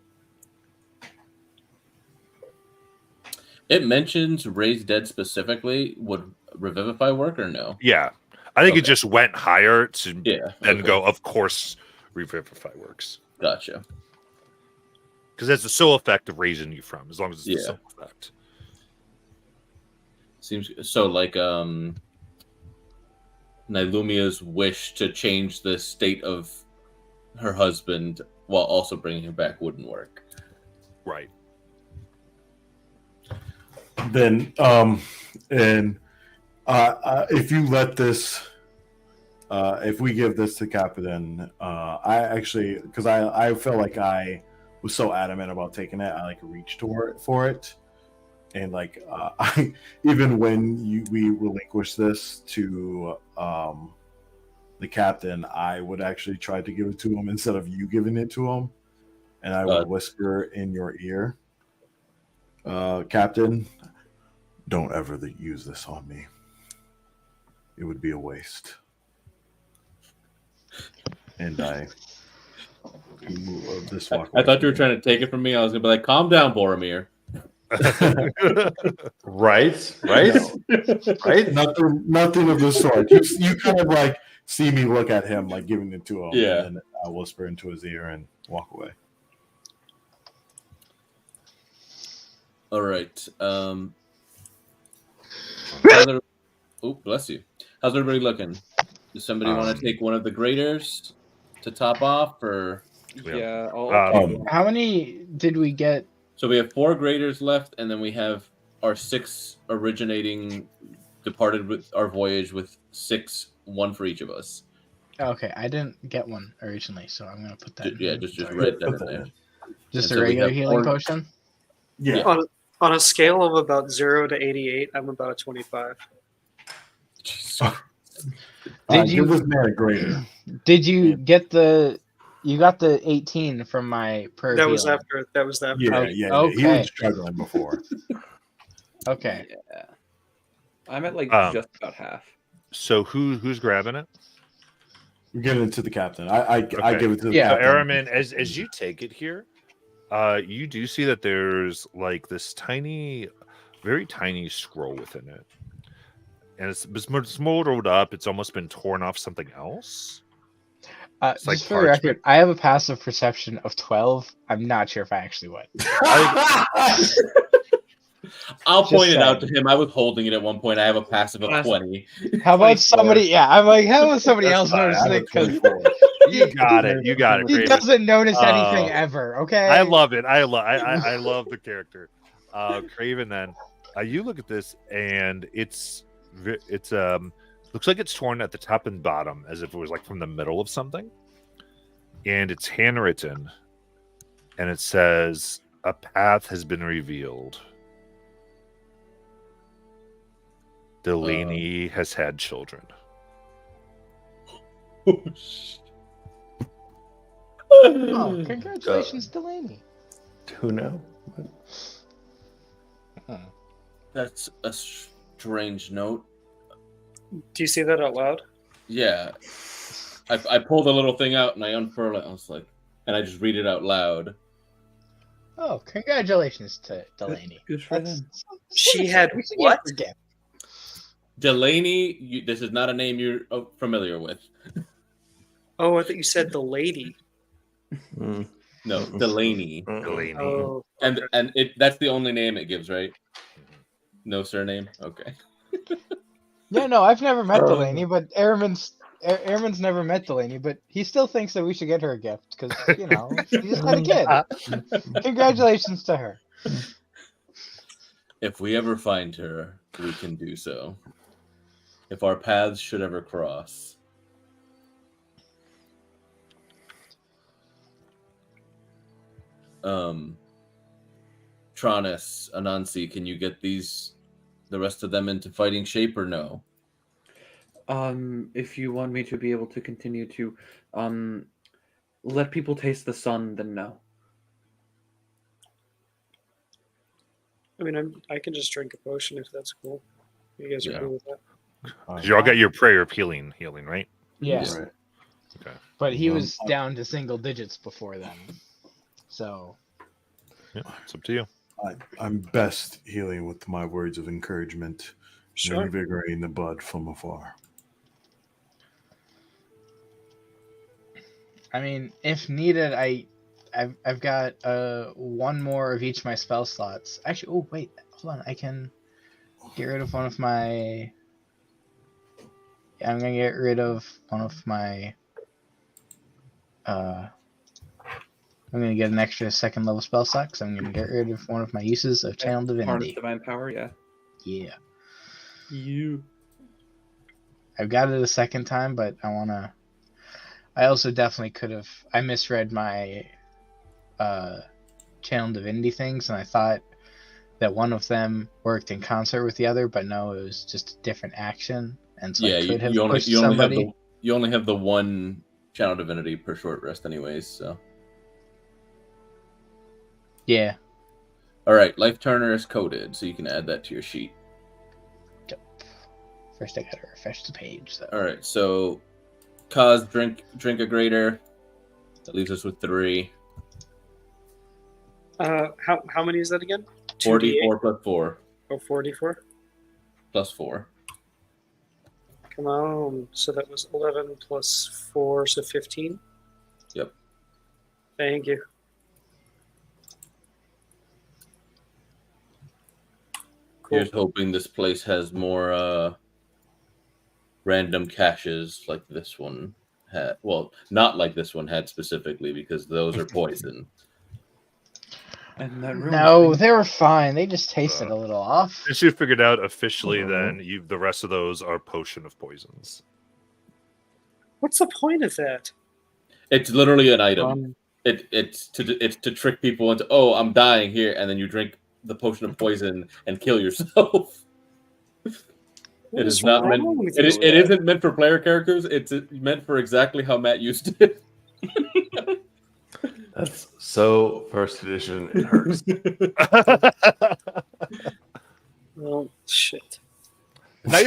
It mentions raise dead specifically. Would revivify work or no? Yeah. I think it Okay. just went higher to Yeah. then okay. go, of course, revivify works. Gotcha. Because that's the sole effect of raising you from, as long as it's the Yeah. sole effect. Seems so like Nilumia's wish to change the state of her husband while also bringing him back wouldn't work. Right. Then, if you let this, if we give this to Captain, I actually, because I felt like I was so adamant about taking it, I like reached for it, and like I even when we relinquish this to the captain, I would actually try to give it to him instead of you giving it to him, and I would whisper in your ear, Captain, don't ever use this on me. It would be a waste. And I this walk I thought you were trying to take it from me. I was gonna be like, "Calm down, Boromir." Right? right? Nothing of the sort. You kind of like see me look at him, like giving it to him, Yeah. and I whisper into his ear and walk away. All right. Oh, bless you. How's everybody looking? Does somebody want to take one of the graders to top off, or Yeah. How many did we get? so we have 4 graders left, and then we have our 6 originating departed with our voyage with 6, 1 for each of us. Okay, I didn't get one originally, so I'm gonna put that. Yeah, just write that in there. Just And a so we regular have healing 4 potion. Yeah. On a scale of about 0 to 88, I'm about a 25. Did you- give this man a grader? Did you get the? You got the 18 from my prayer. That was healing. after. That was after. Yeah, Okay. yeah. He was struggling before. Okay. Yeah. I'm at like just about half. So who's grabbing it? We're getting it to the captain. I give it to the So captain. Aramin, as you take it here, you do see that there's like this tiny, very tiny scroll within it, and it's molded up. It's almost been torn off something else. Just like for the record, I have a passive perception of 12. I'm not sure if I actually would. I'll Just point it out to saying. him. I was holding it at one point. I have a passive of 20. How about somebody? Yeah, I'm like, how about somebody That's else fine. notice I have it? Because You got it. You got it. he Craven. doesn't notice anything ever. Okay. I love it. I love the character. Craven. Then you look at this, and it's looks like it's torn at the top and bottom, as if it was like from the middle of something, and it's handwritten, and it says, "A path has been revealed. Delaney has had children." Oh, congratulations, Delaney. Who knows? That's a strange note. Do you say that out loud? Yeah. I pulled a little thing out and I unfurl it. I was like, and I just read it out loud. Oh, congratulations to Delaney. Good for That's- them. She had we should what? get her gift. Delaney, this is not a name you're familiar with. Oh, I thought you said the lady. No, Delaney. Delaney. Oh, And that's the only name it gives, right? No surname? Okay. Yeah, no, I've never met Delaney, but Airman's never met Delaney, but he still thinks that we should get her a gift because you know he just had a kid. Congratulations to her. If we ever find her, we can do so. If our paths should ever cross. Tronus, Anansi, can you get the rest of them into fighting shape or no? If you want me to be able to continue to let people taste the sun, then no. I mean, I can just drink a potion if that's cool. You guys are Yeah. cool with that? 'Cause you all got your prayer of healing, right? Yeah, Right. Okay. but he was down to single digits before then, so Yeah, it's up to you. I'm best healing with my words of encouragement, Sure. invigorating the bud from afar. I mean, if needed, I've got one more of each my spell slots. Actually, oh wait, hold on, I can get rid of one of my. Yeah, I'm gonna get rid of one of my. I'm gonna get an extra second level spell slot because I'm gonna get rid of one of my uses of Channel Harness Divinity. divine power, yeah. Yeah, You. I've got it a second time, but I wanna. I also definitely could have. I misread my Channel Divinity things, and I thought that one of them worked in concert with the other, but no, it was just a different action, and so I could have pushed somebody. you only have the one channel divinity per short rest, anyways. So, Yeah. all right, Life Turner is coded, so you can add that to your sheet. First, I gotta refresh the page. Though. All right, so cause drink a greater. That leaves us with 3. How many is that again? 44 plus 4 Oh, 44. plus 4. Come on. So that was 11 plus 4, so 15. Yep. Thank you. Cool. Here's hoping this place has more random caches like this one had. Well, not like this one had specifically, because those are poison. And that room No, is they were fine. They just tasted a little off. Since you figured out officially, then the rest of those are potion of poisons. What's the point of that? It's literally an item. It's to trick people into, oh, I'm dying here, and then you drink the potion of poison and kill yourself. What It is is not meant. wrong with It you? isn't meant for player characters. It's meant for exactly how Matt used it. That's so first edition. It hurts. Well, shit. Now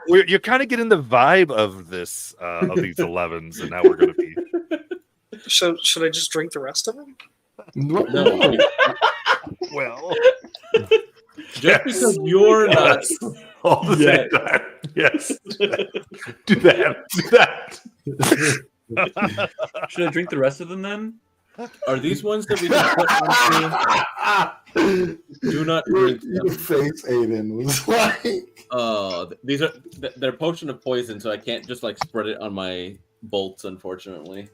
you're kind of getting the vibe of this of these 11s, and now we're going to be. Should I just drink the rest of them? No, Well, just because you're not. All the Yeah. same time. Yes. Do that. Do that. Should I drink the rest of them then? Are these ones that we can put into? Do not drink Your them. face, Aiden, was like. These are they're potion of poison, so I can't just like spread it on my bolts. Unfortunately,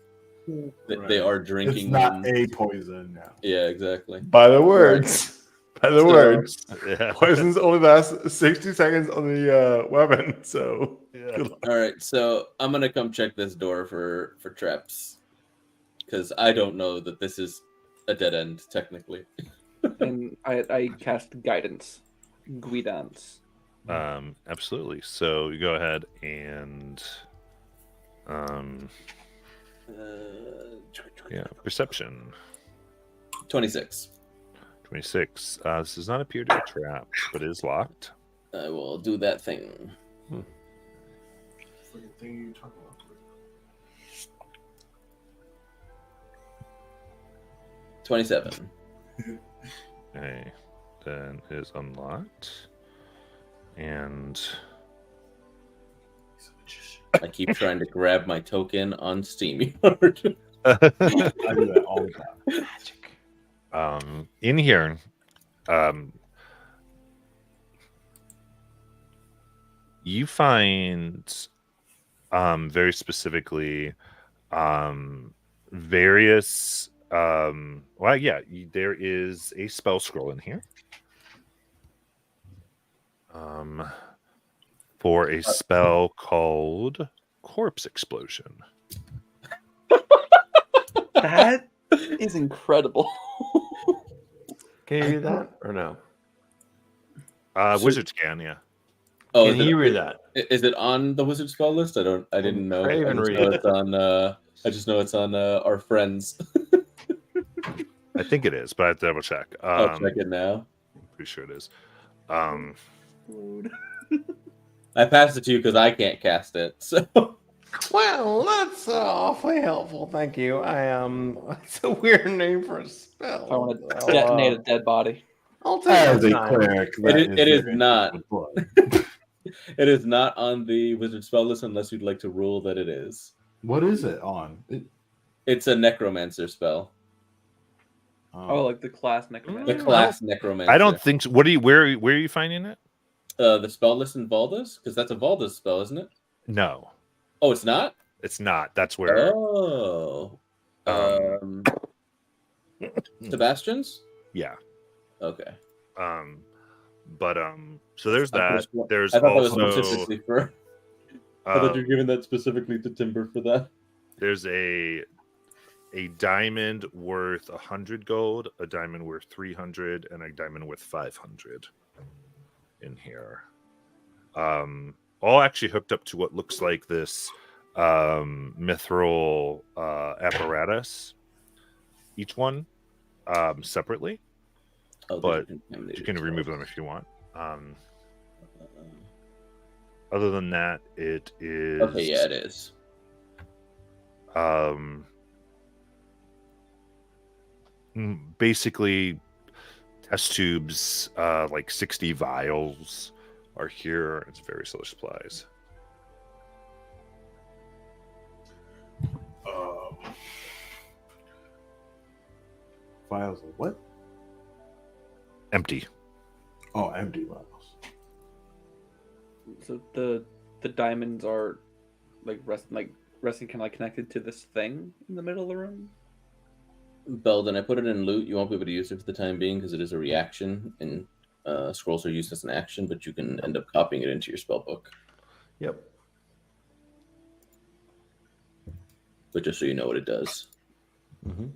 they are drinking. It's not them. a poison now. Yeah, exactly. By the words. By the So- words. yeah. Poisons only last 60 seconds on the weapon, so good luck. All right, so I'm gonna come check this door for traps, because I don't know that this is a dead end technically. And I cast guidance. Guidance. Absolutely. So you go ahead and perception 26. 26. This does not appear to be trapped, but it is locked. I will do that thing. Fucking thing you talking about. 27. Okay, then it is unlocked, and I keep trying to grab my token on SteamYard. I do that all the time. in here, you find very specifically various there is a spell scroll in here for a spell called Corpse Explosion. That is incredible. Can you do that or no? Wizards can, yeah. Oh, Can you read that? is it on the wizard spell list? I didn't know. Craven I just read know it. it's on. I just know it's on our friends. I think it is, but I have to double check. I'll check it now. Pretty sure it is. I passed it to you because I can't cast it. So Well, that's awfully helpful. Thank you. It's a weird name for a spell. If I want to detonate a dead body. I'll take As a that time. cleric, It is very not. good blood. it is not on the wizard spell list unless you'd like to rule that it is. What is it on? It's a necromancer spell. Oh, like the class necromancer. The class necromancer. I don't think so. What are you? Where are you finding it? The spell list in Valdas, because that's a Valdas spell, isn't it? No, Oh, it's not. it's not. That's where. Oh. Sebastian's. Yeah. Okay. So there's that. There's I thought that was also specifically for. I thought you were giving that specifically to Timber for that. there's a diamond worth 100 gold, a diamond worth 300, and a diamond worth 500 in here. All actually hooked up to what looks like this mithril apparatus, each one separately, but you can remove them if you want. Other than that, it is Okay, yeah, it is. Basically test tubes, like 60 vials are here. It's various other supplies. Vials of what? Empty. Oh, empty vials. So the diamonds are resting kind of like connected to this thing in the middle of the room. Belden, I put it in loot. You won't be able to use it for the time being because it is a reaction, and scrolls are used as an action, but you can end up copying it into your spell book. Yep. But just so you know what it does. Mm-hmm.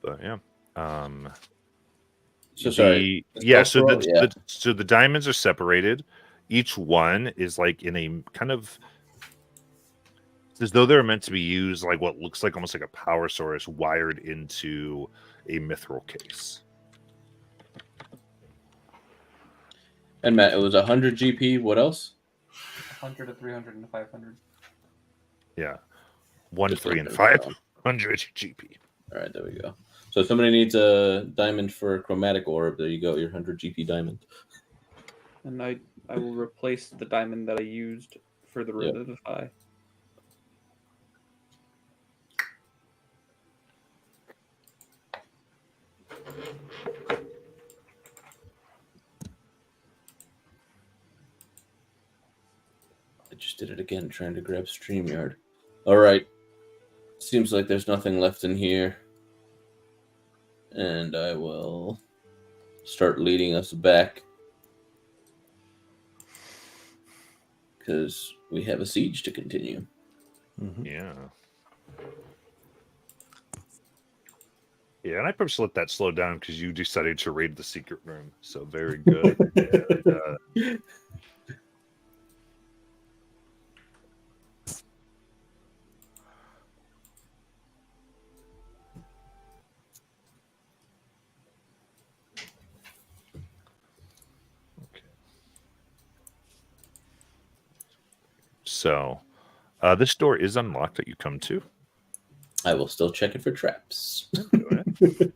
But yeah. So sorry. So the diamonds are separated. Each one is like in a kind of, it's as though they're meant to be used like what looks like almost like a power source wired into a mithril case. And Matt, it was 100 GP. What else? 100 to 300 and 500. Yeah. 1, Just 3, and looking 500 GP. All right, there we go. So if somebody needs a diamond for a chromatic orb, there you go, your 100 GP diamond. And I will replace the diamond that I used for the Revivify. I just did it again, trying to grab StreamYard. All right. Seems like there's nothing left in here. And I will start leading us back. Because we have a siege to continue. Mm-hmm. Yeah. Yeah, and I purposely let that slow down because you decided to raid the secret room. So very good. And, So, this door is unlocked that you come to. I will still check it for traps. Go ahead.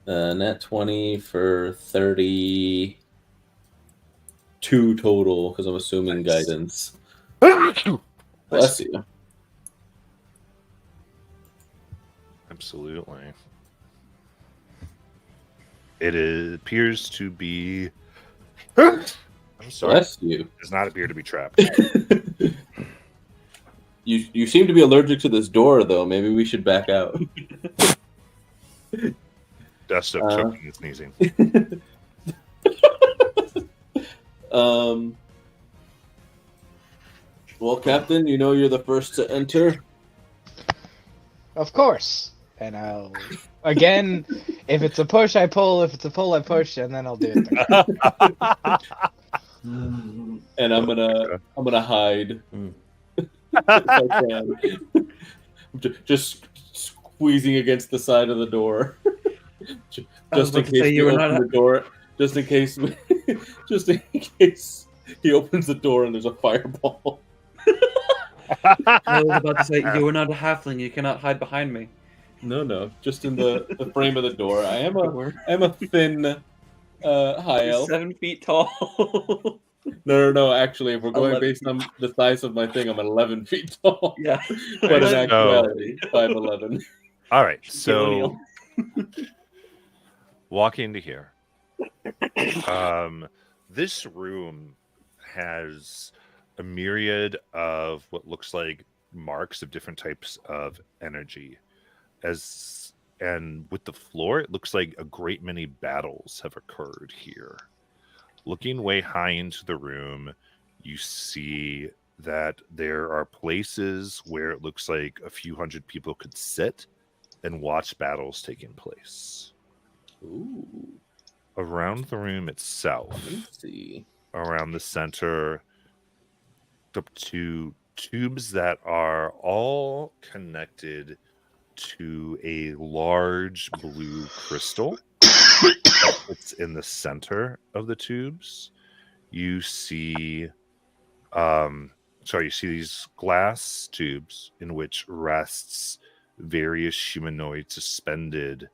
Nat 20 for 32 total, because I'm assuming guidance. Bless you. Absolutely. It appears to be. I'm sorry. Bless you. Does not appear to be trapped. You seem to be allergic to this door, though. Maybe we should back out. Dust up, choking and sneezing. Well, Captain, you know you're the first to enter. Of course. And I'll again, if it's a push, I pull. If it's a pull, I push, and then I'll do it. And I'm gonna hide. If I can. Just squeezing against the side of the door, just in case you open the door. Just in case he opens the door and there's a fireball. I was about to say, you are not a halfling. You cannot hide behind me. No, just in the frame of the door. I am a thin high elf. 7 feet tall. No. Actually, if we're going 11 based on the size of my thing, I'm 11 feet tall. Yeah. But in So- actuality, 5'11". All right, so walking into here, this room has a myriad of what looks like marks of different types of energy, and with the floor, it looks like a great many battles have occurred here. looking way high into the room, you see that there are places where it looks like a few hundred people could sit and watch battles taking place. Ooh, Around the room itself, fancy. around the center, up to tubes that are all connected to a large blue crystal that's in the center of the tubes. You see you see these glass tubes in which rests various humanoids suspended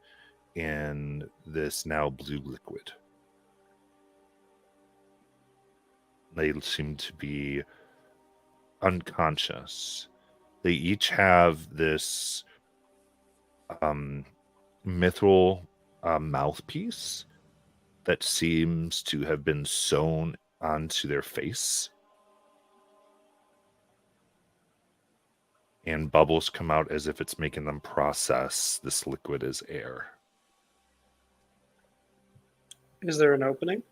in this now blue liquid. They seem to be unconscious. They each have this mithril mouthpiece that seems to have been sewn onto their face. And bubbles come out as if it's making them process this liquid as air. Is there an opening?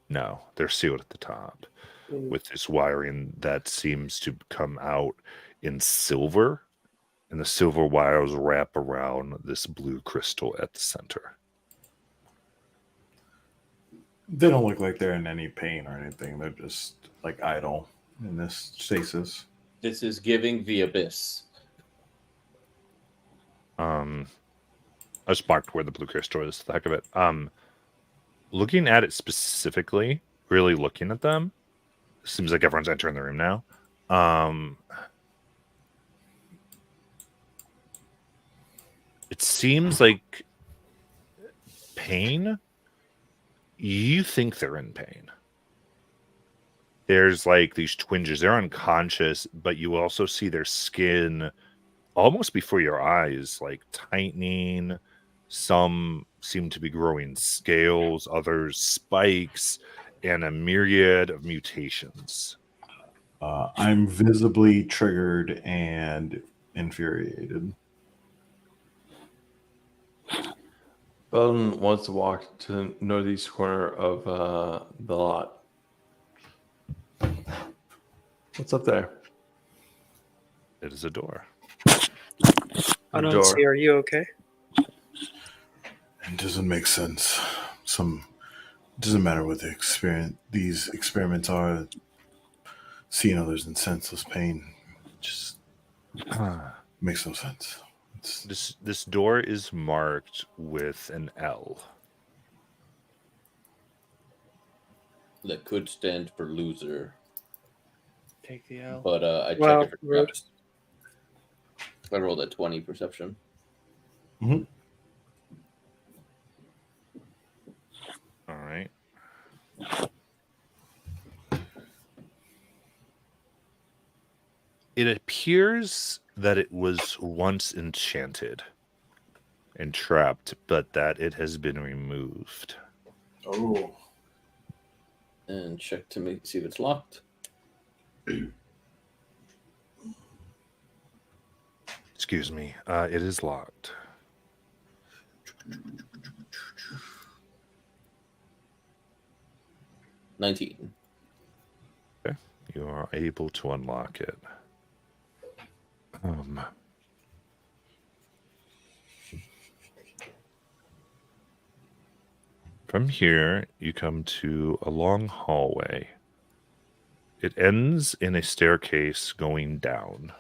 No, they're sealed at the top Mm. with this wiring that seems to come out in silver, and the silver wires wrap around this blue crystal at the center. They don't look like they're in any pain or anything. They're just like idle in this stasis. This is giving the abyss. I just marked where the blue crystal is, the heck of it. Looking at it specifically, really looking at them, seems like everyone's entering the room now. It seems like pain. You think they're in pain. There's like these twinges. They're unconscious, but you also see their skin almost before your eyes, like tightening. Some seem to be growing scales, others spikes, and a myriad of mutations. I'm visibly triggered and infuriated. Belden wants to walk to the northeast corner of the lot. What's up there? It is a door. Anansi, are you okay? It doesn't make sense. It doesn't matter what the experience. These experiments are. Seeing others in senseless pain just makes no sense. This door is marked with an L. That could stand for loser. Take the L. But I check Well, it for rude. traps. I rolled a 20 perception. Mm-hmm. All right. It appears that it was once enchanted and trapped, but that it has been removed. Oh. And check to see if it's locked. Excuse me. It is locked. $19. Okay. You are able to unlock it. From here, you come to a long hallway. It ends in a staircase going down.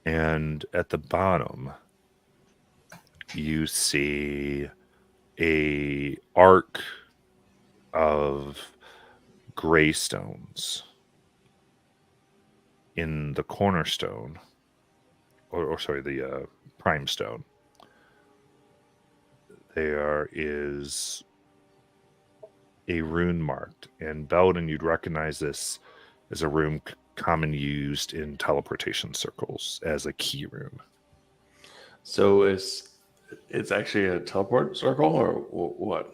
And at the bottom, you see a arc of gray stones in the cornerstone, or sorry, the prime stone. There is a rune marked, and Belden, you'd recognize this as a rune common used in teleportation circles as a key rune. So it's actually a teleport circle, or what?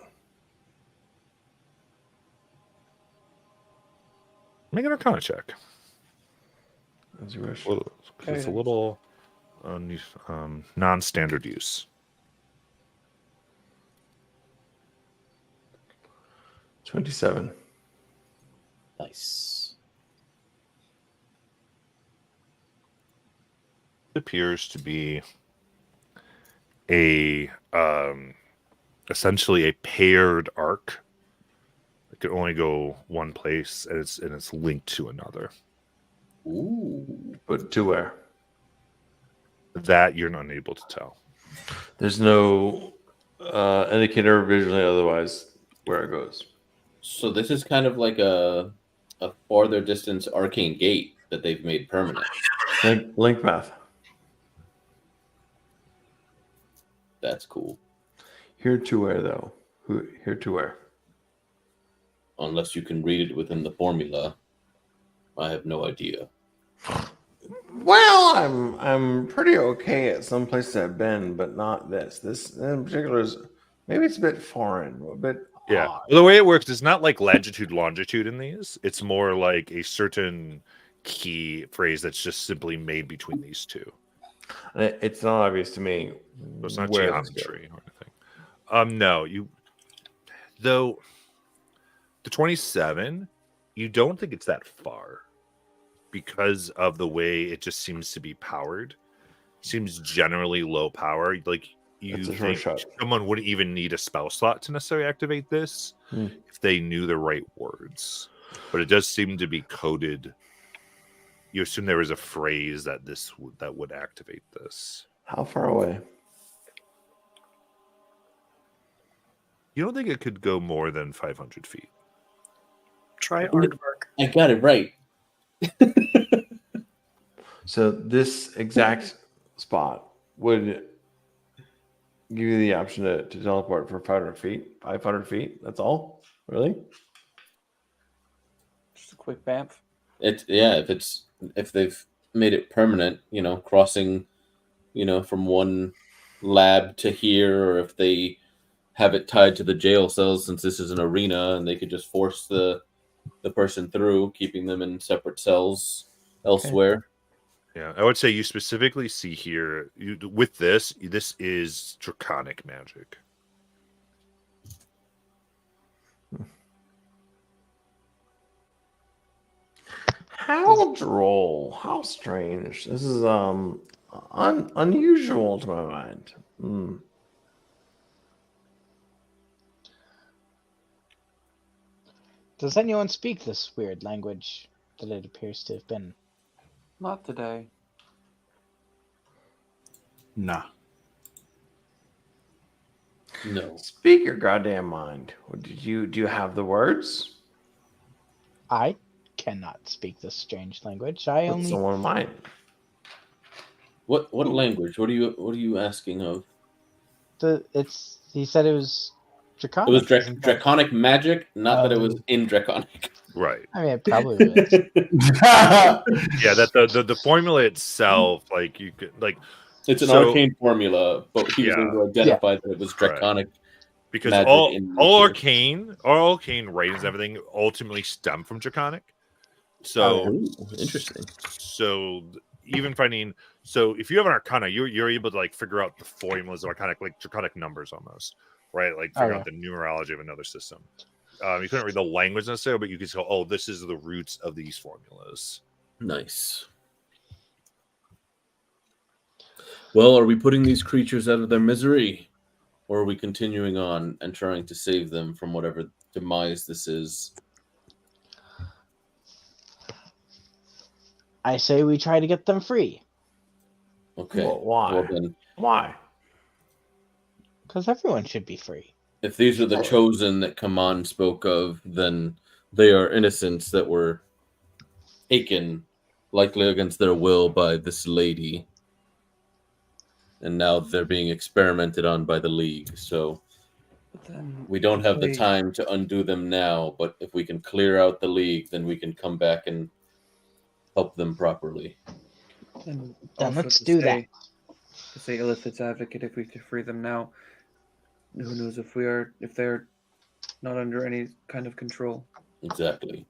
Make an Arcana check. As you wish. It's a little non-standard use. 27. Nice. It appears to be a essentially a paired arc. It can only go one place, and it's linked to another. Ooh. But to where? That you're not able to tell. There's no indicator visually otherwise where it goes. So this is kind of like a farther distance arcane gate that they've made permanent. Link path. That's cool. Here to where, though? Here to where? Unless you can read it within the formula, I have no idea. Well, I'm pretty okay at some places I've been, but not this. This in particular is maybe it's a bit foreign, a bit Yeah. odd. Well, the way it works is not like latitude, longitude in these. It's more like a certain key phrase that's just simply made between these two. It's not obvious to me. So it's not where this geometry or anything. No, though the 27, you don't think it's that far because of the way it just seems to be powered. Seems generally low power. Like you It's a short think shot. someone wouldn't even need a spell slot to necessarily activate this if they knew the right words. But it does seem to be coded. You assume there was a phrase that that would activate this. How far away? You don't think it could go more than 500 feet? Try aardvark. I got it right. So this exact spot would give you the option to teleport for 500 feet. 500 feet. That's all. Really? Just a quick bamf. If they've made it permanent, crossing, from one lab to here, or if they have it tied to the jail cells, since this is an arena, and they could just force the person through, keeping them in separate cells elsewhere. Yeah, I would say you specifically see here with this is draconic magic. How droll. How strange. This is unusual to my mind. Does anyone speak this weird language that it appears to have been? Not today. Nah. No. Speak your goddamn mind. Do you have the words? I cannot speak this strange language. I But only someone might. What language? What are you asking of? he said it was draconic. It was isn't that- draconic magic, not that it was in draconic. Right. I mean, it probably was. Yeah, that the formula itself, like you could It's an So- arcane formula, but he was Yeah. able to identify that it was draconic. because magic all in arcane writings and everything ultimately stem from draconic. So Ooh, interesting. So even finding if you have an arcana, you're able to figure out the formulas of arcanic, like draconic numbers almost, right? Like figure out the numerology of another system. You couldn't read the language necessarily, but you could go, oh, this is the roots of these formulas. Nice. Well, are we putting these creatures out of their misery? Or are we continuing on and trying to save them from whatever demise this is? I say we try to get them free. Okay. Well, why? Well, then, Why? Because everyone should be free. if these are the chosen that Kaman spoke of, then they are innocents that were taken, likely against their will, by this lady. And now they're being experimented on by the League. So But then we don't have the Wait. time to undo them now, but if we can clear out the League, then we can come back and help them properly. Then Then also let's to do say- To say Illithid's advocate, if we could free them now, who knows if they're not under any kind of control. Exactly.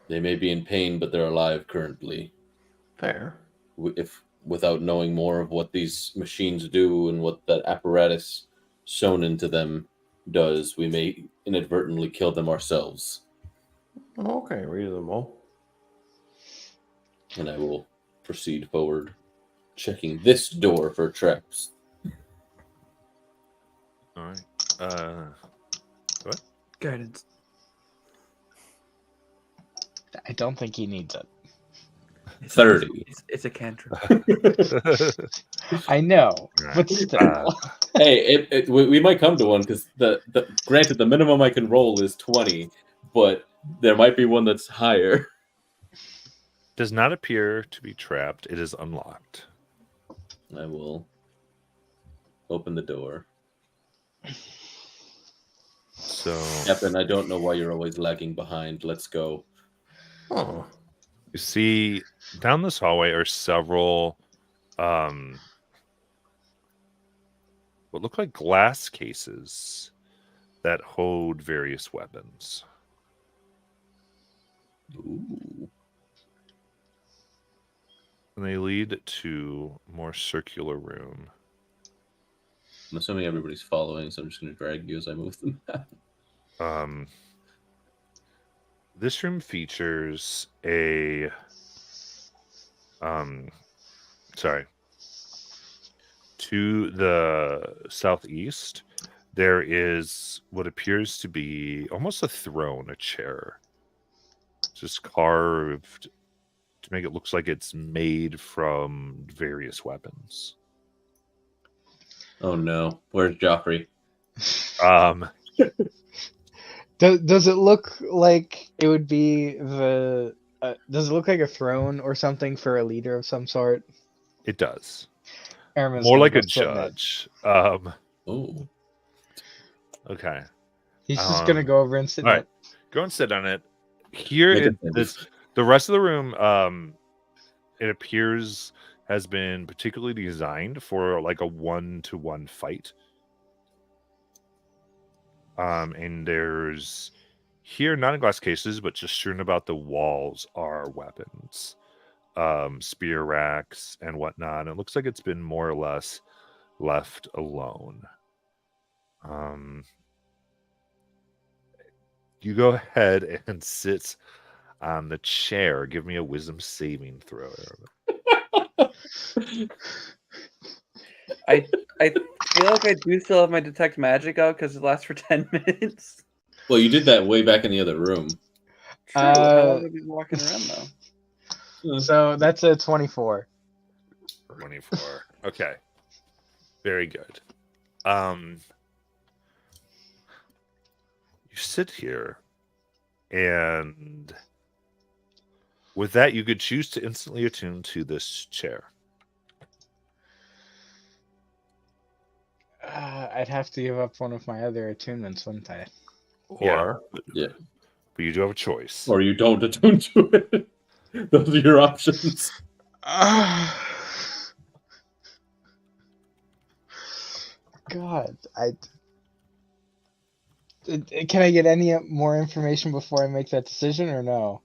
They may be in pain, but they're alive currently. Fair. If without knowing more of what these machines do and what that apparatus shown into them does, we may inadvertently kill them ourselves. Okay, reasonable. And I will proceed forward, checking this door for traps. All right. Guidance. I don't think he needs it. 30. It's a cantrip. I know, Right. but still. Hey, we might come to one because granted the minimum I can roll is 20, but there might be one that's higher. Does not appear to be trapped. It is unlocked. I will open the door. So Captain, I don't know why you're always lagging behind. Let's go. Oh, you see down this hallway are several what look like glass cases that hold various weapons. Ooh. And they lead to a more circular room. I'm assuming everybody's following, so I'm just going to drag you as I move them back. This room features a to the southeast there is what appears to be almost a throne, a chair, just carved to make it look like it's made from various weapons. Oh no, where's Joffrey? Does it look like it would be the? Does it look like a throne or something for a leader of some sort? It does. Aramin's More gonna like go a sit in it. judge. Oh, Okay. He's just gonna go over and sit in all right. it. Go and sit on it. Here, Make it the rest of the room, it appears has been particularly designed for like a 1-to-1 fight. And there's here, not in glass cases, but just strewn about the walls are weapons, spear racks and whatnot. It looks like it's been more or less left alone. You go ahead and sit on the chair. Give me a wisdom saving throw. I feel like I do still have my detect magic out because it lasts for 10 minutes. well, you did that way back in the other room. True. How long have I been walking around though? So that's a 24. 24. Okay. Very good. You sit here, and with that, you could choose to instantly attune to this chair. I'd have to give up one of my other attunements, wouldn't I? or Yeah. But you do have a choice. Or you don't attune to it. Those are your options. God, can I get any more information before I make that decision, or no?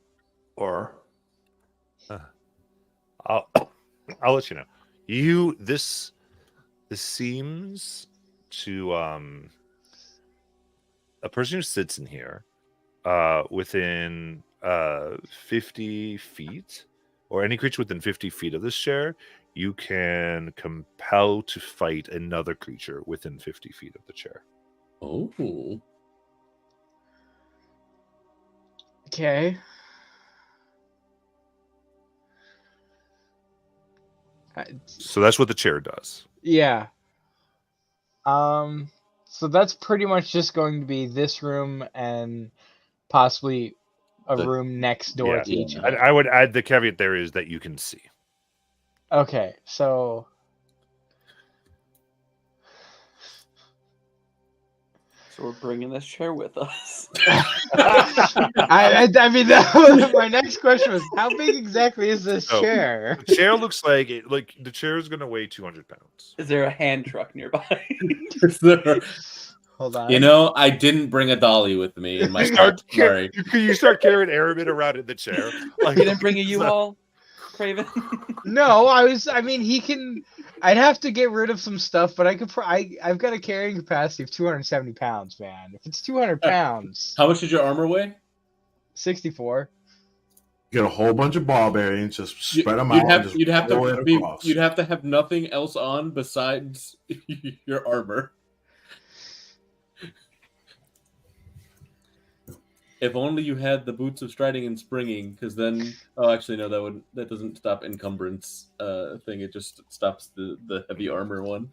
or I'll let you know. This seems to a person who sits in here within 50 feet, or any creature within 50 feet of this chair, you can compel to fight another creature within 50 feet of the chair. Oh. Okay. So that's what the chair does. Yeah. So that's pretty much just going to be this room and possibly a The- room next door yeah. to each of I, them. I would add the caveat there is that you can see. Okay, so So we're bringing this chair with us. I mean that was, my next question was how big exactly is this So, chair? The chair looks like the chair is going to weigh 200 pounds. Is there a hand truck nearby? Hold on. You know, I didn't bring a dolly with me in my car. Sorry. You start carrying Aramin around in the chair. Like, You didn't bring a U-Haul? Craven? No, I mean, he can. I'd have to get rid of some stuff, but I could. I've got a carrying capacity of 270 pounds, man. If it's 200 pounds, How much did your armor weigh? 64. Get a whole bunch of barbarians, just spread them You'd out. have, and just you'd have roll to it be, across. you'd have to have nothing else on besides your armor. If only you had the boots of striding and springing, because then, oh, actually, no, that doesn't stop encumbrance thing. It just stops the heavy armor one.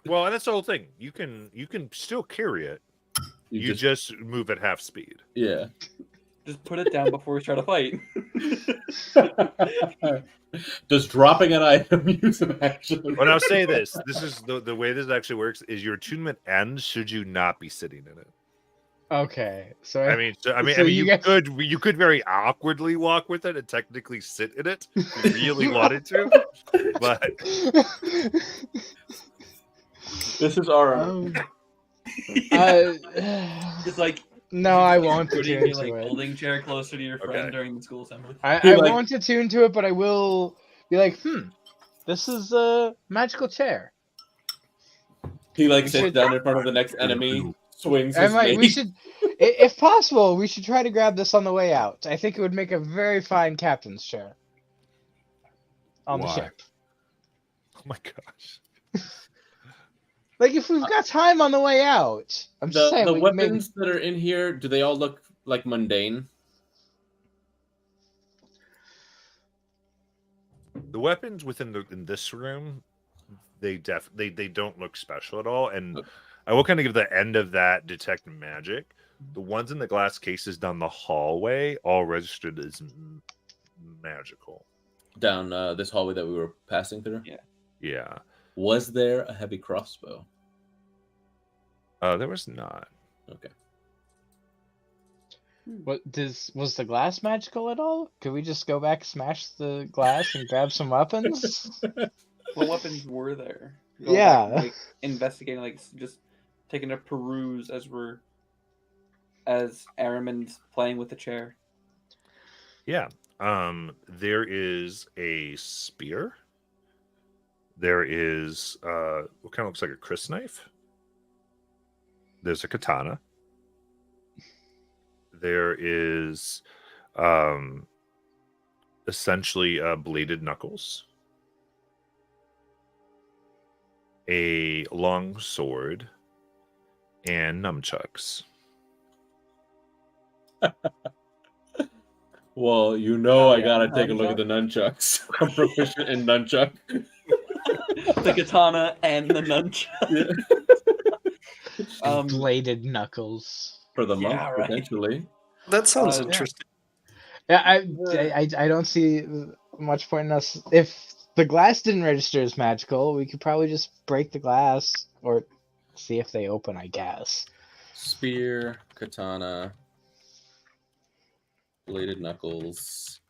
Well, and that's the whole thing. You can still carry it. You just move at half speed. Yeah. Just put it down before we try to fight. Does dropping an item use an action? But I'll say this: this is the way this actually works. Is your attunement ends should you not be sitting in it. Okay, so I mean, you guys- you could very awkwardly walk with it and technically sit in it if you really wanted to, but This is our. Just like no, I won't putting attune your to like it. folding chair closer to your friend Okay. during the school assembly. I like- won't attune to it, but I will be like, this is a magical chair. He like We sits should- down in front of the next enemy, swings And his like, we mace. should, if possible, we should try to grab this on the way out. I think it would make a very fine captain's chair on the Why? ship. oh my gosh, Like if we've got time on the way out. I'm just saying. The we weapons that are in here, do they all look like mundane? the weapons in this room, they don't look special at all, and I will kind of give the end of that detect magic. The ones in the glass cases down the hallway all registered as magical. Down this hallway that we were passing through? Yeah, Was there a heavy crossbow? there was not. Okay. was the glass magical at all? Could we just go back, smash the glass, and grab some weapons? What weapons were there? Yeah. back, like, investigating, like just taking a peruse as Aramin's playing with the chair. Yeah. There is a spear. There is what kind of looks like a crysknife. There's a katana. There is essentially bladed knuckles. A long sword and nunchucks. Well, you know, I yeah, gotta take a look at the nunchucks. I'm proficient in nunchuck. The katana and the nunchuck. Bladed knuckles. For the monk, Yeah, right. potentially. That sounds Yeah. interesting. Yeah, I don't see much point in us. If the glass didn't register as magical, we could probably just break the glass or see if they open, I guess. Spear, katana, bladed knuckles.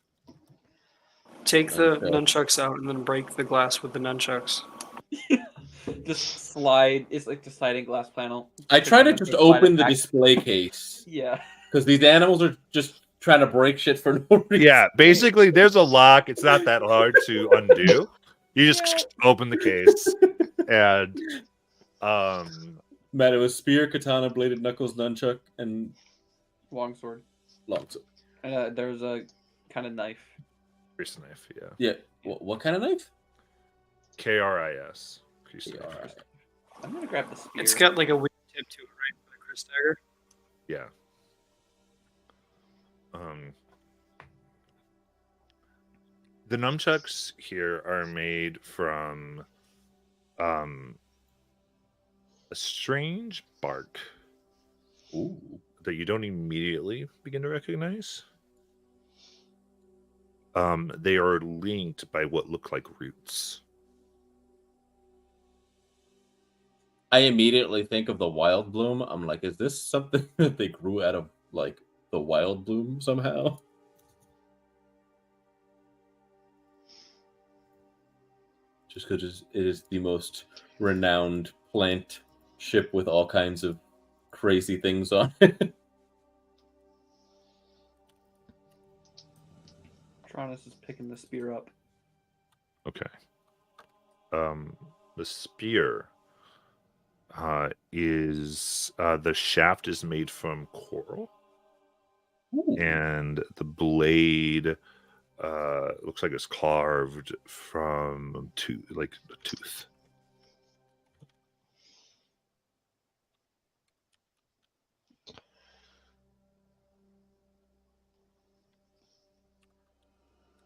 Take the Okay. nunchucks out and then break the glass with the nunchucks. Just slide. It's like the sliding glass panel. I try to just open the back. display case Yeah. because these animals are just trying to break shit for no reason. Yeah, basically, there's a lock. It's not that hard to undo. You just open the case, and Man, it was spear, katana, bladed knuckles, nunchuck, and Longsword. longsword. There's a kind of knife. Chris knife. Yeah, Yeah. What kind of knife? KRIS. Chris Yeah, knife. alright. I'm gonna grab the spear. It's got like a weak tip to it, right? For the Chris dagger. Yeah. The nunchucks here are made from a strange bark Ooh. that you don't immediately begin to recognize. They are linked by what look like roots. I immediately think of the wild bloom. I'm like, is this something that they grew out of like the wild bloom somehow? Just because it is the most renowned plant ship with all kinds of crazy things on it. Tronus is picking the spear up. Okay. The spear is the shaft is made from coral, and the blade looks like it's carved from like a tooth.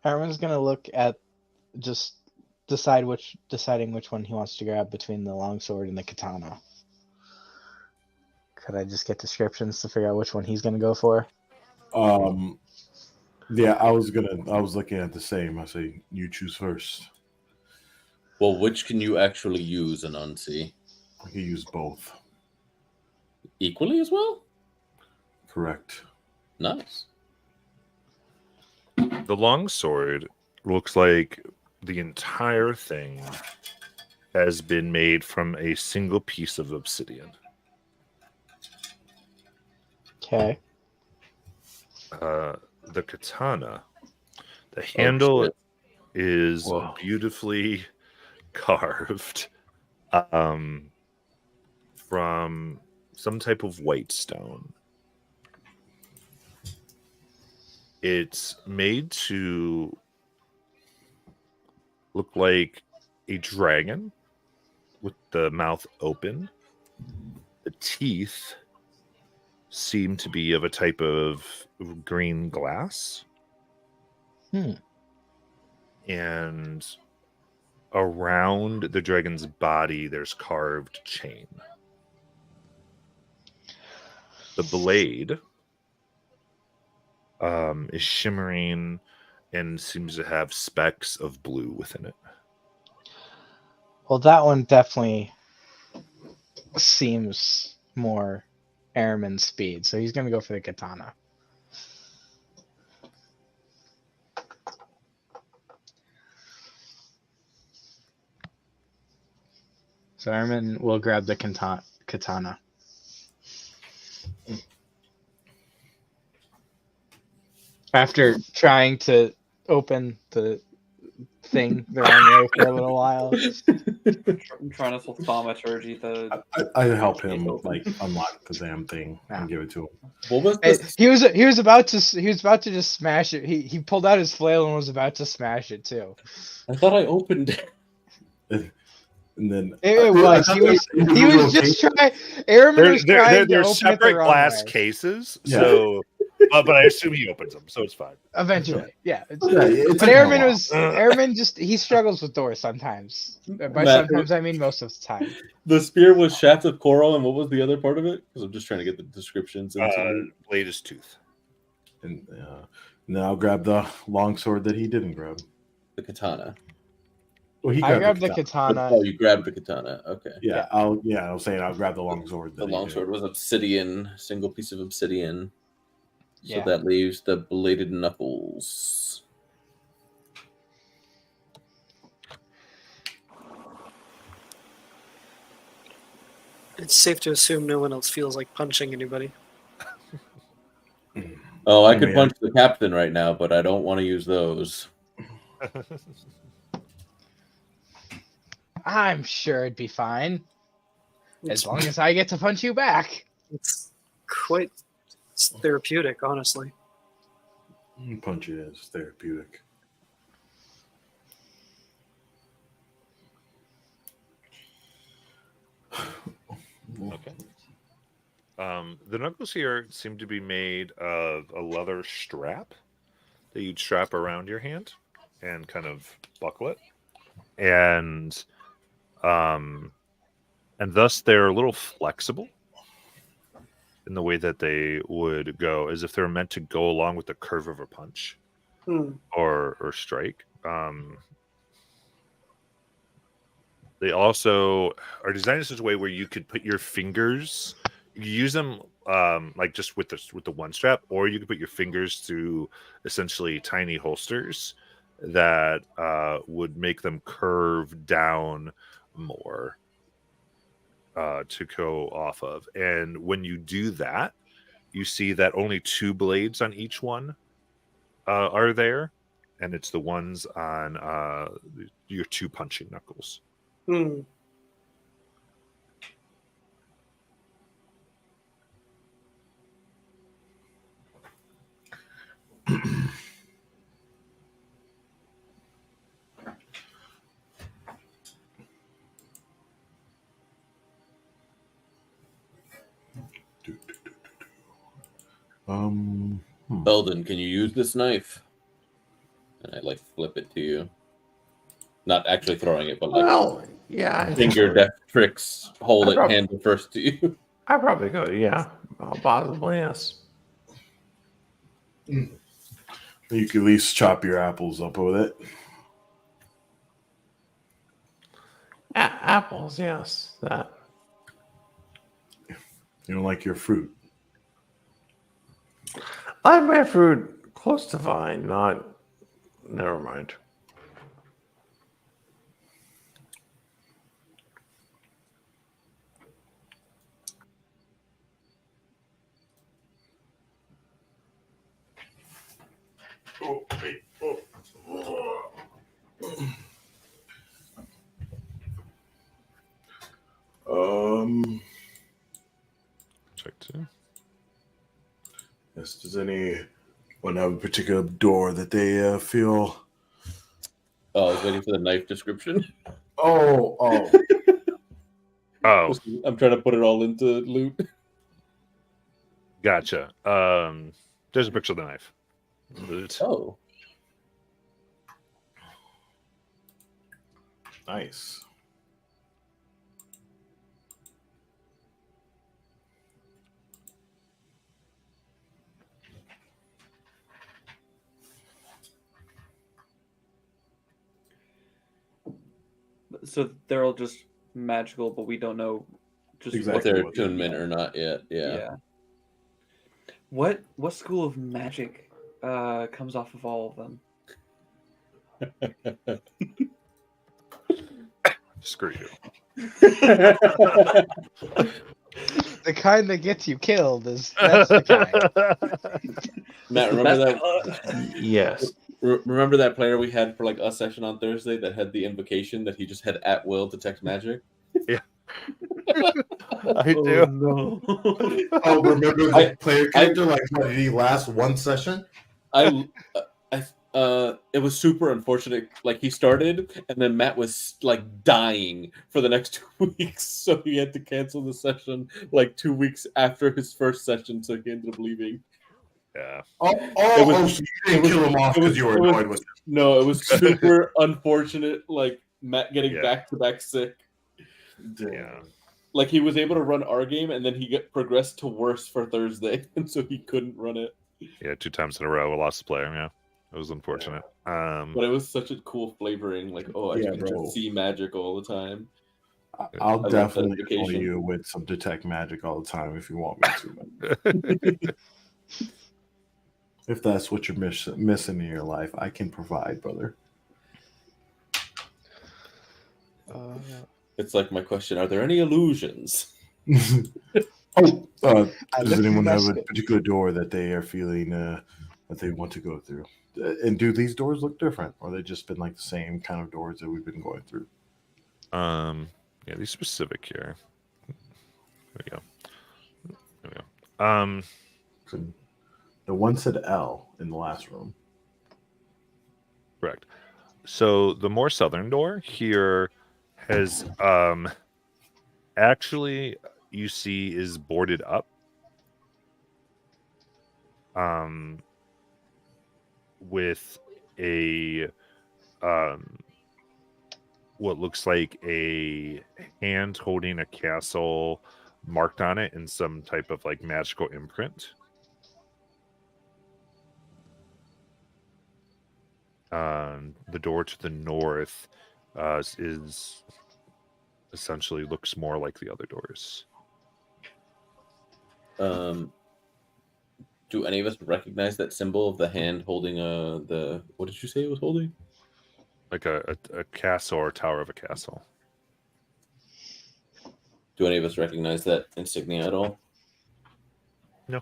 Armin's gonna look at just deciding which one he wants to grab between the longsword and the katana. Could I just get descriptions to figure out which one he's gonna go for? Yeah, I was looking at the same. I say you choose first. Well, which can you actually use, Anansi? I can use both. Equally as well? Correct. Nice. The longsword looks like the entire thing has been made from a single piece of obsidian. Okay. The katana, the handle shit. is Whoa. beautifully carved from some type of white stone. It's made to look like a dragon with the mouth open. The teeth seem to be of a type of green glass. And around the dragon's body, there's carved chain. The blade is shimmering and seems to have specks of blue within it. Well, that one definitely seems more airman speed, so he's gonna go for the katana. So Airman will grab the katana. After trying to open the thing the wrong way for a little while. Tronus will thaumaturgy the. I help him like unlock the damn thing and give it to him. What was Hey, this? he was about to just smash it. He pulled out his flail and was about to smash it too. I thought I opened it. And then It was. He was just trying. Airman was trying to They're open it the separate wrong glass way. cases, Yeah. so but I assume he opens them, so it's fine. Eventually, yeah. it But took him a Airman while. Airman he struggles with doors sometimes. By Matt, sometimes I mean most of the time. The spear was shaft of coral, and what was the other part of it? Because I'm just trying to get the descriptions. Blade is tooth. And then I'll grab the longsword that he didn't grab. The katana. Well, he I grabbed the katana. Oh, you grabbed the katana. Okay. Yeah, I was saying I'll grab the longsword. The longsword was obsidian, single piece of obsidian. So Yeah. that leaves the bladed knuckles. It's safe to assume no one else feels like punching anybody. Oh, I I could mean, punch the captain right now, but I don't want to use those. I'm sure it'd be fine It's, as long as I get to punch you back. it's quite therapeutic, honestly. Punch it is therapeutic. Okay. The knuckles here seem to be made of a leather strap that you'd strap around your hand and kind of buckle it, and thus they're a little flexible in the way that they would go, as if they're meant to go along with the curve of a punch or strike. They also are designed in such a way where you could put your fingers, you use them like just with the one strap, or you could put your fingers through essentially tiny holsters that would make them curve down more to go off of. And when you do that, you see that only two blades on each one are there, and it's the ones on your 2 punching knuckles. Hmm. Belden, can you use this knife? And I like flip it to you. Not actually throwing it, but like Well, yeah. I finger suppose. death tricks. Hold I it, prob- hand it first to you. I probably could. Yeah, possibly yes. You could at least chop your apples up with it. Apples, yes. That. You don't like your fruit. I have my fruit close to fine. Not. Never mind. Oh, wait. Check 2. Yes. Does anyone have a particular door that they feel? Oh, I was waiting for the knife description. Oh. Oh, I'm trying to put it all into loot. gotcha. There's a picture of the knife. Oh. Nice. So they're all just magical, but we don't know just Exactly. If they're what they attunement or not yet. Yeah. What school of magic comes off of all of them? Screw you. The kind that gets you killed that's the kind. Matt, remember that? Yes. Remember that player we had for like a session on Thursday that had the invocation that he just had at will detect magic? I do. No. Oh, remember the player character? Like, what, did he last one session? It was super unfortunate. Like he started, and then Matt was like dying for the next 2 weeks, so he had to cancel the session like 2 weeks after his first session. So he ended up leaving. Yeah. So you didn't kill him off because you were annoyed with him. No, it was super unfortunate. Like Matt getting back-to-back sick. Yeah. Like he was able to run our game, and then he progressed to worse for Thursday, and so he couldn't run it. Yeah, 2 times in a row, we lost a player. Yeah, it was unfortunate. But it was such a cool flavoring. Like, oh, I can just see magic all the time. I'll I definitely love kill dedication. you with some detect magic all the time if you want me to. If that's what you're missing in your life, I can provide, brother. It's like my question: are there any illusions? Does anyone have a basket. particular door that they are feeling that they want to go through? And do these doors look different, or they just been like the same kind of doors that we've been going through? Yeah, these specific here. There we go. So the one said L in the last room. Correct. So the more southern door here has actually, you see, is boarded up. With a what looks like a hand holding a castle marked on it in some type of like magical imprint. The door to the north is essentially looks more like the other doors. Do any of us recognize that symbol of the hand holding the? What did you say it was holding? Like a castle or tower of a castle. Do any of us recognize that insignia at all? No.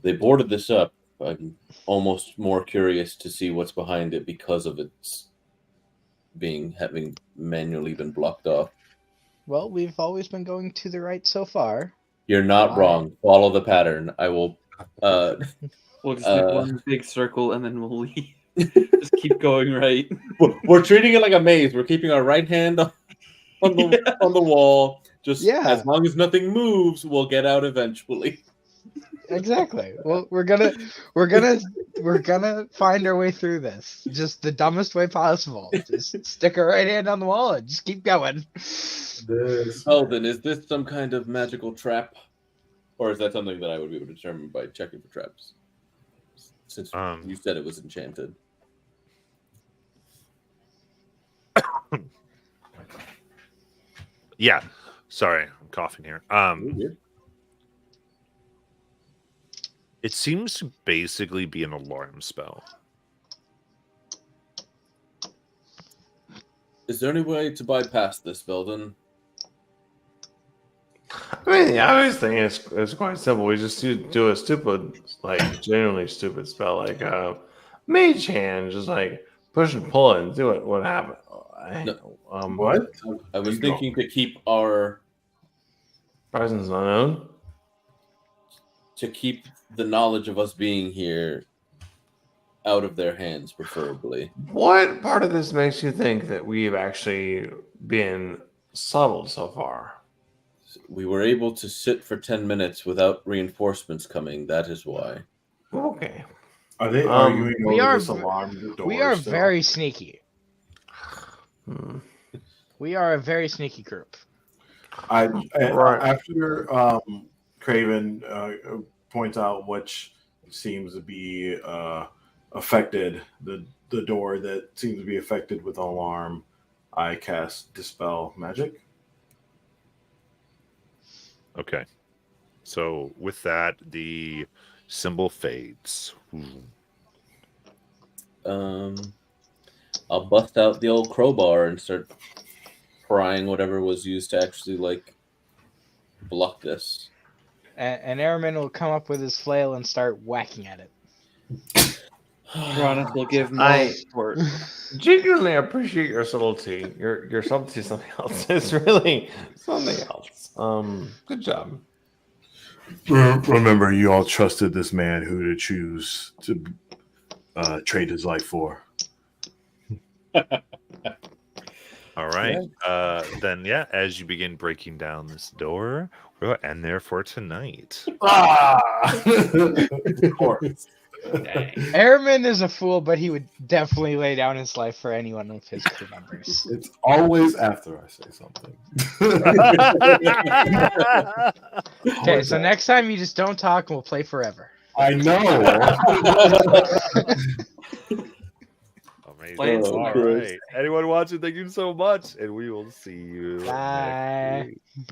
They boarded this up I'm almost more curious to see what's behind it because of its having manually been blocked off. Well, we've always been going to the right so far. You're not Why? wrong. Follow the pattern. I will. We'll just make one big circle and then we'll leave. Just keep going right. We're treating it like a maze. We're keeping our right hand on the wall. Just as long as nothing moves, we'll get out eventually. Exactly. Well, we're gonna find our way through this. Just the dumbest way possible. Just stick our right hand on the wall and just keep going. Oh, then is this some kind of magical trap? Or is that something that I would be able to determine by checking for traps? Since you said it was enchanted. Yeah. Sorry, I'm coughing here. It seems to basically be an alarm spell. Is there any way to bypass this, Belden? I mean, I was thinking it's quite simple. We just do a stupid, like genuinely stupid spell, like Mage Hand, just like push and pull it and do it. What happened? What? I was thinking to keep our presence unknown. To keep the knowledge of us being here out of their hands, preferably. What part of this makes you think that we've actually been subtle so far? We were able to sit for 10 minutes without reinforcements coming. That is why. Okay. Are they arguing we over are this alarm door? We are still? very sneaky. We are a very sneaky group. After Craven points out which seems to be affected, the door that seems to be affected with an alarm, I cast Dispel Magic. Okay. So with that, the symbol fades. I'll bust out the old crowbar and start prying whatever was used to actually like block this. And Airman will come up with his flail and start whacking at it. Cronus will give more support. Genuinely appreciate your subtlety. Your subtlety is something else. It's really something else. Good job. Remember, you all trusted this man who to choose to trade his life for. All right. Then, as you begin breaking down this door, we'll end there for tonight. Of course. Dang. Airman is a fool, but he would definitely lay down his life for any one of his crew members. It's always after I say something. Okay, so next time you just don't talk and we'll play forever. I know. Amazing. All right. Anyone watching, thank you so much. And we will see you Bye. next week.